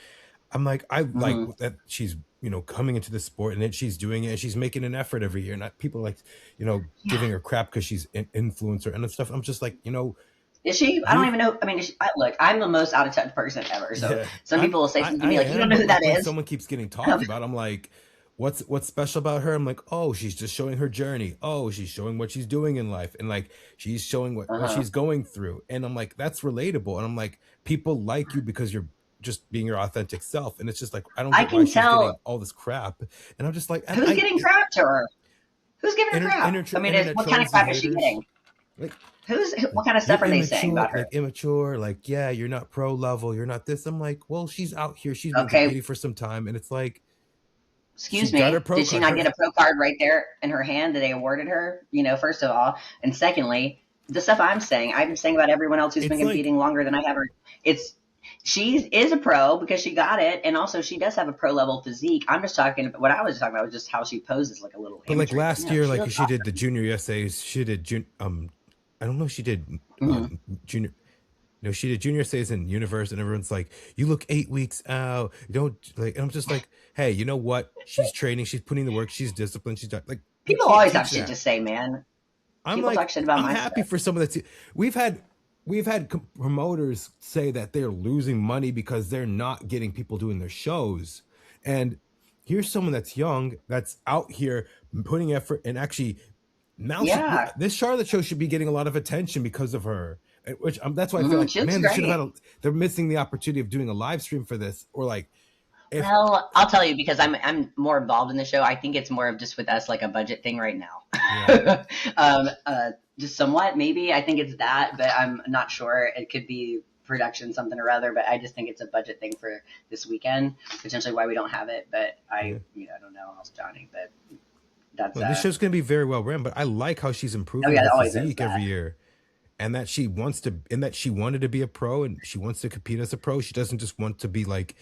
I'm like, I like Mm-hmm. that she's coming into the sport and that she's doing it and she's making an effort every year. Not people like Yeah. giving her crap because she's an influencer and stuff. I'm just like, Is she? I don't we've even know. I mean, look, I'm the most out of touch person ever. So yeah, some people will say I something to I me like, "You don't am, know but who that like when is." someone keeps getting talked about, I'm like, what's special about her? I'm like, oh, she's just showing her journey. Oh, she's showing what she's doing in life, and like she's showing what Uh-huh. she's going through. And I'm like, that's relatable. And I'm like, people like you because you're just being your authentic self. And it's just like, I don't I get why can she's tell getting all this crap. And I'm just like, who's getting crap to her. Who's giving her crap? I mean, internet what kind of trolls and crap is she haters, getting? like What kind of you're stuff are they saying about her? immature, like, yeah, you're not pro level, you're not this. I'm like, well, she's out here, she's been Okay, competing for some time, and it's like she excuse got her me, pro did she card. not get a pro card right there in her hand that they awarded her? First of all, and secondly, the stuff I'm saying about everyone else who's been It's like competing longer than I have her. It's she is a pro because she got it, and also she does have a pro level physique. I'm just talking about what I was talking about was just how she poses like a little but like amateur, but last no, year, she like looks she did the awesome. junior essays, she did I don't know, she did Mm-hmm. junior no, she did junior essays in universe, and everyone's like, you look 8 weeks out, you don't like. And I'm just like, hey, you know what, she's training, she's putting the work, she's disciplined, she's done, like, you People can't always have teach shit to that. say, man. I'm People talk like, shit about I'm my happy stuff. for someone that's we've had promoters say that they're losing money because they're not getting people doing their shows. And here's someone that's young, that's out here putting effort, and actually now Yeah, this Charlotte show should be getting a lot of attention because of her. Which that's why I feel like, she looks man, they should have great. had they're missing the opportunity of doing a live stream for this, or like if Well, I'll tell you because I'm more involved in the show. I think it's more of just with us like a budget thing right now. yeah. Just somewhat maybe. I think it's that, but I'm not sure. It could be production something or other, but I just think it's a budget thing for this weekend. Potentially why we don't have it, but Yeah. I don't know else, Johnny. But that's Well, this show's gonna be very well ran, but I like how she's oh improving yeah, her it always is physique that. every year. And that she wants to, and that she wanted to be a pro, and she wants to compete as a pro. She doesn't just want to be like,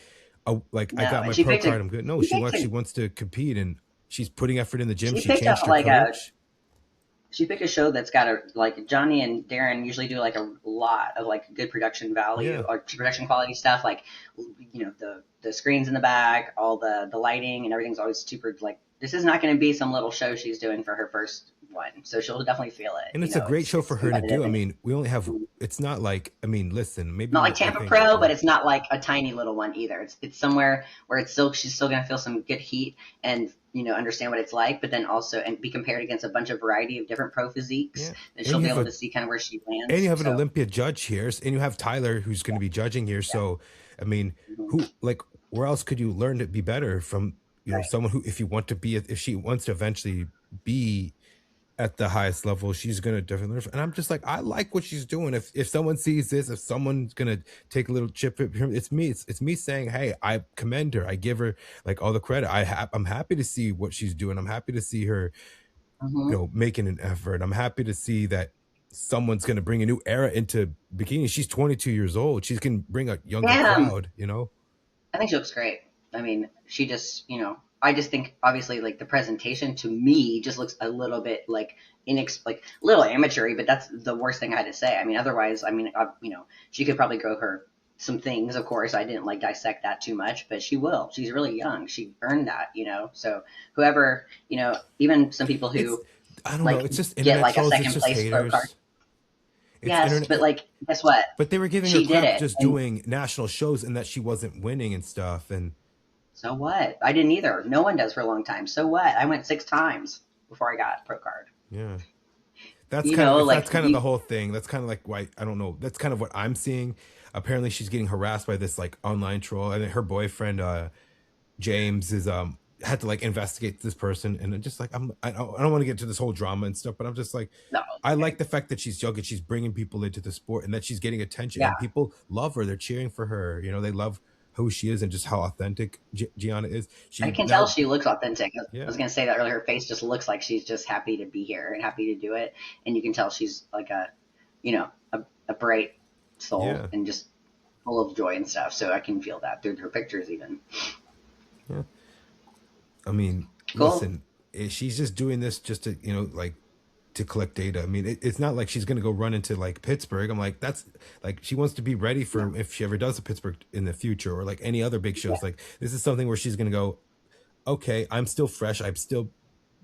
oh, like, I No, got and my pro card, I'm good. No, she she picked actually a wants to compete, and she's putting effort in the gym. she She picked a changed her like a coach. she picked a show that's got a like Johnny and Darren usually do like a lot of like good production value Yeah. or production quality stuff, like the screens in the back, all the lighting and everything's always super like this is not going to be some little show she's doing for her first one, so she'll definitely feel it. And it's a great show It's for her to competitive do. I and mean, we only have, it's not like, I mean, listen, maybe not like I Tampa think, Pro, but it's not like a tiny little one either. It's somewhere where she's still gonna feel some good heat and understand what it's like, but then also and be compared against a bunch of variety of different pro physiques, yeah. and And she'll you be have able a, to see kind of where she and you lands. have an So Olympia judge here, and you have Tyler who's going to be judging here. So, I mean, who, like, where else could you learn to be better from, right. someone who, if you want to be, if she wants to eventually be at the highest level, she's gonna definitely learn. And I'm just like, I like what she's doing. If someone sees this, if someone's gonna take a little chip at her, it's me. It's me saying, hey, I commend her. I give her like all the credit. I'm happy to see what she's doing. I'm happy to see her, Mm-hmm. making an effort. I'm happy to see that someone's gonna bring a new era into bikini. She's 22 years old. She's gonna bring a younger And crowd. I think she looks great. I mean, she just, I just think obviously like the presentation to me just looks a little bit like like a little amateur but that's the worst thing I had to say. I mean, otherwise, I mean, she could probably grow her some things. Of course, I didn't like dissect that too much, but she will. She's really young. She earned that. So whoever, even some people It's, who I don't know. like It's just get internet like a trolls. It's second just place pro card. haters. It's Yes, but internet. like, guess what? But they were giving her She did crap it, just and doing national shows and that she wasn't winning and stuff. And so what? I didn't either. No one does for a long time. So what? I went 6 times before I got pro card. yeah, that's kind of, if Like that's kind of the whole thing. That's kind of like why, I don't know. That's kind of what I'm seeing. Apparently, she's getting harassed by this like online troll, and her boyfriend James is had to like investigate this person, and I'm just like, I don't want to get to this whole drama and stuff, but I'm just like, No, I okay. like the fact that she's young and she's bringing people into the sport and that she's getting attention Yeah. and people love her. They're cheering for her. You know, they love who she is and just how authentic Gianna is. I She can tell now, she looks authentic. I yeah, was going to say that earlier. Her face just looks like she's just happy to be here and happy to do it. And you can tell she's like a bright soul yeah, and just full of joy and stuff. So I can feel that through her pictures, even. yeah. I mean, Cool. listen, she's just doing this just to, like to collect data. I mean, it's not like she's going to go run into like Pittsburgh. I'm like, that's like, she wants to be ready No. for if she ever does a Pittsburgh in the future or like any other big Yeah. shows. Like, this is something where she's going to go, okay, I'm still fresh. I'm still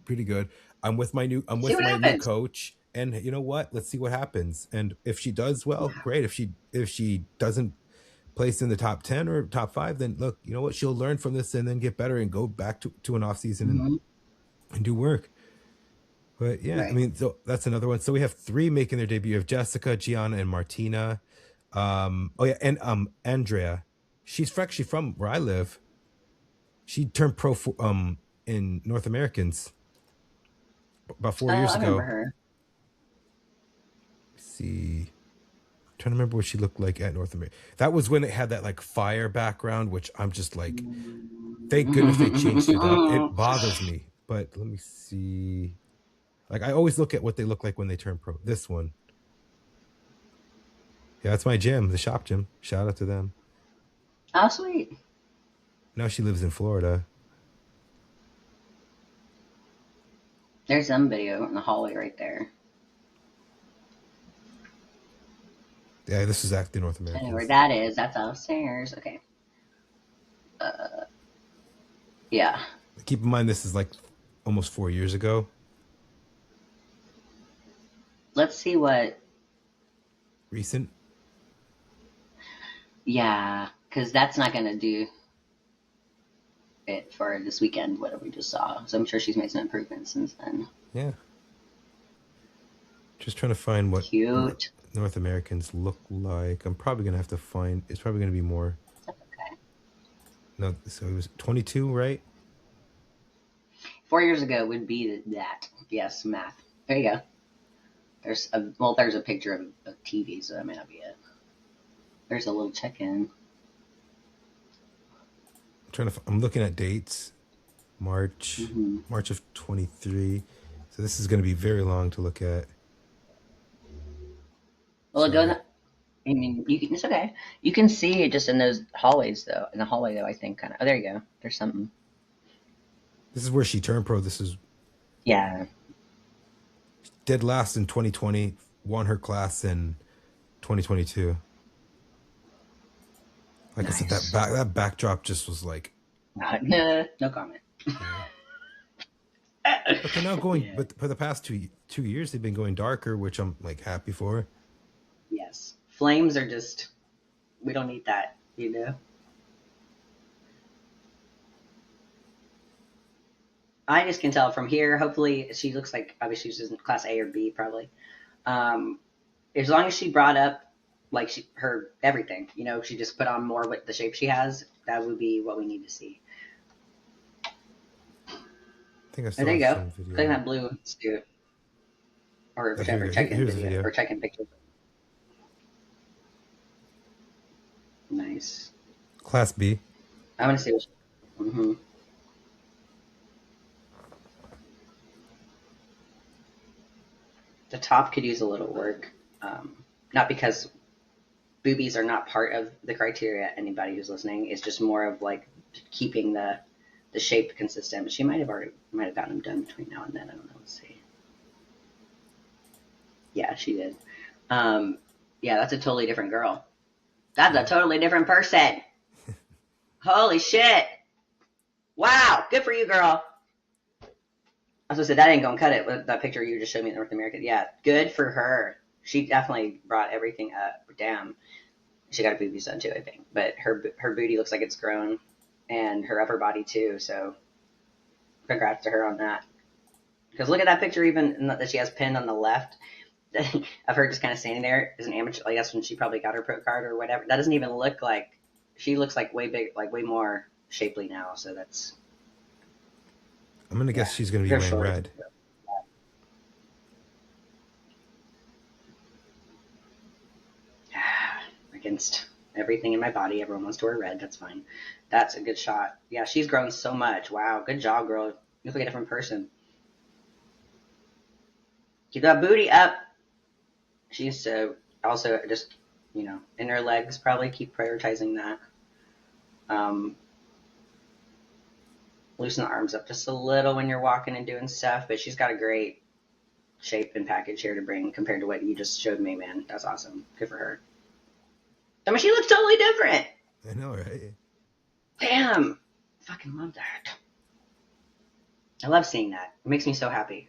pretty good. I'm See with what my new happens. coach. And you know what? Let's see what happens. And if she does well, Yeah. great. If she doesn't place in the top 10 or top 5, then look, you know what? She'll learn from this and then get better and go back to an off season Mm-hmm. and do work. But yeah, I Right. mean, so that's another one. So we have 3 making their debut. Of Jessica, Gianna, and Martina. Oh yeah, and Andrea. She's actually from where I live. She turned pro in North Americans about 4 years I remember ago. her. Let's see, I'm trying to remember what she looked like at North America. That was when it had that like fire background, which I'm just like, thank goodness they changed it up. It bothers me, but let me see. Like I always look at what they look like when they turn pro. This one, yeah, that's my gym, the shop gym. Shout out to them. Oh, sweet. Now she lives in Florida. There's some video in the hallway right there. Yeah, this is actually North I know where Americans. that is. That's upstairs. Okay. Yeah. Keep in mind, this is like almost 4 years ago. Let's see what. Recent. Yeah, because that's not going to do it for this weekend, what we just saw. So I'm sure she's made some improvements since then. Yeah. Just trying to find what Cute. North Americans look like. I'm probably gonna have to find. It's probably gonna be more. Okay. No, so it was 22, right? 4 years ago would be that. Yes, math. There you go. There's a picture of a TV, so that may not be it. There's a little check-in. I'm looking at dates. March, Mm-hmm. March of 23. So this is gonna be very long to look at. Well, it Sorry. doesn't. I mean, you can. It's okay. You can see it just in those hallways, though. In the hallway, though, I think kind of. Oh, there you go. There's something. This is where she turned pro. This is Yeah. dead last in 2020. Won her class in 2022. Like I said, Nice. that backdrop just was like, No comment. yeah. But they're now going. Yeah. But for the past two years, they've been going darker, which I'm like happy for. Yes. Flames are just. We don't need that. You know. I just can tell from here. Hopefully, she looks like obviously she's in class A or B probably. Um, as long as she brought up like her everything, she just put on more with the shape she has. That would be what we need to see. I think I Oh, there saw you go. some Click on video. that blue suit or Here whichever we go. check-in Here's the video video. or check-in picture. Nice. Class B. I want to see what. Mm-hmm. The top could use a little work. Not because boobies are not part of the criteria. Anybody who's listening, it's just more of like keeping the shape consistent. But she might have gotten them done between now and then. I don't know. Let's see. Yeah, she did. Um, yeah, that's a totally different girl. That's a Yeah. totally different person. Holy shit! Wow, good for you, girl. I was gonna say that ain't gonna cut it with that picture you just showed me in North America. Yeah, good for her. She definitely brought everything up. Damn, she got a boobies done too, I think. But her booty looks like it's grown, and her upper body too. So congrats to her on that. Because look at that picture, even that she has pinned on the left of her just kind of standing there as an amateur. I guess when she probably got her pro card or whatever. That doesn't even look like she looks like way big, like way more shapely now. So that's I'm gonna Yeah, guess she's gonna be her wearing shorts. red. Against everything in my body, everyone wants to wear red. That's fine. That's a good shot. Yeah, she's grown so much. Wow, good job, girl. You look like a different person. Keep that booty up. She's also just, in her legs, probably keep prioritizing that. Um, loosen the arms up just a little when you're walking and doing stuff, but she's got a great shape and package here to bring compared to what you just showed me, man. That's awesome. Good for her. I mean, she looks totally different. I know, right? Damn. Fucking love that. I love seeing that. It makes me so happy.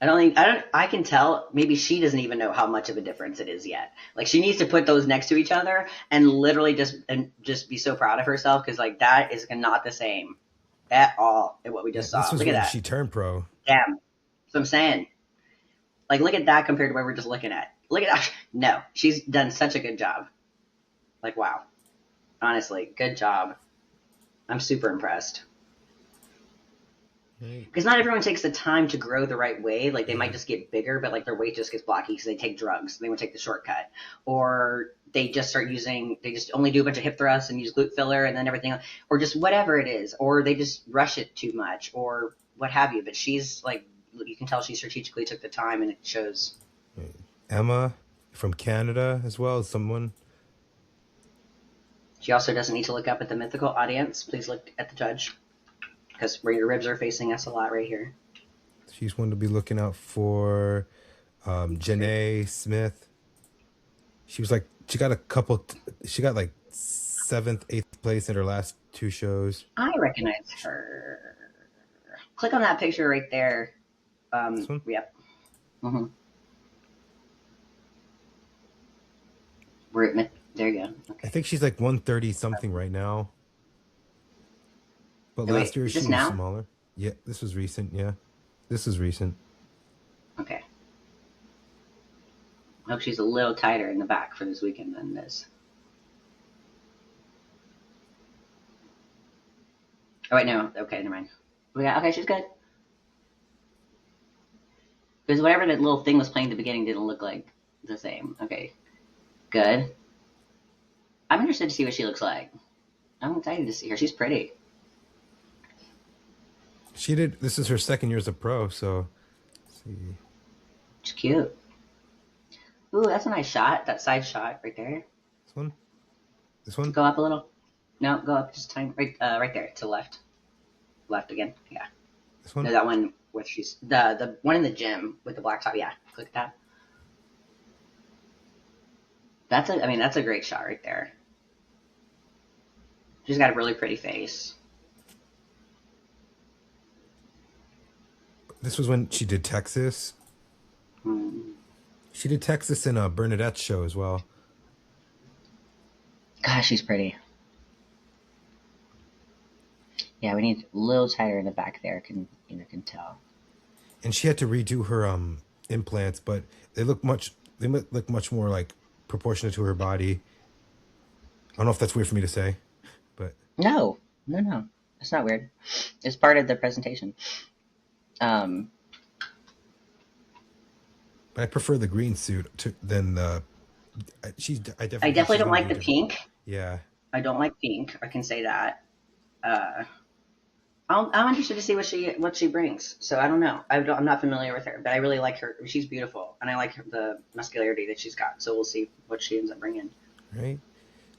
I can tell maybe she doesn't even know how much of a difference it is yet. Like she needs to put those next to each other and literally just be so proud of herself because like that is not the same at all at what we Yeah, just this saw. was Look at when that. she turned pro. Damn. That's what I'm saying. Like look at that compared to what we're just looking at. Look at that. No, she's done such a good job. Like wow. Honestly, good job. I'm super impressed. Right. Because not everyone takes the time to grow the right way. Like they might Yeah. just get bigger, but like their weight just gets blocky because they take drugs. They want to take the shortcut, or they just they just only do a bunch of hip thrusts and use glute filler and then everything, or just whatever it is, or they just rush it too much, or what have you. But she's like, you can tell she strategically took the time, and it shows. Emma from Canada as well as someone. She also doesn't need to look up at the mythical audience. Please look at the judge because where your ribs are facing us a lot right here. She's one to be looking out for. Janae Smith. She was like, she got like 7th, 8th place in her last 2 shows. I recognize her. Click on that picture right there. This one? Yep. Mm-hmm. There you go. Okay. I think she's like 130 something right now. But Oh, last wait, year is she this was now? smaller. Yeah, this was recent. Yeah, this is recent. Okay. I hope she's a little tighter in the back for this weekend than this. Oh, wait, no. Okay, never mind. Yeah, okay, she's good. Because whatever that little thing was playing at the beginning didn't look like the same. Okay, good. I'm interested to see what she looks like. I'm excited to see her. She's pretty. This is her 2nd year as a pro, so let's see. She's cute. Ooh, that's a nice shot. That side shot right there. This one? This one? Go up a little. No, go up just time. Right there to the left. Left again. Yeah. This one? No, that one where she's the one in the gym with the black top. Yeah, click that. That's a great shot right there. She's got a really pretty face. This was when she did Texas. Hmm. She did Texas in a Bernadette's show as well. Gosh, she's pretty. Yeah, we need a little tighter in the back there. Can tell. And she had to redo her implants, but they look much more like proportionate to her body. I don't know if that's weird for me to say, but No, it's not weird. It's part of the presentation. but I prefer the green suit than the. I definitely don't like the pink. Yeah, I don't like pink. I can say that. I'm interested to see what she brings. So I don't know. I'm not familiar with her, but I really like her. She's beautiful, and I like the muscularity that she's got. So we'll see what she ends up bringing. Right.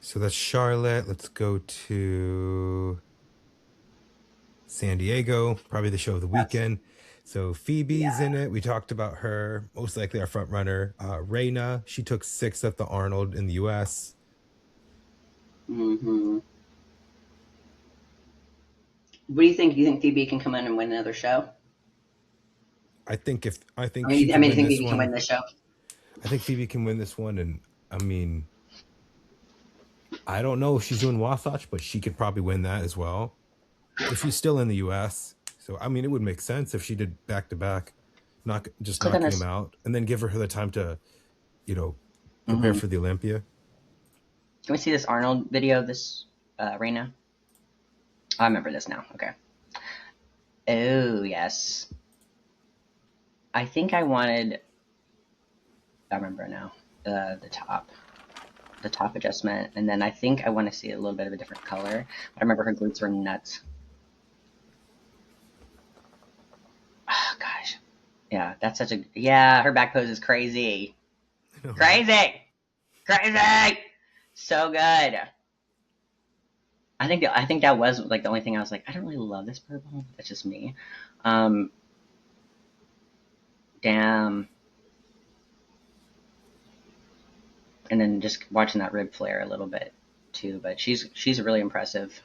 So that's Charlotte. Let's go to San Diego. Probably the show of the weekend. So Phoebe's in it. We talked about her. Most likely our front runner. Reina. She took 6th at the Arnold in the U.S. Mm-hmm. What do you think? Do you think Phoebe can come in and win another show? I think Phoebe can win this show? I think Phoebe can win this one, and I don't know if she's doing Wasatch, but she could probably win that as well if she's still in the U.S. So it would make sense if she did back to back, knocking him out, and then give her the time to, prepare for the Olympia. Can we see this Arnold video of this Reina? I remember this now. Okay. Oh, yes. I think I wanted, I remember now, the top. The top adjustment. And then I think I want to see a little bit of a different color. I remember her glutes were nuts. Oh, gosh. Yeah, that's such a, yeah, her back pose is crazy. All right. Crazy! Crazy! So good. I think that was like the only thing I was like, I don't really love this purple. That's just me. Um, damn. And then just watching that rib flare a little bit too. But she's really impressive.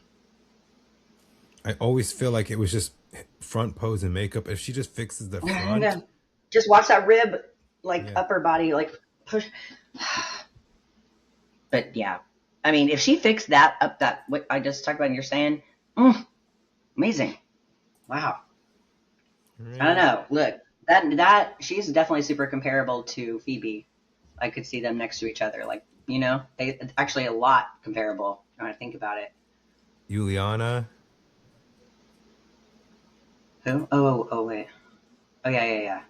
I always feel like it was just front pose and makeup. If she just fixes the front, Just watch that rib, like yeah. upper body, like push. But yeah, I mean, if she fixed that up, that what I just talked about, and you're saying, amazing. Wow. I don't Right. know. Look, that she's definitely super comparable to Phoebe. I could see them next to each other. Like, they actually a lot comparable when I think about it. Juliana. Who? Oh, wait. Oh, yeah.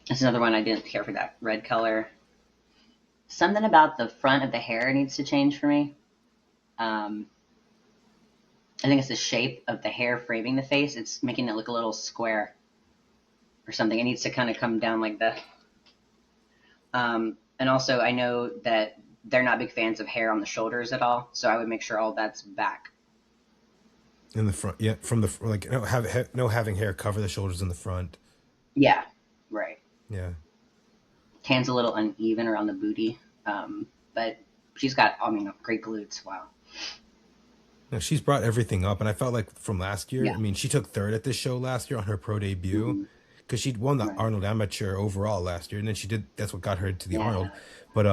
That's another one I didn't care for that red color. Something about the front of the hair needs to change for me. Um, I think it's the shape of the hair framing the face. It's making it look a little square or something. It needs to kind of come down like that. And also, I know that they're not big fans of hair on the shoulders at all, so I would make sure all that's back. In the front, yeah, from the like no having hair cover the shoulders in the front. Yeah, right. Yeah, Tan's a little uneven around the booty, but she's got, I mean, great glutes. Wow. no, she's brought everything up, and I felt like from last year. I Yeah. mean, she took third at this show last year on her pro debut Mm-hmm. because she'd won the Right. Arnold Amateur overall last year, and then she did. That's what got her to the Yeah. Arnold. But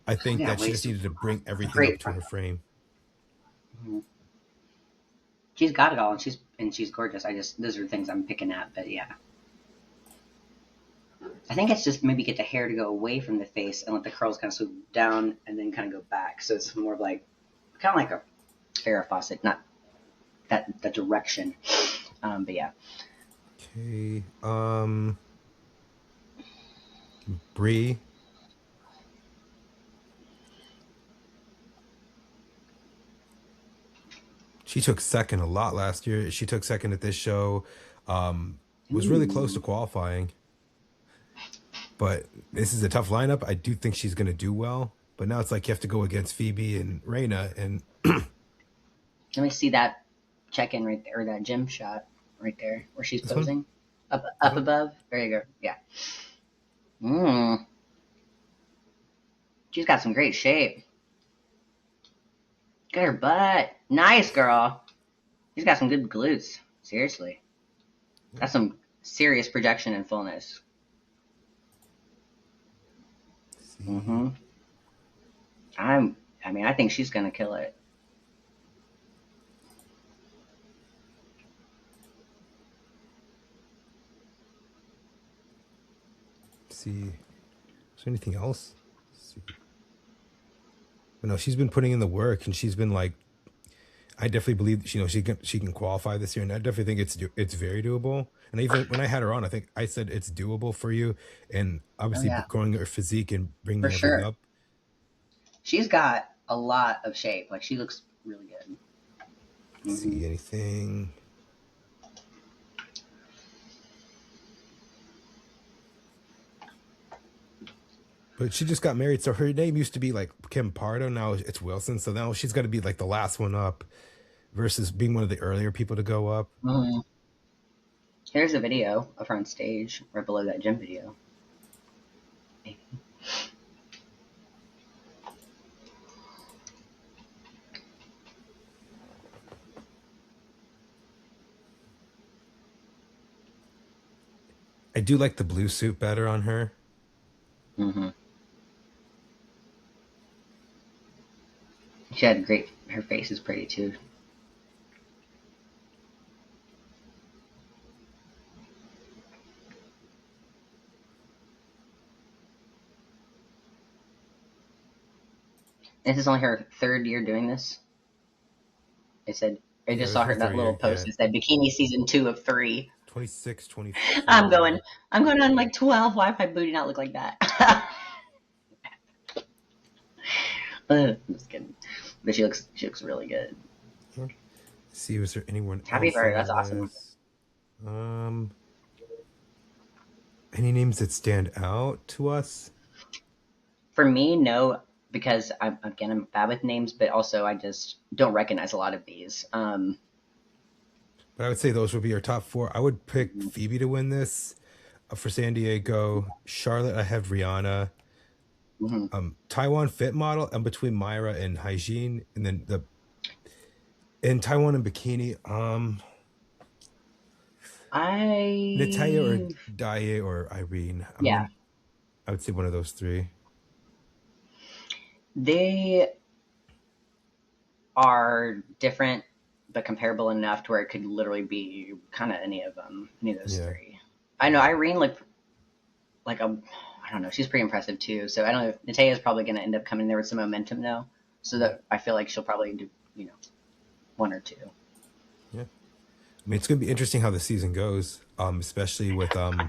I think Yeah. that she just Waist. needed to bring everything up Great to front. her frame. Mhm. She's got it all, and she's gorgeous. I just those are things I'm picking at, but yeah. I think it's just maybe get the hair to go away from the face and let the curls kind of swoop down and then kind of go back. So it's more of like kind of like a Farrah Fawcett, not that direction. But yeah, Okay, Bree. She took second a lot last year. She took second at this show. Was really close to ooh, qualifying, but this is a tough lineup. I do think she's going to do well, but now it's like you have to go against Phoebe and Reina, and let me see that check in right there, or that gym shot right there where she's this one, posing this up one. above. There you go. Yeah. Mm, she's got some great shape. Look at her butt. Nice girl. She's got some good glutes. Seriously, Yeah. that's some serious projection and fullness. Let's see, Mm-hmm. I mean, I think she's gonna kill it. see, is there anything else? Let's see, but no, she's been putting in the work, and she's been like, I definitely believe she can qualify this year, and I definitely think it's very doable. And even when I had her on, I think I said it's doable for you, and Oh obviously yeah, growing her physique and for bringing everything sure. up. She's got a lot of shape. Like she looks really good. Hmm. See anything? But she just got married, so her name used to be like Kim Pardo. Now it's Wilson. So now she's got to be like the last one up, versus being one of the earlier people to go up. Hmm. Here's a video of her on stage right below that gym video. I do like the blue suit better on her. Hmm. She had great. Her face is pretty too. This is only her third year doing this. It said, I Yeah, just this saw is her her that third little year. post Yeah, that said Bikini season 2 of 3. 26, I'm 24. going, I'm going on like 12. Why would my booty not look like that? I'm just kidding. But she looks really good. Yeah. See, was there anyone Happy else for her. on the That's awesome. list? Any names that stand out to us? For me, no, because I'm bad with names, but also I just don't recognize a lot of these. But I would say those would be our top four. I would pick Mhm, Phoebe to win this for San Diego. Charlotte, I have Rihanna. mhm. Taiwan fit model. I'm between Myra and Hygiene, and then the in Taiwan and bikini. Natalia or I Daye or Irene. Yeah, I would say one of those three. they are different but comparable enough to where it could literally be kind of any of them, any of those Yeah. three. I know Irene like a I don't know, she's pretty impressive too. So I don't know if Natalia is probably going to end up coming there with some momentum though. So Yeah. that I feel like she'll probably do one or two. Yeah. It's gonna be interesting how the season goes. Especially with let's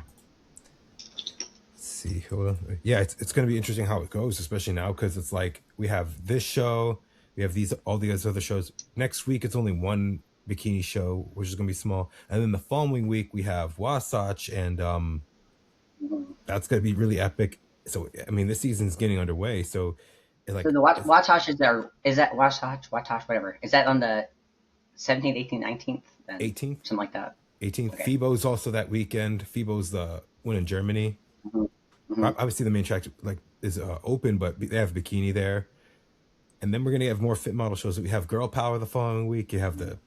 see, hold on. Yeah, it's gonna be interesting how it goes, especially now because it's like we have this show, we have these all these other shows. Next week it's only one bikini show, which is gonna be small, and then the following week we have Wasatch, and Mhm. that's gonna be really epic. So this season's getting underway. So So the Watosh is there. Is that Watosh, whatever? Is that on the 17th, 18th, 19th? Then 18th, something like that. 18th. Okay. FIBO's also that weekend. FIBO's the one in Germany. Hmm. Hmm. Obviously the main track like is open, but they have bikini there. And then we're gonna have more fit model shows. We have Girl Power the following week. You have the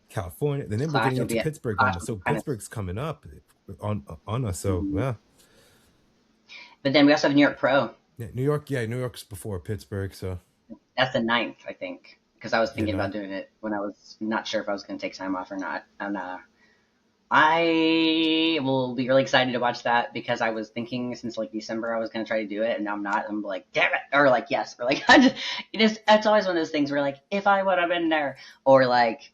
California, and then we're Clash getting will into be Pittsburgh Clash almost. will So be kind of. Pittsburgh's coming up on us. So Mhm. yeah, But then we also have New York Pro. yeah, New York. Yeah, New York's before Pittsburgh. So That's the 9th, I think, because I was yeah, thinking about nine. doing it when I was not sure if I was going to take time off or not. And I will be really excited to watch that because I was thinking since like December I was going to try to do it, and now I'm not. I'm like, damn it, or like yes, or like it's always one of those things where like if I would have been there, or like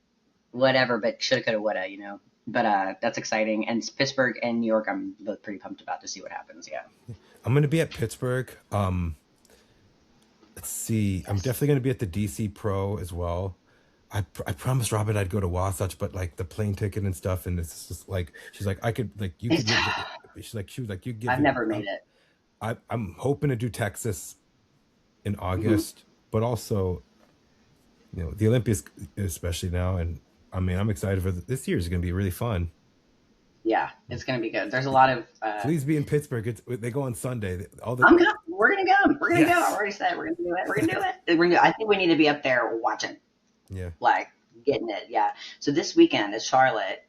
whatever, but shoulda, coulda, woulda. But that's exciting, and Pittsburgh and New York, I'm both pretty pumped about to see what happens. Yeah. I'm gonna be at Pittsburgh. Let's see. I'm Yes. definitely gonna be at the DC Pro as well. I promised Robin I'd go to Wasatch, but like the plane ticket and stuff, and it's just like she's like I could like you could. She's like she was like you give I've it. never made it. I'm hoping to do Texas in Hmm. August, but also the Olympics especially now, and I'm excited for this year is going to be really fun. Yeah, it's gonna be good. There's a lot of. Please be in Pittsburgh. They go on Sunday. All the I'm gonna. We're gonna go. We're gonna go. I've yes, already said we're gonna do it. We're gonna do it. I think we need to be up there watching, yeah. like getting it. Yeah. So this weekend is Charlotte.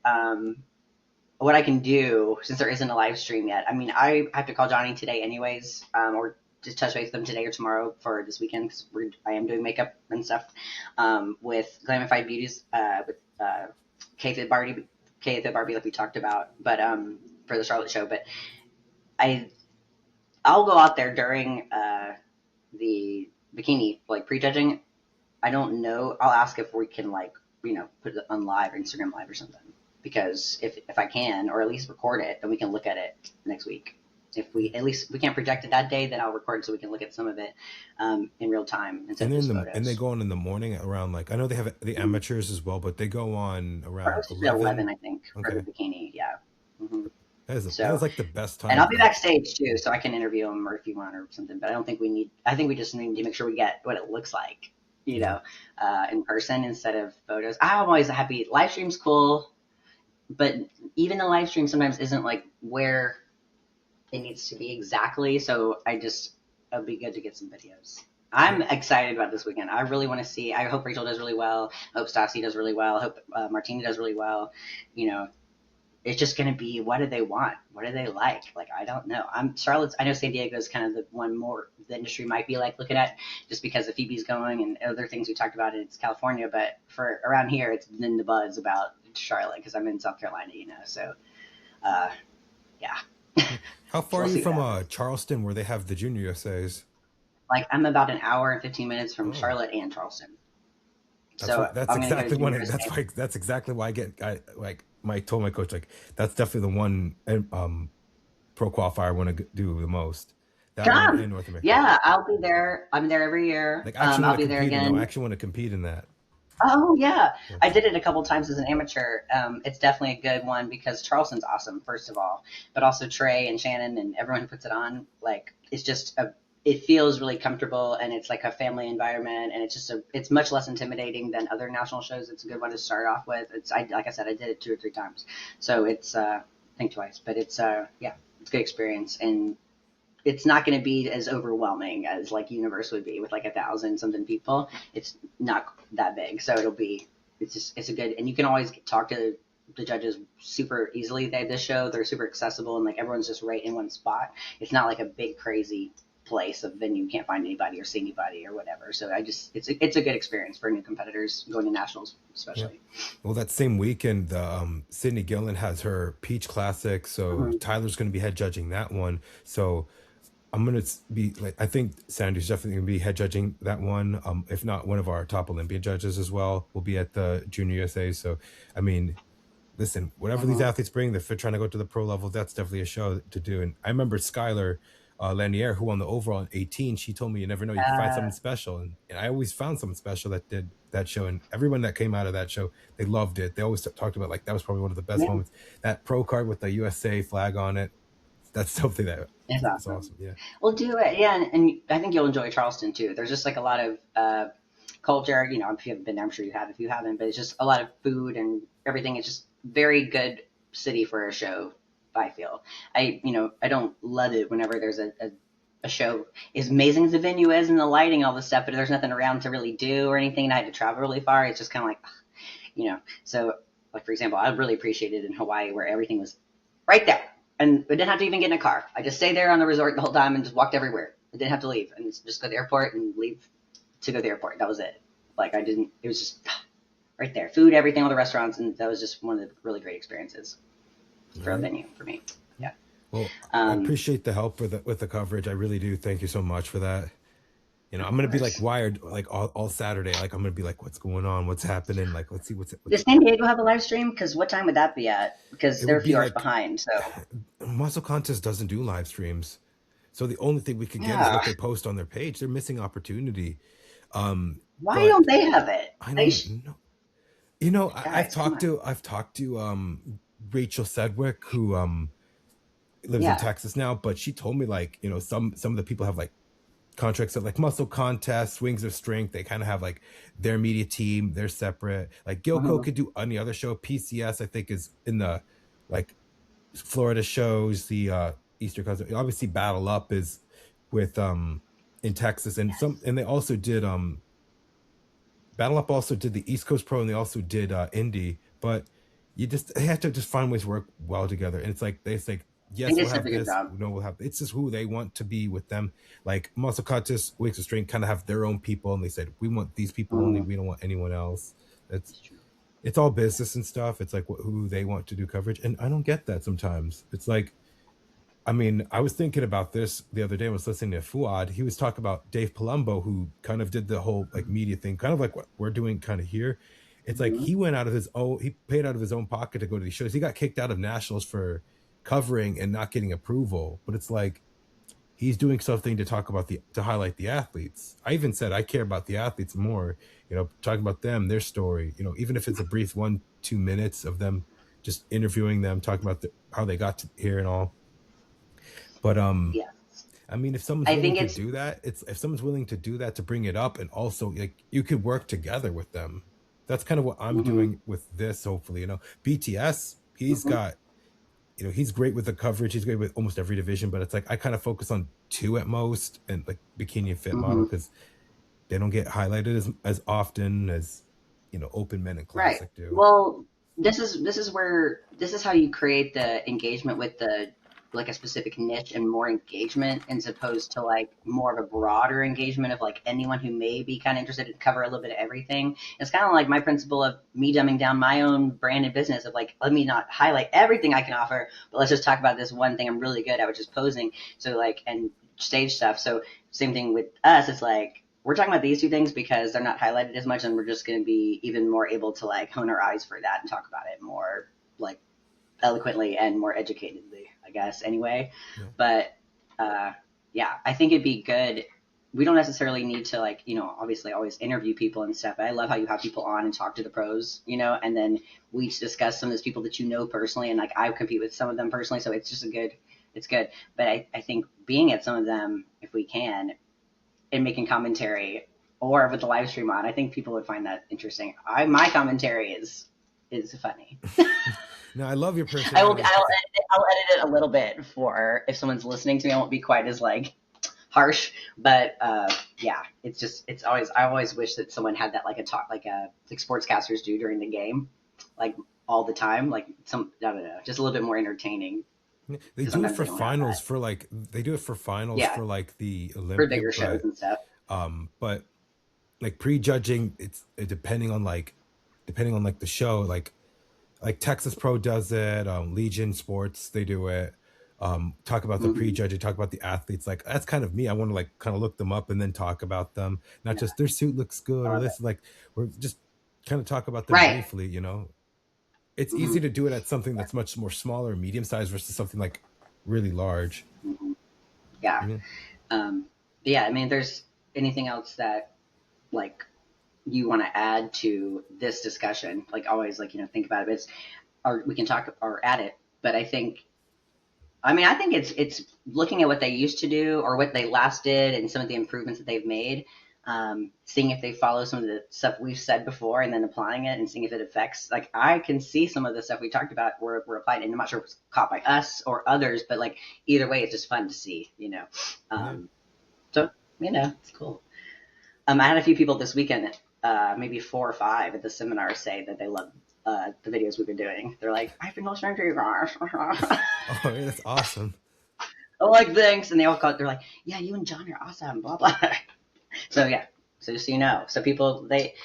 What I can do since there isn't a live stream yet. I mean, I have to call Johnny today, anyways, or just touch base with him today or tomorrow for this weekend because I am doing makeup and stuff with Glamified Beauties with K-Fit Barbie, like we talked about, but for the Charlotte show. But I I'll go out there during the bikini like prejudging. I don't know. I'll ask if we can like put it on live or Instagram live or something. Because if I can, or at least record it, then we can look at it next week. If we at least we can't project it that day, then I'll record so we can look at some of it in real time instead And of then just and they photos. go on in the morning around like I know they have the Mm-hmm. amateurs as well, but they go on Or around it's at 11, 11. I think, for the Okay, bikini. Yeah. Hmm. that is So, like the best and time. I'll be backstage too, so I can interview him or if you want or something. But I don't think we need. I think we just need to make sure we get what it looks like, Yeah, in person instead of photos. I'm always happy. Live stream's cool, but even the live stream sometimes isn't like where it needs to be exactly. So it'll be good to get some videos. yeah. I'm excited about this weekend. I really want to see. I hope Rachel does really well. I hope Stassi does really well. I hope Martina does really well. You know, it's just going to be what do they want? What do they like? Like I don't know. Charlotte's. I know San Diego is kind of the one more the industry might be like looking at just because of Phoebe's going and other things we talked about. It's California, but for around here, it's been the buzz about Charlotte because I'm in South Carolina. So uh, yeah. How So far are we'll you see what from happens. Charleston, where they have the Junior USA's? Like I'm about an hour and 15 minutes from Oh, Charlotte and Charleston. that's So what. That's I'm gonna go exactly do one. yours. That's exactly why I get. I like. My told my coach like that's definitely the one pro qualifier I want to do the most. That one Come. and North America. Yeah, I'll be there. I'm there every year. Like I actually want I'll to be there compete in. No, I again. actually want to compete in that. Oh yeah, I That's did it a couple times as an amateur. It's definitely a good one because Charleston's awesome, first of all, but also Trey and Shannon and everyone who puts it on. Like it's just a, it feels really comfortable and it's like a family environment and it's much less intimidating than other national shows. It's a good one to start off with. Like I said, I did it 2 or 3 times, so it's I think twice, but it's yeah, it's a good experience and it's not going to be as overwhelming as like Universe would be with like 1,000 something people. It's not that big, so it's a good, and you can always talk to the judges super easily. This show they're super accessible and like everyone's just right in one spot. It's not like a big crazy place of venue you can't find anybody or see anybody or whatever. So it's a good experience for new competitors going to nationals yeah. especially. Well, that same weekend, Sydney Gillen has her Peach Classic, so Mm-hmm. Tyler's going to be head judging that one. So I'm gonna be like, I think Sandy's definitely gonna be head judging that one. If not, one of our top Olympian judges as well will be at the Junior USA. So, I mean, listen, whatever these Mm-hmm. athletes bring, if they're trying to go to the pro level, that's definitely a show to do. And I remember Skylar Lanier, who won the overall in 18, she told me you never know, you can find something Uh, special. And I always found something special that did that show. And everyone that came out of that show, they loved it. They always talked about like that was probably one of the best yeah, moments. That pro card with the USA flag on it, that's something that it's is awesome. awesome. Yeah. We'll do it. Yeah, and I think you'll enjoy Charleston too. There's just like a lot of culture. You know, if you haven't been there, I'm sure you have. If you haven't, but it's just a lot of food and everything. It's just very good city for a show. I feel. I don't love it whenever there's a show as amazing as the venue is and the lighting, all this stuff, but there's nothing around to really do or anything. And I had to travel really far. It's just kind of like, So like for example, I really appreciated in Hawaii where everything was right there. And I didn't have to even get in a car. I just stayed there on the resort the whole time and just walked everywhere. I didn't have to leave and just go to the airport and leave to go to the airport. That was it. Like I didn't. It was just right there, food, everything, all the restaurants, and that was just one of the really great experiences All for a right. venue for me. Yeah. Well, I Um, appreciate the help with the coverage. I really do. Thank you so much for that. You know, of I'm gonna be like course. wired like all Saturday. Like I'm gonna be like, what's going on? What's happening? Like, let's see what's. Does San Diego have a live stream? Because what time would that be at? Because It they're would a be few hours like behind. So Muscle Contest doesn't do live streams, so the only thing we could get is yeah, what they post on their page. They're missing opportunity. Um, why but don't they have it? I They don't know. You know, guys, come on. I've talked to Rachel Sedgwick, who lives in Yeah. Texas now, but she told me like, you know, some of the people have like contracts at like Muscle Contest, Wings of Strength. They kind of have like their media team, they're separate. Like Gilco Mhm. could do any other show. PCS, I think, is in the like Florida shows, the Easter Coast. Obviously, Battle Up is with in Texas, and some, and they also did Battle Up also did the East Coast Pro, and they also did Indy. But they have to just find ways to work well together. And it's like they say, They yes, did we'll such have a good this. job. No, we'll have. It's just who they want to be with them. Like Muscle Contest, Weeks of Strength, kind of have their own people, and they said we want these people only. Mhm. We don't want anyone else. It's It's true. it's all business and stuff. It's like who they want to do coverage, and I don't get that sometimes. It's like, I mean, I was thinking about this the other day. I was listening to Fuad. He was talking about Dave Palumbo, who kind of did the whole like media thing, kind of like what we're doing kind of here. It's like Mhm. he went out of his own, he paid out of his own pocket to go to these shows. He got kicked out of nationals for covering and not getting approval. But it's like he's doing something to talk about to highlight the athletes. I even said I care about the athletes more, you know, talking about them, their story, you know, even if it's a brief 1-2 minutes of them just interviewing them, talking about how they got to here and all. But Yeah. I mean, if someone's I willing think to it's do that, it's if someone's willing to do that to bring it up, and also like you could work together with them. That's kind of what I'm mhm. doing with this. Hopefully, you know, BTS, he's Mhm. got, you know, he's great with the coverage. He's great with almost every division, but it's like I kind of focus on two at most, and like bikini and fit model Mhm. because they don't get highlighted as often as, you know, open men and Right. classic do. Well, this is how you create the engagement with the like a specific niche and more engagement as opposed to like more of a broader engagement of like anyone who may be kind of interested to cover a little bit of everything. It's kind of like my principle of me dumbing down my own brand and business of like, let me not highlight everything I can offer, but let's just talk about this one thing I'm really good at, which is posing. So like, and stage stuff. So same thing with us. It's like we're talking about these two things because they're not highlighted as much, and we're just going to be even more able to like hone our eyes for that and talk about it more like eloquently and more educatedly, I guess. Anyway, Yeah. but yeah, I think it'd be good. We don't necessarily need to like, obviously always interview people and stuff. But I love how you have people on and talk to the pros, and then we discuss some of those people that personally, and like I compete with some of them personally, so it's just it's good. But I think being at some of them, if we can, and making commentary or with the live stream on, I think people would find that interesting. My commentary is funny. No, I love your I'll personality. edit it a little bit for if someone's listening to me. I won't be quite as like harsh, but yeah, it's always I always wish that someone had that like a talk like sportscasters do during the game, like all the time, like some I don't know, just a little bit more entertaining. They do it for finals for like they do it for finals Yeah, for like the for Olympia, bigger shows and stuff. but like prejudging, it's depending on like the show, like Texas Pro does it, Legion Sports they do it. Talk about the Mm-hmm. prejudging, talk about the athletes. Like that's kind of me. I want to like kind of look them up and then talk about them, not Yeah, just their suit looks good I or love this. it. Like we're just kind of talk about them Right. briefly. It's Mm-hmm. easy to do it at something that's much more smaller, medium size versus something like really large. Mm-hmm. Yeah. Yeah. Um, yeah. I mean, there's anything else that like you want to add to this discussion? Like always, like think about it. It's or we can talk or add it, but I think it's looking at what they used to do or what they last did and some of the improvements that they've made, seeing if they follow some of the stuff we've said before and then applying it and seeing if it affects. Like I can see some of the stuff we talked about were applied, and I'm not sure if it's caught by us or others, but like either way, it's just fun to see. Yeah. So it's cool. I had a few people this weekend, maybe 4 or 5 at the seminar, say that they love the videos we've been doing. They're like, I've been listening to you guys. Oh, yeah, that's awesome. I'm like, thanks. And they all they're like, yeah, you and John are awesome, blah, blah. So, yeah. So just so you know. So people, they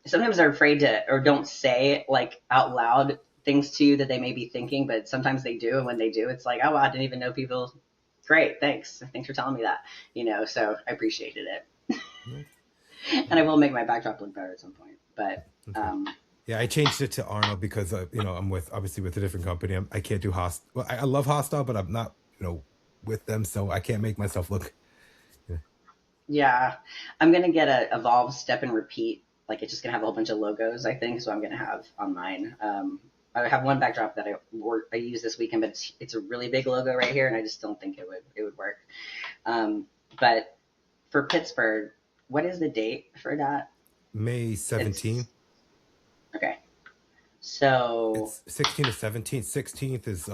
sometimes are afraid to or don't say like out loud things to you that they may be thinking, but sometimes they do. And when they do, it's like, oh, wow, I didn't even know people. Great. Thanks. Thanks for telling me that. So I appreciated it. Yeah. And I will make my backdrop look better at some point. But, Okay. Yeah, I changed it to Arnold because I'm obviously with a different company. I can't do hostile. Well, I love hostile, but I'm not with them, so I can't make myself look. Yeah. yeah, I'm gonna get a evolve step and repeat. Like it's just gonna have a whole bunch of logos, I think. So I'm gonna have on mine. I have one backdrop that I used this weekend, but it's a really big logo right here, and I just don't think it would work. But for Pittsburgh, what is the date for that? May 17th. Okay. So It's 16 to 17th. 16th is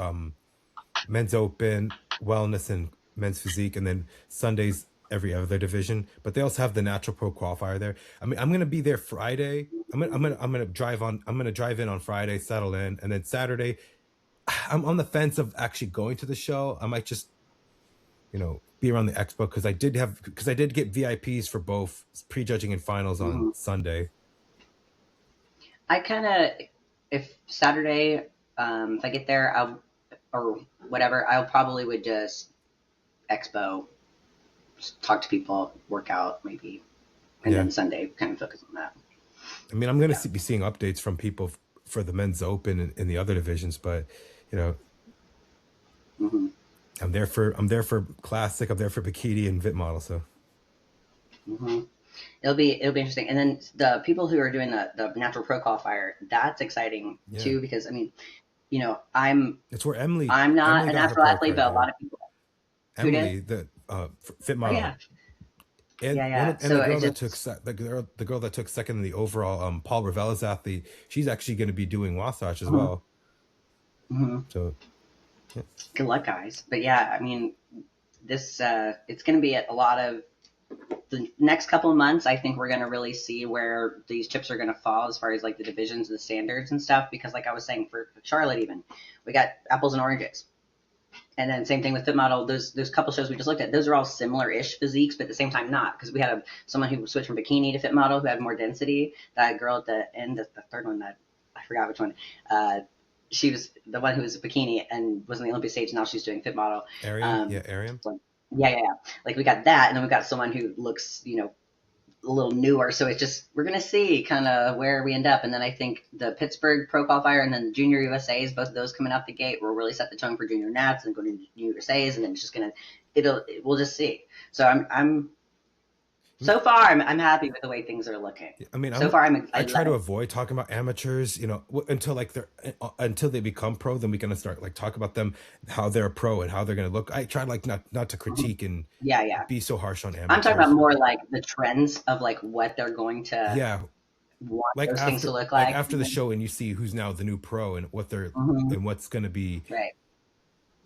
men's open, wellness, and men's physique, and then Sundays every other division. But they also have the natural pro qualifier there. I mean, I'm gonna be there Friday. I'm gonna drive on. I'm gonna drive in on Friday, settle in, and then Saturday. I'm on the fence of actually going to the show. I might just be around the expo because I did get VIPs for both prejudging and finals on mhm. Sunday. I kind of, if Saturday, if I get there, or whatever, I'll probably would just expo, just talk to people, work out maybe, and Yeah. then Sunday kind of focus on that. I mean, I'm going Yeah. to be seeing updates from people for the men's open and in the other divisions, but you know, Mm-hmm. I'm there for classic. I'm there for bikini and vit model. So Mm-hmm. It'll be interesting. And then the people who are doing the natural pro qualifier, that's exciting yeah, too because I mean, I'm it's where Emily I'm not Emily a got her natural pro athlete, card but a there. lot of people who did. Emily, the fit Oh model, yeah, and yeah, yeah. and the So it girl that took just the girl that took second in the overall Paul Ravella's athlete. She's actually going to be doing Wasatch as mhm, well. mhm. So yeah, Good luck, guys. But yeah, I mean, this it's going to be a lot of the next couple of months. I think we're going to really see where these chips are going to fall as far as like the divisions, the standards, and stuff. Because like I was saying for Charlotte, even we got apples and oranges. And then same thing with Fit Model. Those couple shows we just looked at, those are all similar-ish physiques, but at the same time not, because we had someone who switched from bikini to Fit Model who had more density. That girl at the end, the third one, that I forgot which one. She was the one who was a bikini and was on the Olympic stage. Now she's doing Fit Model. Ariam, Um, yeah, Ariam. Yeah, yeah, yeah. Like we got that, and then we got someone who looks, a little newer. So it's just we're gonna see kind of where we end up, and then I think the Pittsburgh Pro Qualifier and then the Junior USA's, both of those coming out the gate, will really set the tone for Junior Nats and go to Junior USA's, and then it's just gonna we'll just see. So I'm so far I'm happy with the way things are looking. I mean, So far I I try love to it. avoid talking about amateurs, until like they're until they become pro. Then we gonna start like talk about them, how they're a pro and how they're gonna look. I try like not to Mhm. critique and Yeah, yeah. be so harsh on I'm talking about amateurs. more like the trends of like what they're going to Yeah, want those things to look like. after the show, and you see who's now the new pro and what they're Mhm. and what's gonna be Right, right.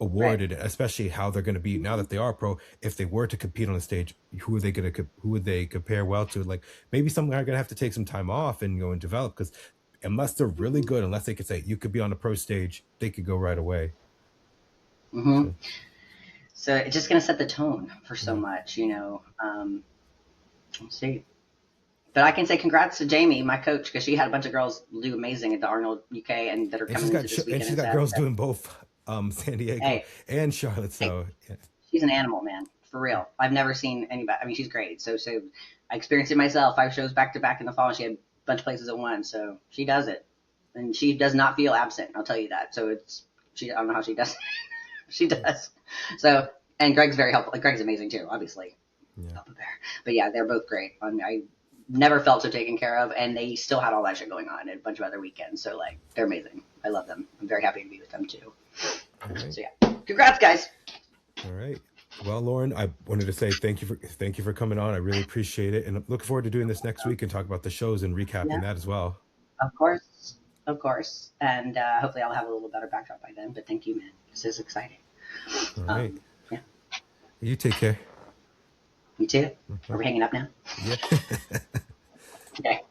awarded, especially how they're going to be now Mhm. that they are pro. If they were to compete on the stage, who are they going to who would they compare well to? Like maybe some are going to have to take some time off and go and develop, because unless they're really Mhm. good, unless they could say you could be on the pro stage, they could go right away. Mhm. So So it's just going to set the tone for so yeah, much, We'll see. But I can say congrats to Jamie, my coach, because she had a bunch of girls do amazing at the Arnold UK and that are coming into this and weekend she's and got stuff. girls So, doing both San Diego hey, and Charlotte. hey, So yeah. she's an animal, man, for real. I've never seen anybody. I mean, she's great. So I experienced it myself. 5 shows back to back in the fall, and she had a bunch of places at once. So she does it, and she does not feel absent. I'll tell you that. So it's she. I don't know how she does. She does. So and Greg's very helpful. Like, Greg's amazing too, obviously. Yeah. Help a bear. But yeah, they're both great. I never felt so taken care of, and they still had all that shit going on and a bunch of other weekends. So like, they're amazing. I love them. I'm very happy to be with them too. All right. So yeah, congrats, guys. All right. Well, Lauren, I wanted to say thank you for coming on. I really appreciate it, and I'm looking forward to doing this next week and talk about the shows and recapping Yeah, that as well. of course, of course, and hopefully I'll have a little better backdrop by then. But thank you, man. This is exciting. All right. Yeah, You take care. you too. Are Okay. we hanging up now? Yeah. Okay.